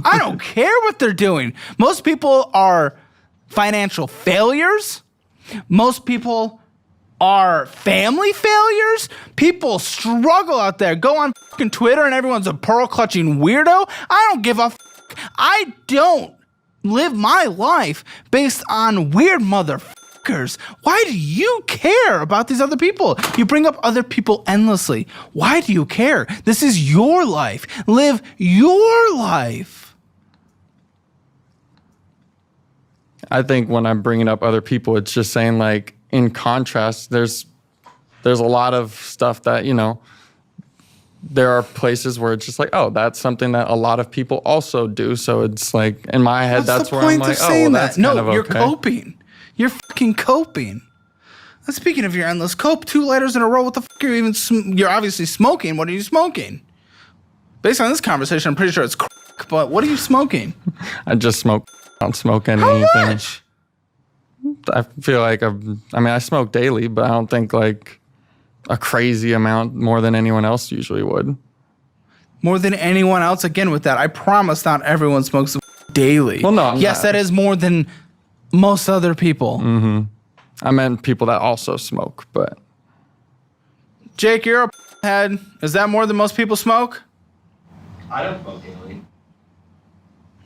I don't care what they're doing. Most people are financial failures. Most people are family failures. People struggle out there. Go on fucking Twitter and everyone's a pearl clutching weirdo. I don't give a I don't live my life based on weird motherfuckers. Why do you care about these other people? You bring up other people endlessly. Why do you care? This is your life. Live your life. I think when I'm bringing up other people, it's just saying, like, in contrast, there's a lot of stuff that, you know, there are places where it's just like, oh, that's something that a lot of people also do. So it's like, in my head, that's where I'm like, oh, well, that's kind of okay. No, you're coping. You're fucking coping. And speaking of your endless cope, 2 lighters in a row, what the fuck are you even, you're obviously smoking. What are you smoking? Based on this conversation, I'm pretty sure it's crack, but what are you smoking? I just smoke. I don't smoke anything. How much? I feel like I smoke daily, but I don't think like a crazy amount more than anyone else usually would. More than anyone else? Again, with that, I promise not everyone smokes daily. Well, no. Yes, that is more than most other people. Mm-hmm. I meant people that also smoke, but. Jake, you're a head. Is that more than most people smoke? I don't smoke daily.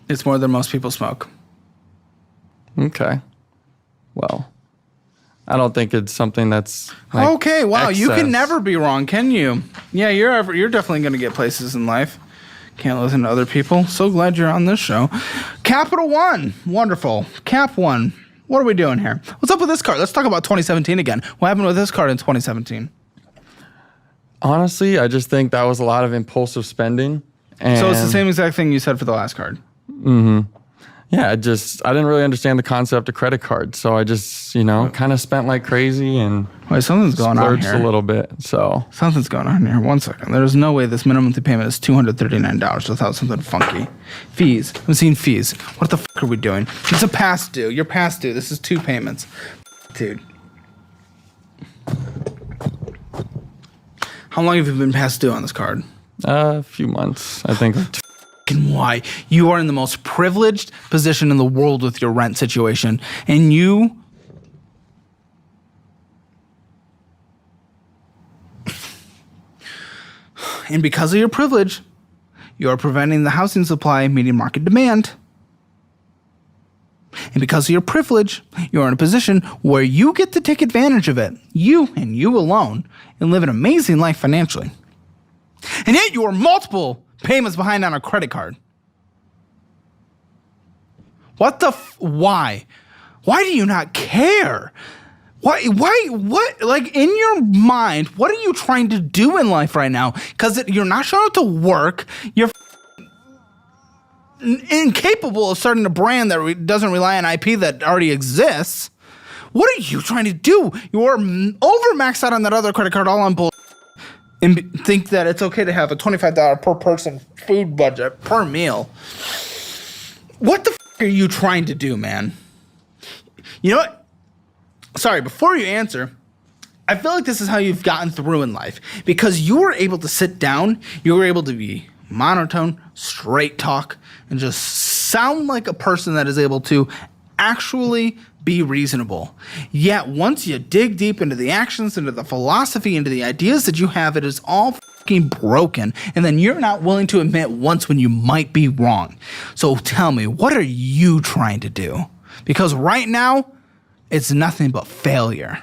It's more than most people smoke. Okay. Well, I don't think it's something that's like okay. Wow, excess. you can never be wrong, can you? Yeah, you're definitely going to get places in life. Can't listen to other people. So glad you're on this show. Capital One, wonderful. Cap One. What are we doing here? What's up with this card? Let's talk about 2017 again. What happened with this card in 2017? Honestly, I just think that was a lot of impulsive spending. And So it's the same exact thing you said for the last card. Mm-hmm. Yeah, I didn't really understand the concept of credit cards, so I just, kind of spent like crazy and Wait, something's going on splurged here. a little bit. So Something's going on here. 1 second. There's no way this minimum monthly payment is $239 without something funky. Fees. I'm seeing fees. What the fuck are we doing? It's a past due. You're past due. This is 2 payments. Dude. How long have you been past due on this card? a few months, I think. Why? You are in the most privileged position in the world with your rent situation, and you and because of your privilege, you are preventing the housing supply meeting market demand. And because of your privilege, you're in a position where you get to take advantage of it, you and you alone, and live an amazing life financially. And yet you are multiple payments behind on a credit card. What the why? Why do you not care? Why, what, like in your mind, what are you trying to do in life right now? Because you're not showing up to work, you're incapable of starting a brand that doesn't rely on IP that already exists. What are you trying to do? You're over maxed out on that other credit card all on bull. And think that it's okay to have a $25 per person food budget per meal. What the are you trying to do, man? You know what? Sorry, before you answer, I feel like this is how you've gotten through in life. Because you were able to sit down, you were able to be monotone, straight talk, and just sound like a person that is able to actually be reasonable. Yet once you dig deep into the actions, into the philosophy, into the ideas that you have, it is all fucking broken. And then you're not willing to admit once when you might be wrong. So tell me, what are you trying to do? Because right now, it's nothing but failure.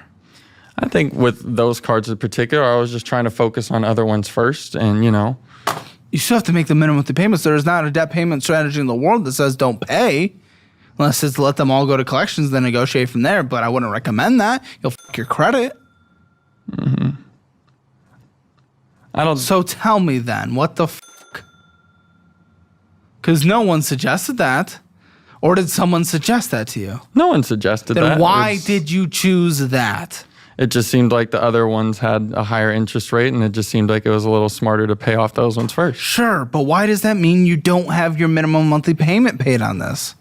I think with those cards in particular, I was just trying to focus on other ones first. And, you still have to make the minimum monthly payments. There is not a debt payment strategy in the world that says don't pay. Unless it's let them all go to collections, then negotiate from there. But I wouldn't recommend that. You'll fuck your credit. Mm-hmm. So tell me then, what the fuck? Because no one suggested that. Or did someone suggest that to you? No one suggested that. Then why did you choose that? it just seemed like the other ones had a higher interest rate, and it just seemed like it was a little smarter to pay off those ones first. Sure, but why does that mean you don't have your minimum monthly payment paid on this?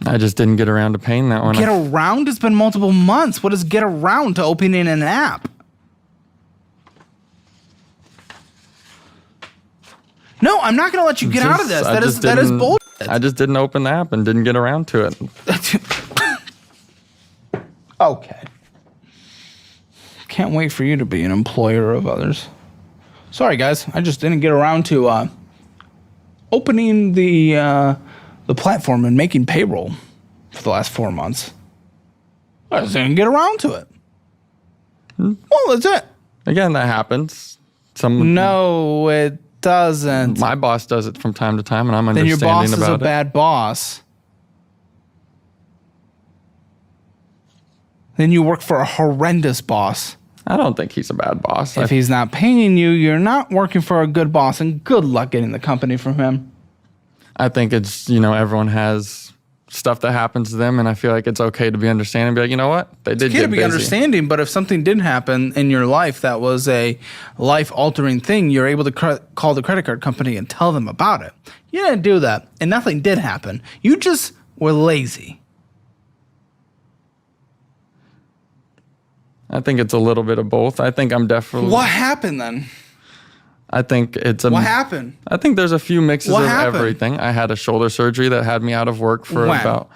I just didn't get around to paying that one. Get around? It's been multiple months. What is get around to opening an app? No, I'm not going to let you get out of this. That is bullshit. I just didn't open the app and didn't get around to it. Okay. Can't wait for you to be an employer of others. Sorry, guys. I just didn't get around to opening the platform and making payroll for the last 4 months. I just didn't get around to it. Well, that's it. Again, that happens. No, it doesn't. My boss does it from time to time, and I'm Then your understanding boss is about a it. bad boss. Then you work for a horrendous boss. I don't think he's a bad boss. If he's not paying you, you're not working for a good boss, and good luck getting the company from him. I think it's, everyone has stuff that happens to them, and I feel like it's okay to be understanding and be like, you know what? They did It's okay get to be busy. understanding, but if something did happen in your life that was a life-altering thing, you're able to call the credit card company and tell them about it. You didn't do that, and nothing did happen. You just were lazy. I think it's a little bit of both. I think I'm definitely... What happened then? I think it's a... What happened? I think there's a few mixes What of happened? everything. I had a shoulder surgery that had me out of work for When? about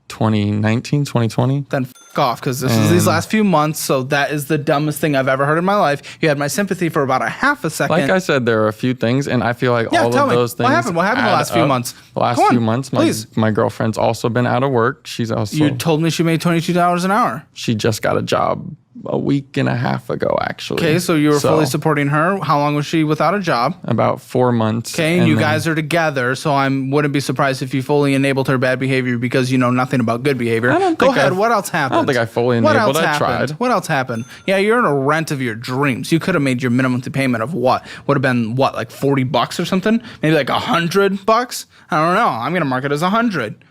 2019, 2020. Then f*** off, because this is these last few months, so that is the dumbest thing I've ever heard in my life. You had my sympathy for about a half a second. Like I said, there are a few things, and I feel like Yeah, all tell of me. those things. What happened? What happened the add last few up. months? The last Come on, few months, please. my girlfriend's also been out of work. She's also You told me she made $22 an hour. she just got a job a week and a half ago, actually. Okay, so you were fully supporting her. How long was she without a job? About 4 months. Okay, and you then- guys are together, so I wouldn't be surprised if you fully enabled her bad behavior because you know nothing about good behavior. I don't Go think ahead. I've- What else happened? I don't think I fully What enabled. else I happened? tried. What else happened? Yeah, you're in a rent of your dreams. You could have made your minimum payment of what? Would have been what, like $40 or something? Maybe like $100? I don't know. I'm gonna mark it as 100.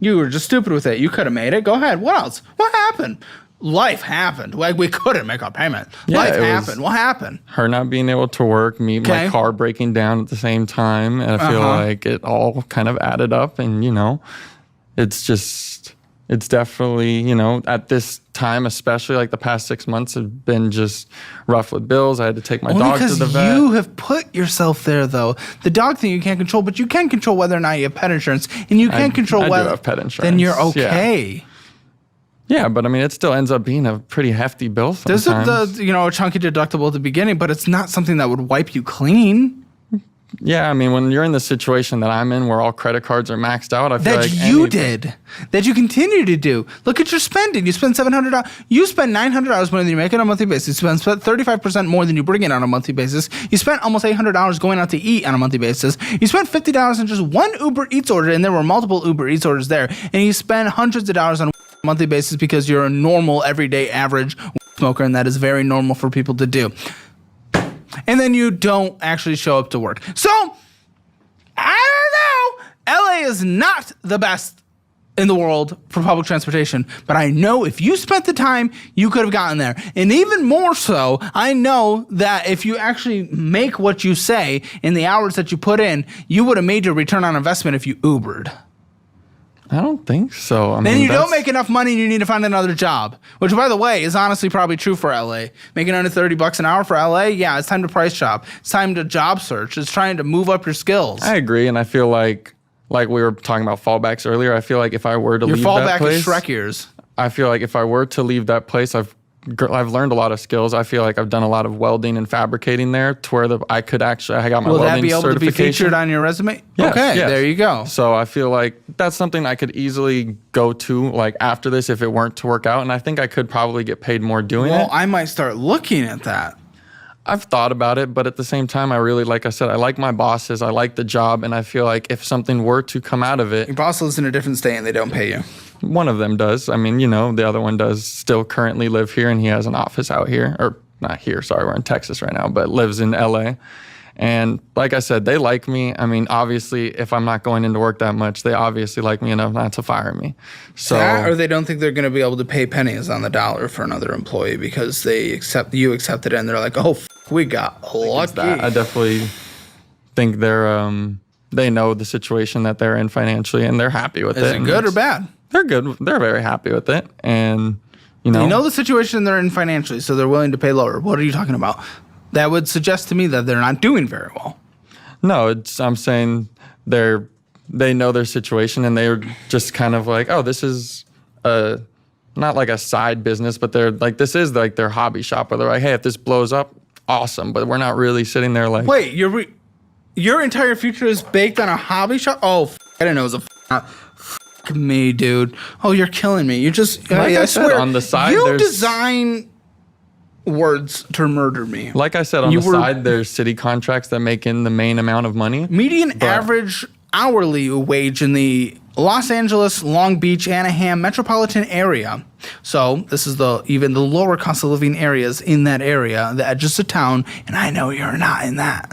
You were just stupid with it. You could have made it. Go ahead. What else? What happened? Life happened. Like we couldn't make a payment. Yeah, Life it was- happened. What happened? Her not being able to work, me, Okay. my car breaking down at the same time. And I feel like it all kind of added up. And, it's definitely, at this time, especially like the past 6 months have been just rough with bills. I had to take my Only dog to because the vet. you have put yourself there, though. The dog thing you can't control, but you can control whether or not you have pet insurance, and you can control I do whether. have pet Then insurance, you're yeah. okay. Yeah, but I mean, it still ends up being a pretty hefty bill There's sometimes. a chunky deductible at the beginning, but it's not something that would wipe you clean. Yeah, I mean, when you're in the situation that I'm in where all credit cards are maxed out, I feel That like you did, that you continue to do. Look at your spending. You spend $700. You spend $900 more than you make on a monthly basis. You spend 35% more than you bring in on a monthly basis. You spent almost $800 going out to eat on a monthly basis. You spent $50 on just one Uber Eats order, and there were multiple Uber Eats orders there. And you spend hundreds of dollars on a monthly basis because you're a normal, everyday, average smoker, and that is very normal for people to do. And then you don't actually show up to work. So, I don't know. LA is not the best in the world for public transportation, but I know if you spent the time, you could have gotten there. And even more so, I know that if you actually make what you say in the hours that you put in, you would have made your return on investment if you Ubered. I don't think so. I Then mean, you don't that's- make enough money and you need to find another job, which, by the way, is honestly probably true for LA. Making under $30 an hour for LA, yeah, it's time to price shop. It's time to job search. It's trying to move up your skills. I agree, and I feel like we were talking about fallbacks earlier. I feel like if I were to Your leave that fallback place, is Shrek ears. I feel like if I were to leave that place, I've learned a lot of skills. I feel like I've done a lot of welding and fabricating there to where I got my Will that welding be able to be certification. featured on your resume? Yes, Okay, yes. there you go. So I feel like that's something I could easily go to like after this if it weren't to work out, and I think I could probably get paid more doing Well, it. I might start looking at that. I've thought about it, but at the same time, I really, like I said, I like my bosses, I like the job, and I feel like if something were to come out of it, Your boss lives in a different state and they don't pay you. one of them does. I mean, the other one does still currently live here, and he has an office out here, or not here, sorry, we're in Texas right now, but lives in LA. And like I said, they like me. I mean, obviously, if I'm not going into work that much, they obviously like me enough not to fire me. So, or they don't think they're going to be able to pay pennies on the dollar for another employee because you accepted it, and they're like, oh, we got lucky. I definitely think they know the situation that they're in financially, and they're happy with it. Is it good or bad? They're good. They're very happy with it, and They know the situation they're in financially, so they're willing to pay lower. What are you talking about? That would suggest to me that they're not doing very well. No, I'm saying they know their situation, and they're just kind of like, oh, this is not like a side business, but they're like, this is like their hobby shop, where they're like, hey, if this blows up, awesome, but we're not really sitting there like, wait, your entire future is baked on a hobby shop? Oh, I didn't know it was fuck me, dude. Oh, you're killing me. You just, like I swear, said, on the side, you design words to murder me. Like I said, on the side, there's city contracts that make in the main amount of money. Median average hourly wage in the Los Angeles, Long Beach, Anaheim metropolitan area. So this is even the lower cost of living areas in that area, the edges of town, and I know you're not in that.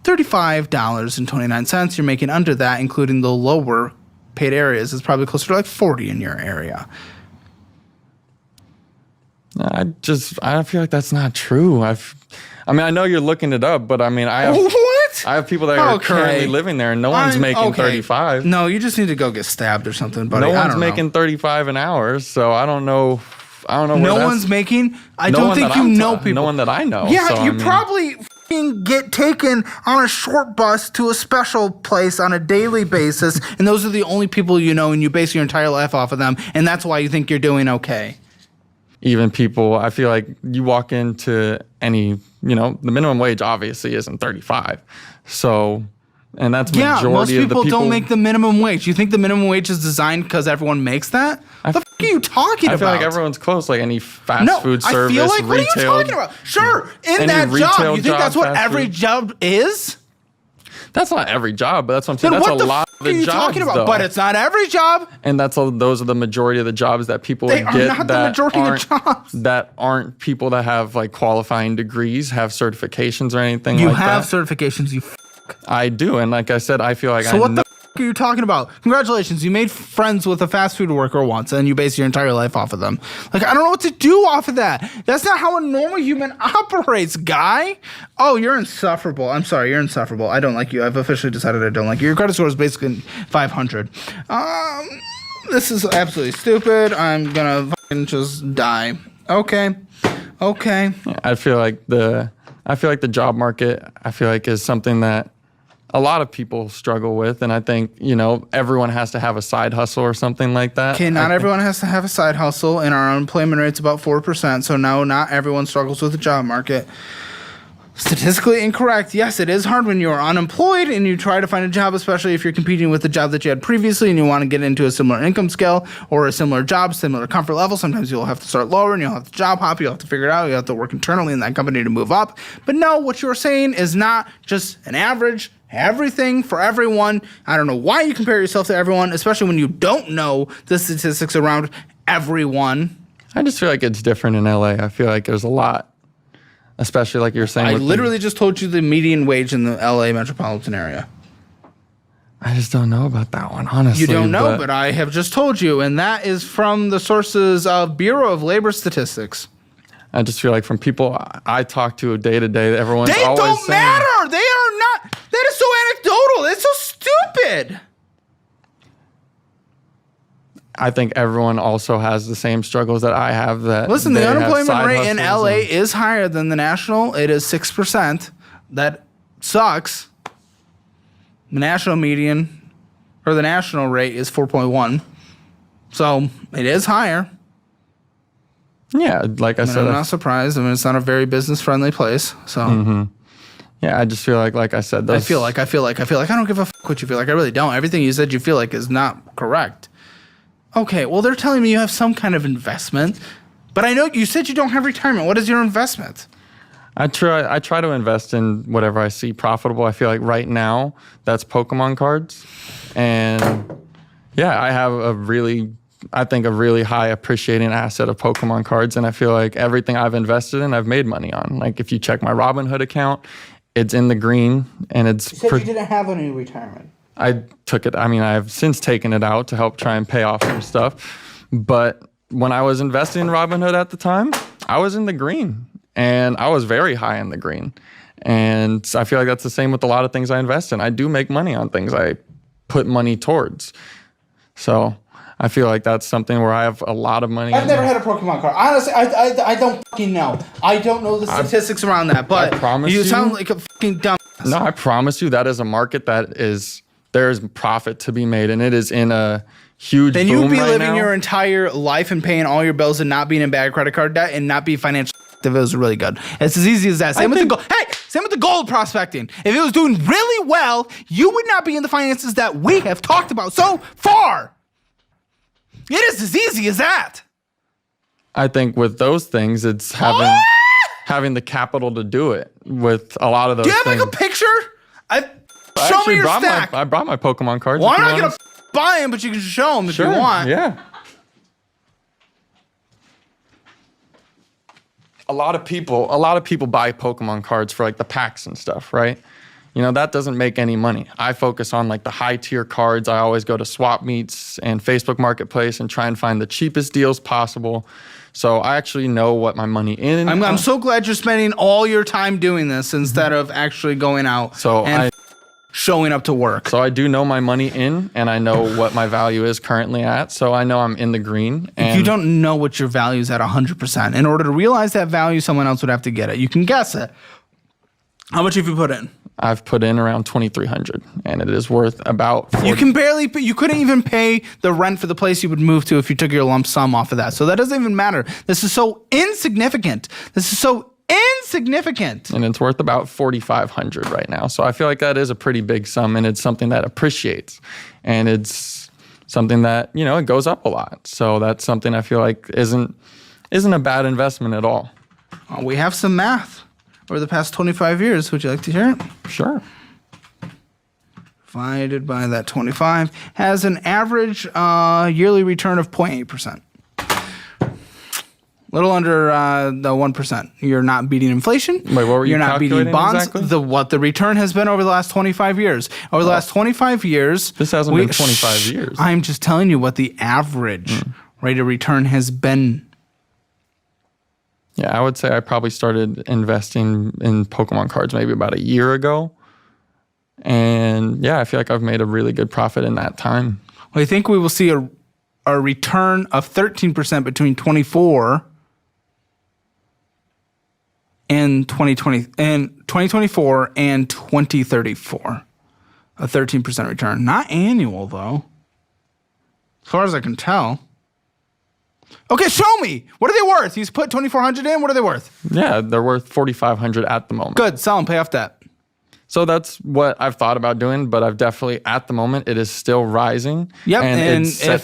$35.29. You're making under that, including the lower paid areas. It's probably closer to like 40 in your area. I feel like that's not true. I mean, I know you're looking it up, but I mean, I have people that are currently living there, and no one's making 35. No, you just need to go get stabbed or something, buddy. No one's making 35 an hour, so I don't know. No one's making. I don't think you know people. No one that I know. Yeah, so, you probably get taken on a short bus to a special place on a daily basis, and those are the only people you know, and you base your entire life off of them, and that's why you think you're doing okay. Even people, I feel like you walk into any, the minimum wage obviously isn't 35. So, and that's majority most of the people people don't make the minimum wage. You think the minimum wage is designed because everyone makes that? What the f*** are you talking about? I feel like everyone's close, like any fast food service, I feel like, retail. what are you talking about? Sure, in that job, you think that's what every job is? That's not every job, but that's what I'm saying. Then That's what a lot of the jobs, talking about? though. But it's not every job. And those are the majority of the jobs that people They get are not the majority of jobs. That aren't people that have like qualifying degrees, have certifications or anything You like that. have certifications, you I do, and like I said, I feel like So what the are you talking about? Congratulations, you made friends with a fast food worker once, and you base your entire life off of them. Like, I don't know what to do off of that. That's not how a normal human operates, guy. Oh, you're insufferable. I'm sorry, you're insufferable. I don't like you. I've officially decided I don't like you. Your credit score is basically 500. This is absolutely stupid. I'm gonna fucking just die. Okay. I feel like the job market, is something that a lot of people struggle with, and I think, everyone has to have a side hustle or something like that. Okay, not everyone has to have a side hustle, and our unemployment rate's about 4%, so no, not everyone struggles with the job market. Statistically incorrect. Yes, it is hard when you're unemployed and you try to find a job, especially if you're competing with the job that you had previously and you want to get into a similar income scale or a similar job, similar comfort level. Sometimes you'll have to start lower and you'll have to job hop. You'll have to figure it out. You'll have to work internally in that company to move up. But no, what you're saying is not just an average. Everything for everyone. I don't know why you compare yourself to everyone, especially when you don't know the statistics around everyone. I just feel like it's different in LA. I feel like there's a lot, especially like you're saying. I literally just told you the median wage in the LA metropolitan area. I just don't know about that one, honestly. You don't know, but I have just told you, and that is from the sources of Bureau of Labor Statistics. I just feel like from people I talk to day to day, everyone's they always don't saying, matter. They are not. That is so anecdotal. It's so stupid. I think everyone also has the same struggles that I have. That listen, the unemployment rate in LA and is higher than the national. It is 6%. That sucks. The national median or the national rate is 4.1. So it is higher. Yeah, like I said, I'm not surprised. I mean, it's not a very business friendly place. So yeah, I just feel like I said, I feel like I don't give a fuck what you feel like. I really don't. Everything you said you feel like is not correct. Okay, well, they're telling me you have some kind of investment, but I know you said you don't have retirement. What is your investment? I try to invest in whatever I see profitable. I feel like right now that's Pokemon cards, and yeah, I have a really high appreciating asset of Pokemon cards, and I feel like everything I've invested in, I've made money on. Like if you check my Robinhood account, It's in the green, and it's. You said you didn't have any retirement. I took it. I mean, I have since taken it out to help try and pay off some stuff. But when I was investing in Robinhood at the time, I was in the green, and I was very high in the green. And I feel like that's the same with a lot of things I invest in. I do make money on things I put money towards. So I feel like that's something where I have a lot of money. I've never had a Pokemon card. Honestly, I don't fucking know. I don't know the statistics around that, but I promise you sound like a fucking dumb. No, I promise you that is a market there's profit to be made, and it is in a huge boom right now. Then you'd be living your entire life and paying all your bills and not being in bad credit card debt and not be financially active. It was really good. It's as easy as that. Same with the gold prospecting. If it was doing really well, you would not be in the finances that we have talked about so far. It is as easy as that. I think with those things, it's having the capital to do it with a lot of those things. Do you have like a picture? Show me your stack. I brought my Pokemon cards. Well, I'm not going to buy them, but you can show them if you want. Yeah. A lot of people buy Pokemon cards for like the packs and stuff, right? You know, that doesn't make any money. I focus on like the high tier cards. I always go to swap meets and Facebook Marketplace and try and find the cheapest deals possible. So I actually know what my money in. I'm so glad you're spending all your time doing this instead of actually going out and showing up to work. So I do know my money in, and I know what my value is currently at. So I know I'm in the green. And if you don't know what your value is at 100%, in order to realize that value, someone else would have to get it. You can guess it. How much have you put in? I've put in around $2,300, and it is worth about. You couldn't even pay the rent for the place you would move to if you took your lump sum off of that. So that doesn't even matter. This is so insignificant. And it's worth about $4,500 right now. So I feel like that is a pretty big sum, and it's something that appreciates, and it's something that, you know, it goes up a lot. So that's something I feel like isn't a bad investment at all. We have some math over the past 25 years. Would you like to hear it? Sure. Divided by that 25 has an average yearly return of 0.8%. Little under the 1%. You're not beating inflation. Wait, what were you You're not beating bonds. exactly? What the return has been over the last 25 years. Over the last 25 years. This hasn't been 25 years. I'm just telling you what the average rate of return has been. Yeah, I would say I probably started investing in Pokemon cards maybe about a year ago. And yeah, I feel like I've made a really good profit in that time. Well, I think we will see a return of 13% between 2024 and 2024 and 2034. A 13% return. Not annual, though. As far as I can tell. Okay, show me. What are they worth? He's put 2,400 in. What are they worth? Yeah, they're worth 4,500 at the moment. Good. Sell them. Pay off debt. So that's what I've thought about doing, but I've definitely, at the moment, it is still rising. Yep, and it's set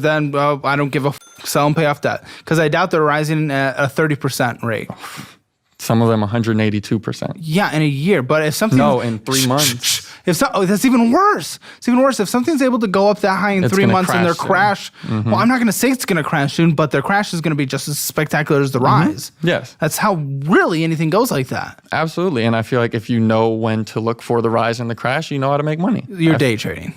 then I don't give a sell and pay off debt because I doubt they're rising at a 30% rate. Some of them 182%. Yeah, in a year. But if something in 3 months. That's even worse. It's even worse. If something's able to go up that high in 3 months and their crash, well, I'm not going to say it's going to crash soon, but their crash is going to be just as spectacular as the rise. Yes. That's how really anything goes like that. Absolutely. And I feel like if you know when to look for the rise and the crash, you know how to make money. You're day trading.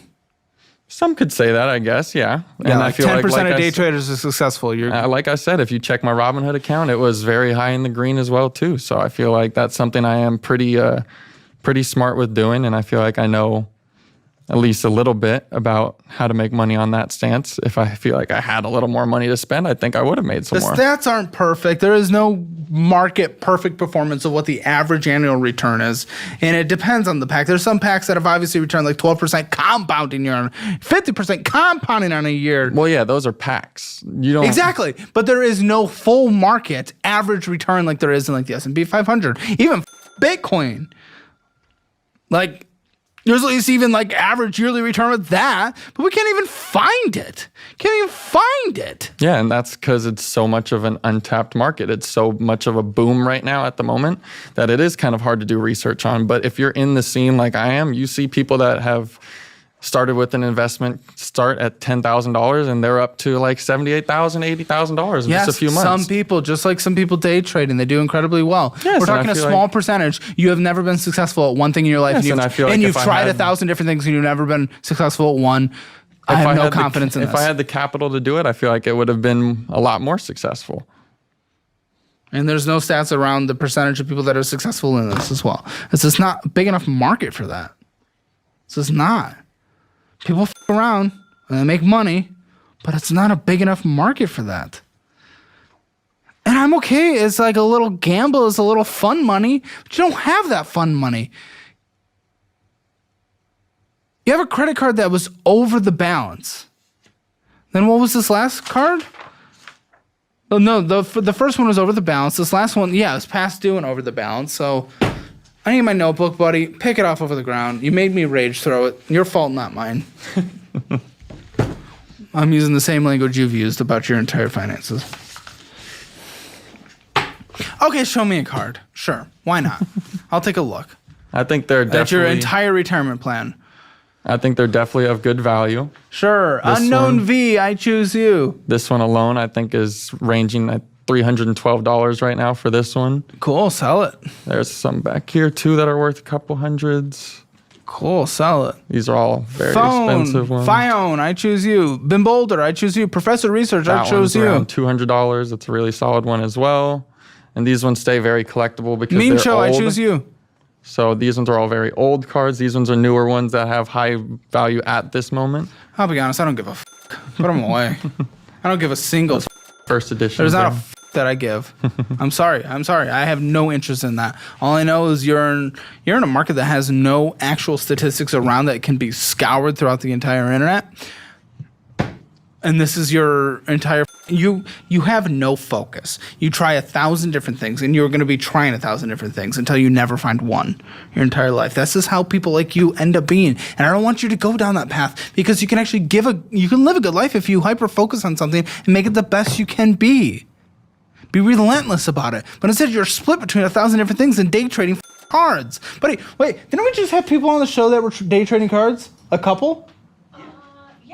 Some could say that, I guess, yeah. And I feel 10% of day traders are successful. Like I said, if you check my Robinhood account, it was very high in the green as well, too. So I feel like that's something I am pretty smart with doing, and I feel like I know at least a little bit about how to make money on that stance. If I feel like I had a little more money to spend, I think I would have made some more. The stats aren't perfect. There is no market perfect performance of what the average annual return is, and it depends on the pack. There's some packs that have obviously returned like 12% compounding year on 50% compounding on a year. Well, yeah, those are packs. You don't exactly, but there is no full market average return like there is in like the S&P 500, even Bitcoin. Like, usually it's even like average yearly return with that, but we can't even find it. Yeah, and that's because it's so much of an untapped market. It's so much of a boom right now at the moment that it is kind of hard to do research on. But if you're in the scene like I am, you see people that have started with an investment start at $10,000 and they're up to like $78,000, $80,000 in just a few months. Some people, just like some people day trading, they do incredibly well. Yes, We're talking a small percentage. You have never been successful at one thing in your life, Yes, and you've tried 1,000 different things and you've never been successful at one. I have no confidence in this. If I had the capital to do it, I feel like it would have been a lot more successful. And there's no stats around the percentage of people that are successful in this as well. It's just not a big enough market for that. It's just not. People f around and they make money, but it's not a big enough market for that. And I'm okay. It's like a little gamble, it's a little fun money, but you don't have that fun money. You have a credit card that was over the balance. Then what was this last card? Oh, no, the first one was over the balance. This last one, yeah, it was past due and over the balance. So I need my notebook, buddy. Pick it off over the ground. You made me rage throw it. Your fault, not mine. I'm using the same language you've used about your entire finances. Okay, show me a card. Sure, why not? I'll take a look. I think they're definitely... At your entire retirement plan. I think they're definitely of good value. Sure. This Unknown one- V, I choose you. This one alone, I think, is ranging at $312 right now for this one. Cool, sell it. There's some back here, too, that are worth a couple hundreds. Cool, sell it. These are all very Phone, expensive ones. Fione, I choose you. Ben Boulder, I choose you. Professor Research, I That chose one's you. around $200. It's a really solid one as well. And these ones stay very collectible because Meme they're Show, old. I choose you. So these ones are all very old cards. These ones are newer ones that have high value at this moment. I'll be honest, I don't give a f. Put them away. I don't give a single f. First edition. There's not a f that I give. I'm sorry. I have no interest in that. All I know is you're in a market that has no actual statistics around that can be scoured throughout the entire internet. And this is your entire... You have no focus. You try 1,000 different things, and you're going to be trying 1,000 different things until you never find one your entire life. This is how people like you end up being. And I don't want you to go down that path because you can actually you can live a good life if you hyper-focus on something and make it the best you can be. Be relentless about it. But instead, you're split between 1,000 different things and day trading cards. Buddy, wait, didn't we just have people on the show that were day trading cards? A couple?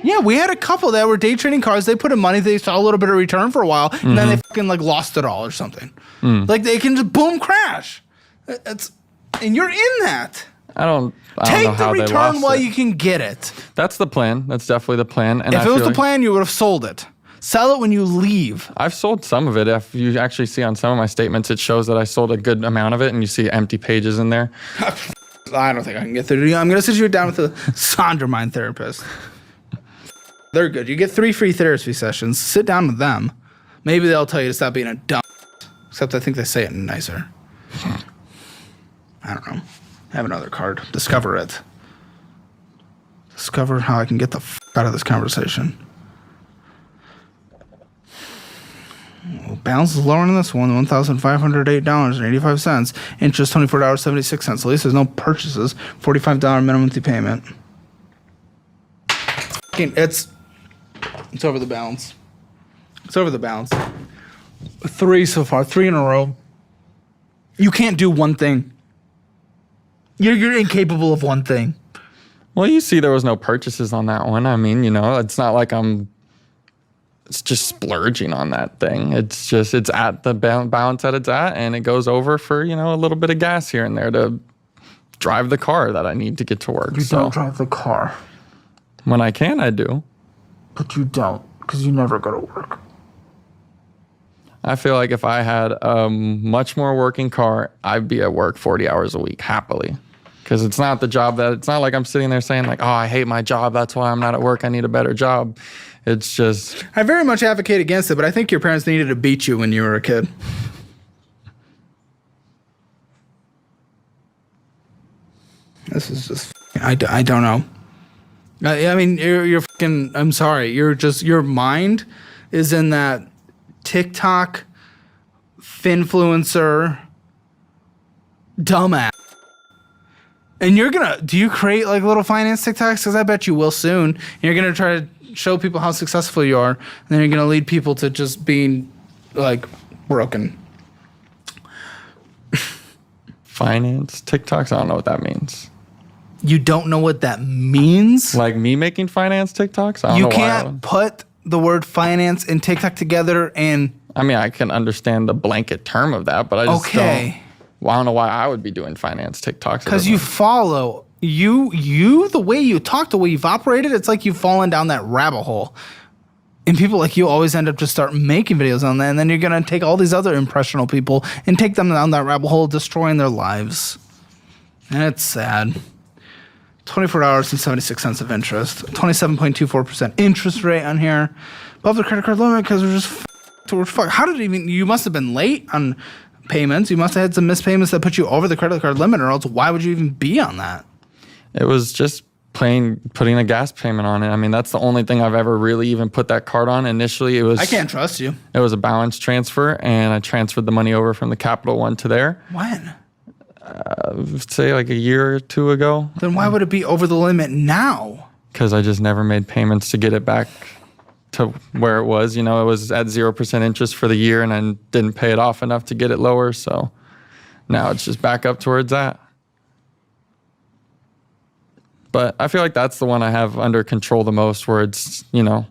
Yeah, we had a couple that were day trading cards. They put in money, they saw a little bit of return for a while, and then they fucking like lost it all or something. Like they can just boom crash. And you're in that. I don't know Take the how they return lost while it. you can get it. That's the plan. That's definitely the plan. And If I it was feel the like plan, you would have sold it. Sell it when you leave. I've sold some of it. If you actually see on some of my statements, it shows that I sold a good amount of it, and you see empty pages in there. I don't think I can get through to you. I'm going to sit you down with a Sondermind therapist. They're good. You get 3 free therapy sessions. Sit down with them. Maybe they'll tell you to stop being a dumb. Except I think they say it nicer. I don't know. I have another card. Discover it. Discover how I can get the f out of this conversation. Balance is lower than this one, $1,508.85. Interest, $24.76. At least there's no purchases. $45 minimum monthly payment. It's over the balance. It's over the balance. 3 so far, 3 in a row. You can't do one thing. You're incapable of one thing. Well, you see there was no purchases on that one. I mean, it's not like it's just splurging on that thing. It's at the balance that it's at, and it goes over for, a little bit of gas here and there to drive the car that I need to get to work. You don't drive the car. When I can, I do. But you don't, because you never go to work. I feel like if I had a much more working car, I'd be at work 40 hours a week happily. Because it's not like I'm sitting there saying like, oh, I hate my job. That's why I'm not at work. I need a better job. It's just... I very much advocate against it, but I think your parents needed to beat you when you were a kid. This is just... I don't know. I mean, you're fucking... I'm sorry. Your mind is in that TikTok finfluencer dumbass. And do you create like little finance TikToks? Because I bet you will soon. And you're going to try to show people how successful you are. And then you're going to lead people to just being like broken. Finance TikToks? I don't know what that means. You don't know what that means? Like me making finance TikToks? I don't You know why can't put the word finance and TikTok together and... I mean, I can understand the blanket term of that, but I just don't. Well, I don't know why I would be doing finance TikToks. Because you follow... You, the way you talk, the way you've operated, it's like you've fallen down that rabbit hole. And people like you always end up just start making videos on that, and then you're going to take all these other impressionable people and take them down that rabbit hole, destroying their lives. And it's sad. $24 and 76 cents of interest. 27.24% interest rate on here. Above the credit card limit because we're just How did it even... You must have been late on payments. You must have had some missed payments that put you over the credit card limit, or else why would you even be on that? It was just putting a gas payment on it. I mean, that's the only thing I've ever really even put that card on. Initially, it was... I can't trust you. It was a balance transfer, and I transferred the money over from the Capital One to there. When? Say like a year or two ago. Then why would it be over the limit now? Because I just never made payments to get it back to where it was. You know, it was at 0% interest for the year, and I didn't pay it off enough to get it lower. So now it's just back up towards that. But I feel like that's the one I have under control the most, where it's, you know,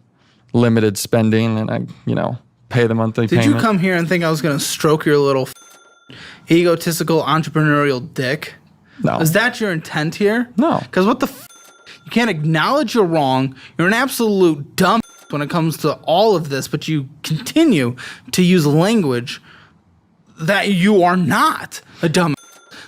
limited spending, and I, you know, pay the monthly payment. Did you come here and think I was going to stroke your little egotistical entrepreneurial dick? No. Is that your intent here? No. Because what the you can't acknowledge you're wrong. You're an absolute dumb when it comes to all of this, but you continue to use language that you are not a dumb.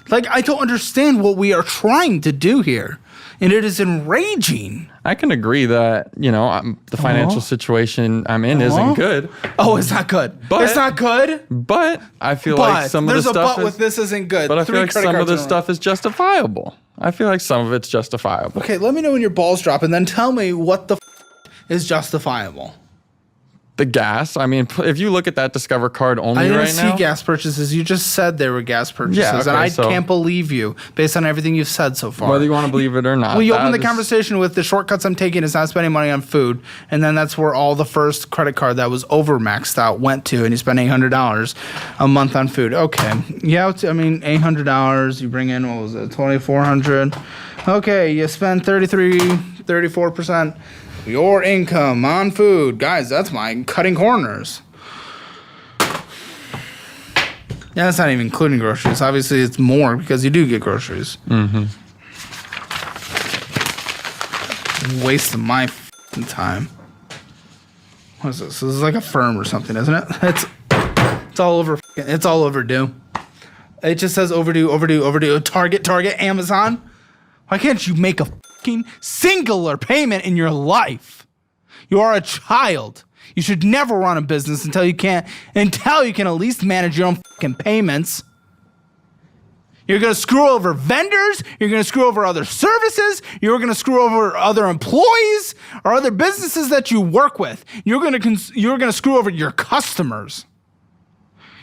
Like, I don't understand what we are trying to do here. And it is enraging. I can agree that, you know, the financial situation I'm in isn't good. Oh, it's not good. But it's not good. But I feel like some of the stuff there's a but with this isn't good. But I feel like some of the stuff is justifiable. I feel like some of it's justifiable. Okay, let me know when your balls drop, and then tell me what the is justifiable. The gas. I mean, if you look at that Discover card only right now. I didn't see gas purchases. You just said they were gas purchases, yeah, okay, and I can't believe you based on everything you've said so far. Whether you want to believe it or not. Well, you opened the conversation with the shortcuts I'm taking is not spending money on food, and then that's where all the first credit card that was over maxed out went to, and you spend $800 a month on food. Okay, yeah, I mean $800. You bring in, what was it, $2,400? Okay, you spend 34% your income on food. Guys, that's my cutting corners. Yeah, that's not even including groceries. Obviously, it's more because you do get groceries. Mm-hmm. Waste of my time. What is this? This is like a firm or something, isn't it? It's all over. It's all overdue. It just says overdue. Target, Amazon. Why can't you make a singular payment in your life? You are a child. You should never run a business until you can at least manage your own fucking payments. You're going to screw over vendors. You're going to screw over other services. You're going to screw over other employees or other businesses that you work with. You're going to screw over your customers.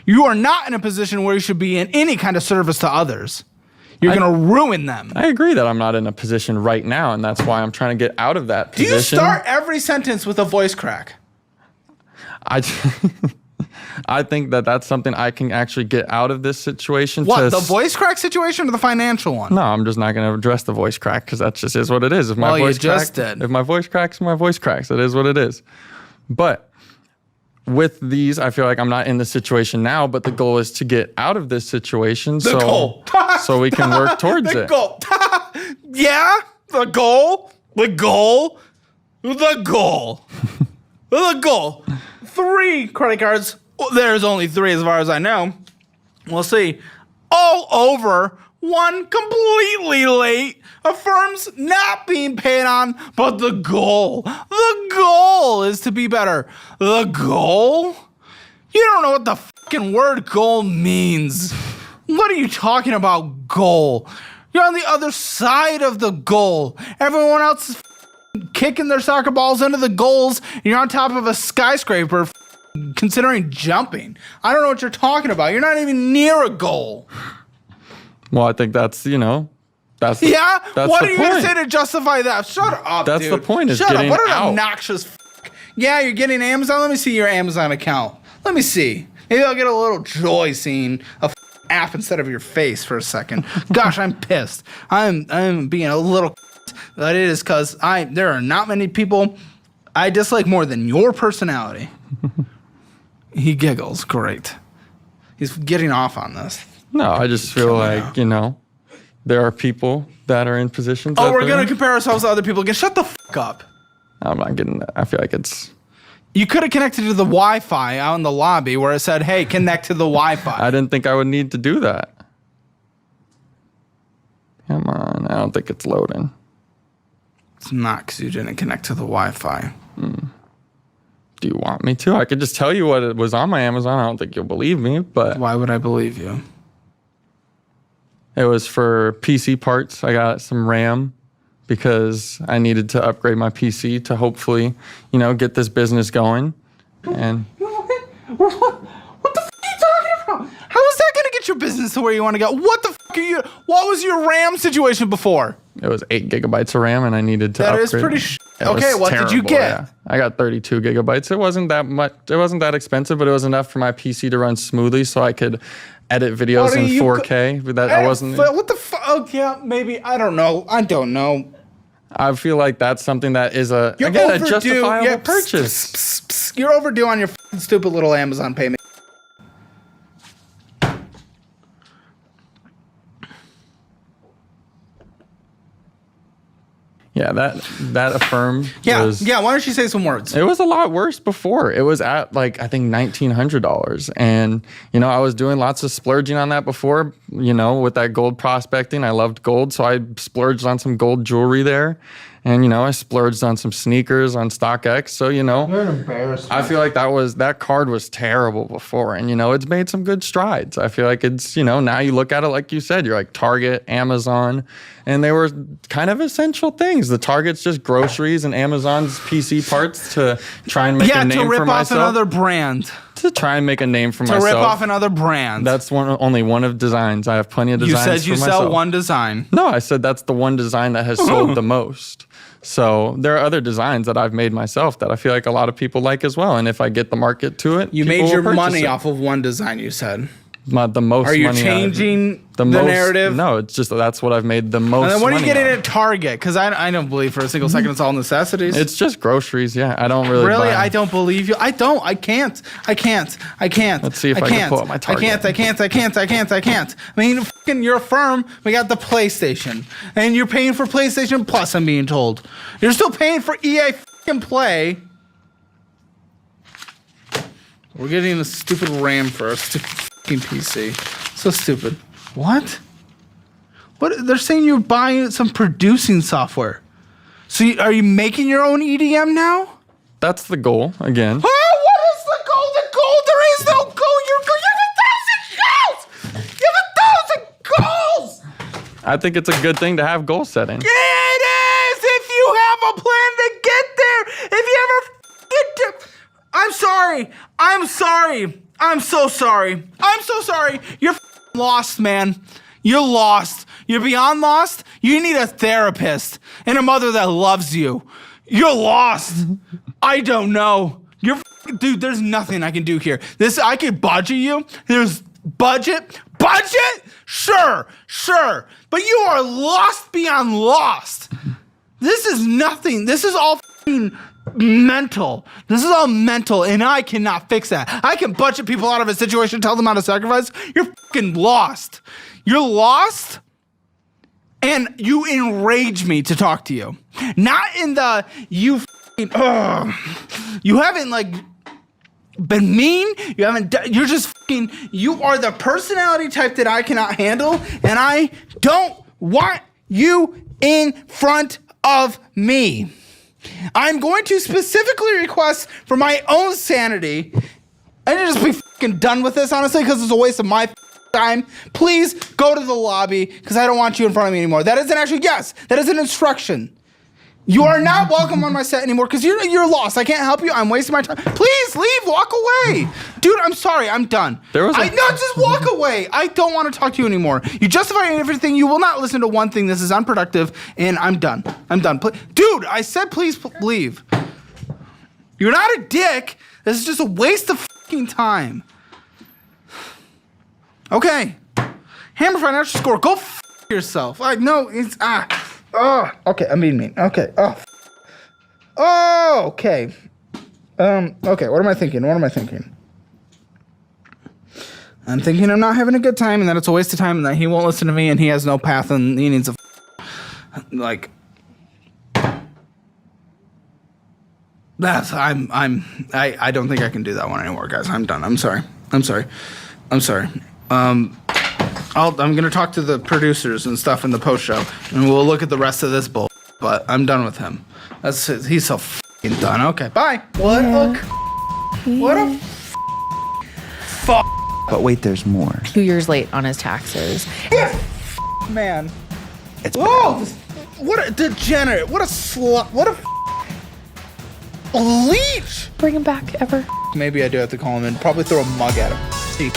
You are not in a position where you should be in any kind of service to others. You're going to ruin them. I agree that I'm not in a position right now, and that's why I'm trying to get out of that position. Do you start every sentence with a voice crack? I think that that's something I can actually get out of this situation. What, the voice crack situation or the financial one? No, I'm just not going to address the voice crack because that just is what it is. If my voice cracks, if my voice cracks, my voice cracks. It is what it is. But with these, I feel like I'm not in the situation now, but the goal is to get out of this situation so we can work towards it. Goal. Yeah, the goal. 3 credit cards. There's only 3 as far as I know. We'll see. All over. One completely late. A firm's not being paid on, but the goal is to be better. The goal? You don't know what the fucking word goal means. What are you talking about, goal? You're on the other side of the goal. Everyone else is kicking their soccer balls into the goals, and you're on top of a skyscraper considering jumping. I don't know what you're talking about. You're not even near a goal. Well, I think that's, that's what are you going to say to justify that? Shut up, That's dude. the point, is Shut getting up. What an out. obnoxious Yeah, you're getting Amazon? Let me see your Amazon account. Let me see. Maybe I'll get a little joy seeing a app instead of your face for a second. Gosh, I'm pissed. I'm being a little. That is because there are not many people I dislike more than your personality. He giggles. Great. He's getting off on this. No, I just feel like, there are people that are in positions. Oh, we're going to compare ourselves to other people again. Shut the fuck up. I'm not getting that. I feel like it's... You could have connected to the Wi-Fi out in the lobby where it said, hey, connect to the Wi-Fi. I didn't think I would need to do that. Come on. I don't think it's loading. It's not because you didn't connect to the Wi-Fi. Do you want me to? I could just tell you what it was on my Amazon. I don't think you'll believe me, but... Why would I believe you? It was for PC parts. I got some RAM because I needed to upgrade my PC to hopefully, get this business going. And What the fuck are you talking about? How is that going to get your business to where you want to go? What the fuck are you... What was your RAM situation before? it was 8 gigabytes of RAM, and I needed to upgrade. That is pretty... It was Okay, what did you terrible, get? yeah. I got 32 gigabytes. It wasn't that much. It wasn't that expensive, but it was enough for my PC to run smoothly so I could edit videos in 4K. But that I wasn't... What the fuck? Oh, yeah, maybe. I don't know. I feel like that's something that is a justifiable purchase. You're overdue on your f***ing stupid little Amazon payment. Yeah, that Affirm was... Yeah, why don't you say some words? It was a lot worse before. It was at I think $1,900. And, I was doing lots of splurging on that before, with that gold prospecting. I loved gold, so I splurged on some gold jewelry there. And, I splurged on some sneakers on StockX. So, You're an embarrassment. I feel like that card was terrible before. And, it's made some good strides. I feel like it's, now you look at it like you said, you're like Target, Amazon, and they were kind of essential things. The Target's just groceries and Amazon's PC parts to try and make a name for myself. Yeah, to rip off another brand. To try and make a name for myself. To rip off another brand. That's only one of designs. I have plenty of designs for myself. You said you sell one design. No, I said that's the one design that has sold the most. So there are other designs that I've made myself that I feel like a lot of people like as well. And if I get the market to it, you people made your will purchase money it. off of one design, you said. The most Are you money changing the narrative? No, it's just that's what I've made the most. And then what are you money getting on. at Target? Because I don't believe for a single second it's all necessities. It's just groceries. Yeah, I don't really. Really, buy. I don't believe you. I don't. I can't. Let's see if I can pull up my Target. I can't. I mean, you're a firm. We got the PlayStation, and you're paying for PlayStation Plus. I'm being told you're still paying for EA Play. We're getting a stupid RAM for a stupid PC. So stupid. What? They're saying you're buying some producing software. So are you making your own EDM now? That's the goal again. Oh, what is the goal? The goal? There is no goal. You have 1,000 goals. You have 1,000 goals. I think it's a good thing to have goal setting. It is if you have a plan to get there. If you ever get there. I'm sorry. I'm so sorry. You're lost, man. You're lost. You're beyond lost. You need a therapist and a mother that loves you. You're lost. I don't know. Dude, there's nothing I can do here. I could budget you. There's budget? Sure. But you are lost beyond lost. This is nothing. This is all mental. This is all mental, and I cannot fix that. I can budget people out of a situation, tell them how to sacrifice. You're fucking lost. You're lost, and you enrage me to talk to you. Not in the you haven't been mean. You haven't. You're just fucking. You are the personality type that I cannot handle, and I don't want you in front of me. I'm going to specifically request for my own sanity. I need to just be fucking done with this, honestly, because it's a waste of my time. Please go to the lobby, because I don't want you in front of me anymore. That isn't actually, yes, that is an instruction. You are not welcome on my set anymore, because you're lost. I can't help you. I'm wasting my time. Please leave. Walk away. Dude, I'm sorry. I'm done. Just walk away. I don't want to talk to you anymore. You justify everything. You will not listen to one thing. This is unproductive, and I'm done. Dude, I said please leave. You're not a dick. This is just a waste of fucking time. Okay. Hammer Financial Score, go yourself. Like, no, it's, okay, I'm being mean. Okay, okay. Okay, what am I thinking? I'm thinking I'm not having a good time and that it's a waste of time and that he won't listen to me and he has no path and he needs a like that's I don't think I can do that one anymore, guys. I'm done. I'm sorry. I'm gonna talk to the producers and stuff in the post show and we'll look at the rest of this bull, but I'm done with him. He's so f***ing done. Okay, bye. What a fuck. But wait, there's more. 2 years late on his taxes. Man. It's Whoa! What a degenerate. What a slut. What a leech. Bring him back ever. Maybe I do have to call him and probably throw a mug at him. See.